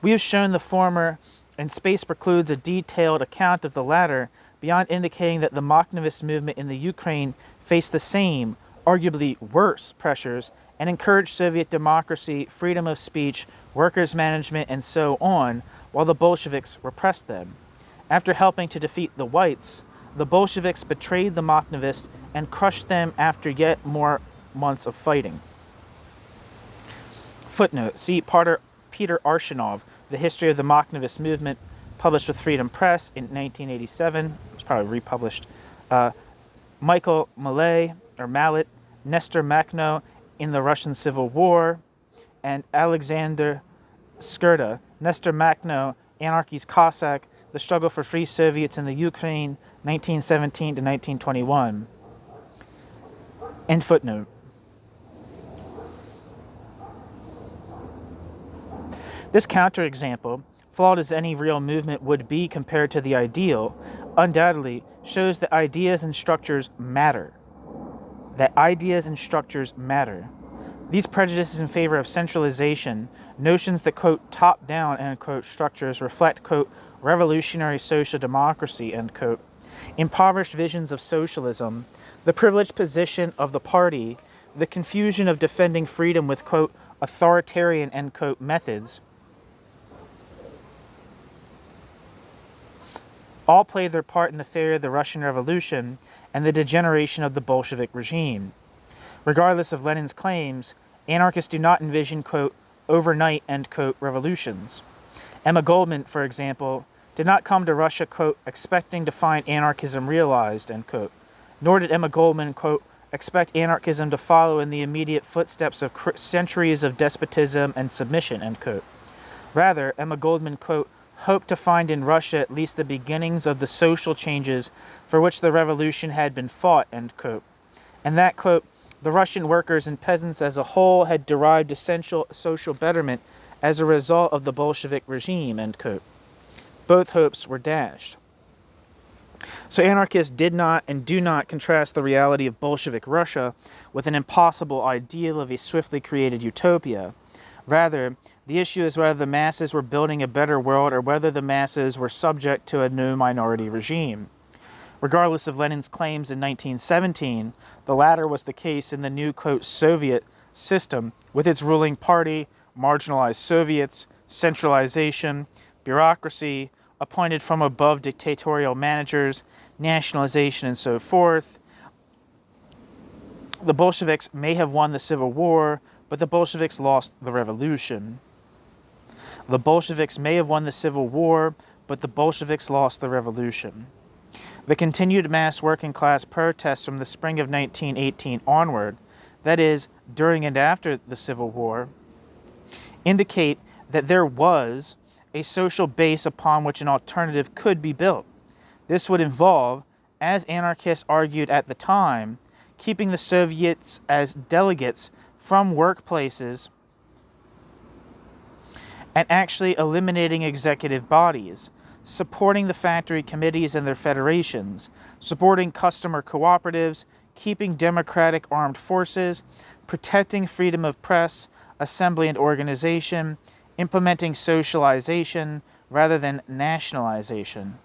We have shown the former, and space precludes a detailed account of the latter, beyond indicating that the Mckayist movement in the Ukraine faced the same, arguably worse, pressures and encouraged Soviet democracy, freedom of speech, workers' management, and so on, while the Bolsheviks repressed them. After helping to defeat the Whites, the Bolsheviks betrayed the Mckayist and crushed them after yet more months of fighting. Footnote. See Peter Arshinov, The History of the Mckayist Movement, published with Freedom Press in 1987. It's probably republished. Michael Mallet, Nestor Makhno in the Russian Civil War, and Alexander Skurda, Nestor Makhno, Anarchy's Cossack, The Struggle for Free Soviets in the Ukraine, 1917 to 1921. End footnote. This counterexample, flawed as any real movement would be compared to the ideal, undoubtedly shows that ideas and structures matter. These prejudices in favor of centralization, notions that, quote, top-down, end quote, structures reflect, quote, revolutionary social democracy, end quote, impoverished visions of socialism, the privileged position of the party, the confusion of defending freedom with, quote, authoritarian, end quote, methods, all played their part in the failure of the Russian Revolution and the degeneration of the Bolshevik regime. Regardless of Lenin's claims, anarchists do not envision, quote, overnight, end quote, revolutions. Emma Goldman, for example, did not come to Russia, quote, expecting to find anarchism realized, end quote. Nor did Emma Goldman, quote, expect anarchism to follow in the immediate footsteps of centuries of despotism and submission, end quote. Rather, Emma Goldman, quote, hoped to find in Russia at least the beginnings of the social changes for which the revolution had been fought, end quote. And that, quote, the Russian workers and peasants as a whole had derived essential social betterment as a result of the Bolshevik regime, end quote. Both hopes were dashed. So anarchists did not and do not contrast the reality of Bolshevik Russia with an impossible ideal of a swiftly created utopia. Rather, the issue is whether the masses were building a better world or whether the masses were subject to a new minority regime. Regardless of Lenin's claims in 1917, the latter was the case in the new, quote, Soviet system with its ruling party, marginalized Soviets, centralization, bureaucracy, appointed from above dictatorial managers, nationalization, and so forth. The Bolsheviks may have won the Civil War, but the Bolsheviks lost the revolution. The Bolsheviks may have won the Civil War, but the Bolsheviks lost the revolution. The continued mass working class protests from the spring of 1918 onward, that is, during and after the Civil War, indicate that there was a social base upon which an alternative could be built. This would involve, as anarchists argued at the time, keeping the Soviets as delegates from workplaces and actually eliminating executive bodies, supporting the factory committees and their federations, supporting customer cooperatives, keeping democratic armed forces, protecting freedom of press, assembly and organization, implementing socialization rather than nationalization.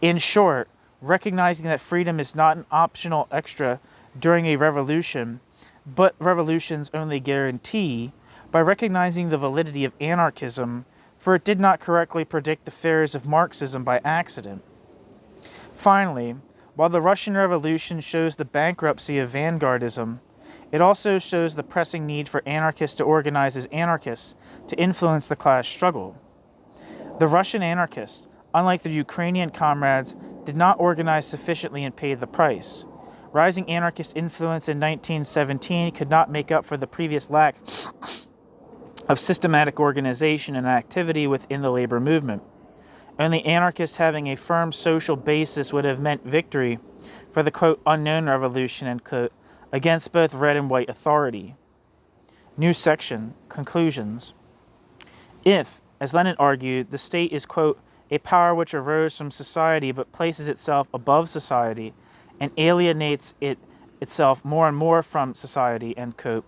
In short, recognizing that freedom is not an optional extra during a revolution, but revolution's only guarantee, by recognizing the validity of anarchism, for it did not correctly predict the failures of Marxism by accident. Finally, while the Russian Revolution shows the bankruptcy of vanguardism, it also shows the pressing need for anarchists to organize as anarchists to influence the class struggle. The Russian anarchists, unlike their Ukrainian comrades, did not organize sufficiently and pay the price. Rising anarchist influence in 1917 could not make up for the previous lack of systematic organization and activity within the labor movement. Only anarchists having a firm social basis would have meant victory for the, quote, unknown revolution, end quote, against both red and white authority. New section, conclusions. If, as Lenin argued, the state is, quote, a power which arose from society but places itself above society and alienates itself more and more from society, end quote,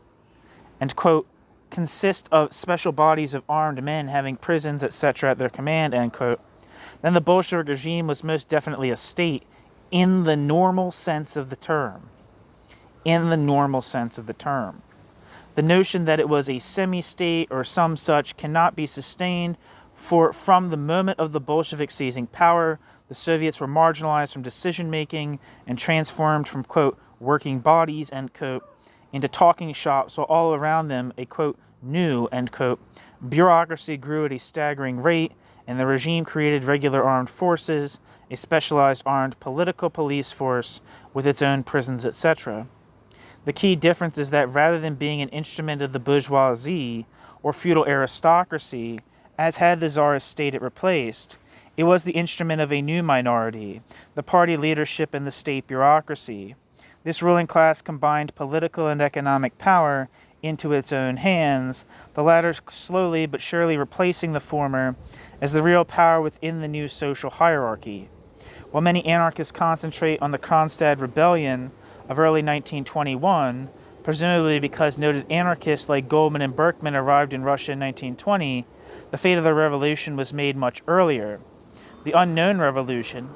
and, quote, consist of special bodies of armed men having prisons, etc. at their command, end quote, then the Bolshevik regime was most definitely a state in the normal sense of the term. In the normal sense of the term. The notion that it was a semi-state or some such cannot be sustained, for from the moment of the Bolsheviks seizing power, the Soviets were marginalized from decision-making and transformed from, quote, working bodies, end quote, into talking shops, while all around them a, quote, new, end quote, bureaucracy grew at a staggering rate, and the regime created regular armed forces, a specialized armed political police force with its own prisons, etc. The key difference is that rather than being an instrument of the bourgeoisie or feudal aristocracy, as had the Tsarist state it replaced, it was the instrument of a new minority, the party leadership and the state bureaucracy. This ruling class combined political and economic power into its own hands, the latter slowly but surely replacing the former as the real power within the new social hierarchy. While many anarchists concentrate on the Kronstadt Rebellion of early 1921, presumably because noted anarchists like Goldman and Berkman arrived in Russia in 1920, the fate of the revolution was made much earlier. The unknown revolution,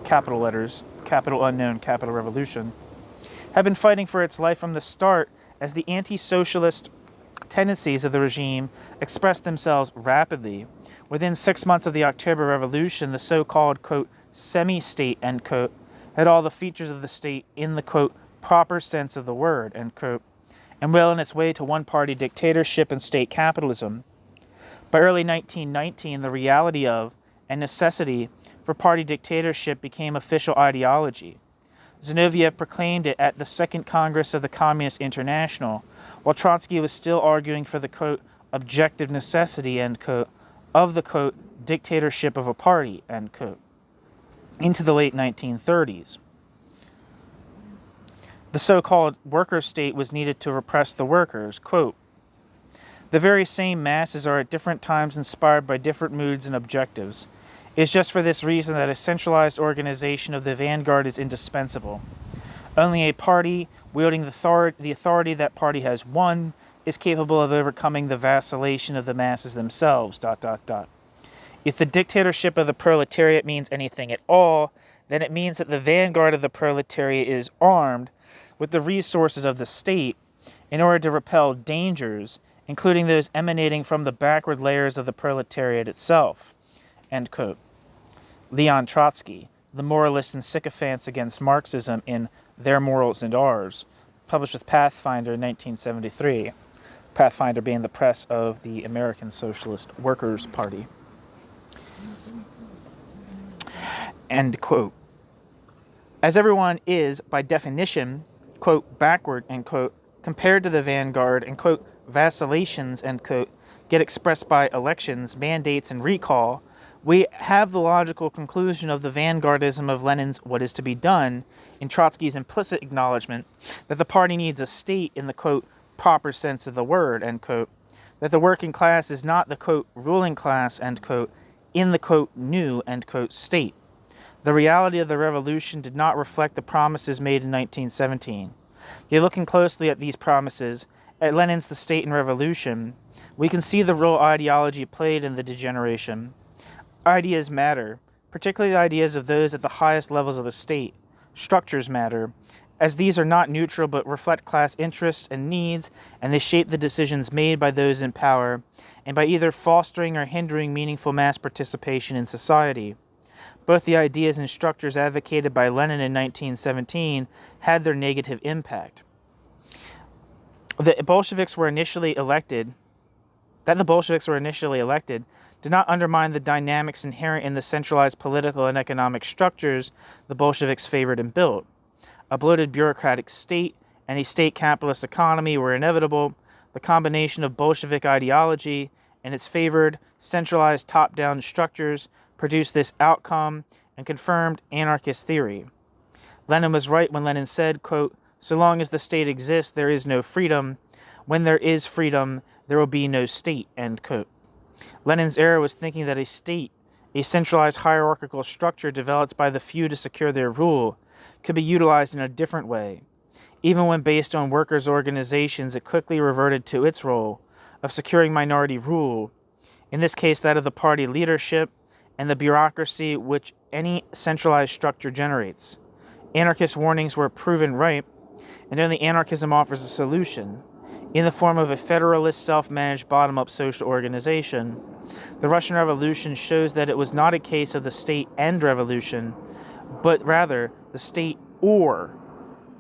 capital letters, capital unknown, capital revolution, had been fighting for its life from the start as the anti-socialist tendencies of the regime expressed themselves rapidly, Within 6 months of the October Revolution, the so-called, quote, semi-state, end quote, had all the features of the state in the, quote, proper sense of the word, end quote, and well on its way to one-party dictatorship and state capitalism. By early 1919, the reality of and necessity for party dictatorship became official ideology. Zinoviev proclaimed it at the Second Congress of the Communist International, while Trotsky was still arguing for the, quote, objective necessity, end quote, of the, quote, dictatorship of a party, end quote, into the late 1930s. The so-called worker state was needed to repress the workers, quote, the very same masses are at different times inspired by different moods and objectives. It is just for this reason that a centralized organization of the vanguard is indispensable. Only a party wielding the authority that party has won is capable of overcoming the vacillation of the masses themselves, ... If the dictatorship of the proletariat means anything at all, then it means that the vanguard of the proletariat is armed with the resources of the state in order to repel dangers, including those emanating from the backward layers of the proletariat itself, end quote. Leon Trotsky, The Moralists and Sycophants Against Marxism in Their Morals and Ours, published with Pathfinder in 1973. Pathfinder being the press of the American Socialist Workers' Party. End quote. As everyone is, by definition, quote, backward, end quote, compared to the vanguard, and, quote, vacillations, end quote, get expressed by elections, mandates, and recall, we have the logical conclusion of the vanguardism of Lenin's What Is to Be Done in Trotsky's implicit acknowledgement that the party needs a state in the, quote, proper sense of the word, end quote, that the working class is not the, quote, ruling class, end quote, in the, quote, new, end quote, state. The reality of the revolution did not reflect the promises made in 1917. Yet looking closely at these promises, at Lenin's The State and Revolution, we can see the role ideology played in the degeneration. Ideas matter, particularly the ideas of those at the highest levels of the state. Structures matter, as these are not neutral but reflect class interests and needs, and they shape the decisions made by those in power, and by either fostering or hindering meaningful mass participation in society. Both the ideas and structures advocated by Lenin in 1917 had their negative impact. That the Bolsheviks were initially elected did not undermine the dynamics inherent in the centralized political and economic structures the Bolsheviks favored and built. A bloated bureaucratic state and a state capitalist economy were inevitable. The combination of Bolshevik ideology and its favored, centralized top-down structures produced this outcome and confirmed anarchist theory. Lenin was right when Lenin said, quote, so long as the state exists, there is no freedom. When there is freedom, there will be no state, end quote. Lenin's era was thinking that a state, a centralized hierarchical structure developed by the few to secure their rule, could be utilized in a different way. Even when based on workers' organizations, it quickly reverted to its role of securing minority rule, in this case that of the party leadership and the bureaucracy which any centralized structure generates. Anarchist warnings were proven right, and only anarchism offers a solution, in the form of a federalist, self-managed, bottom-up social organization. The Russian Revolution shows that it was not a case of the state and revolution, but rather the state or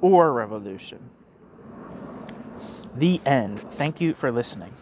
revolution. The end. Thank you for listening.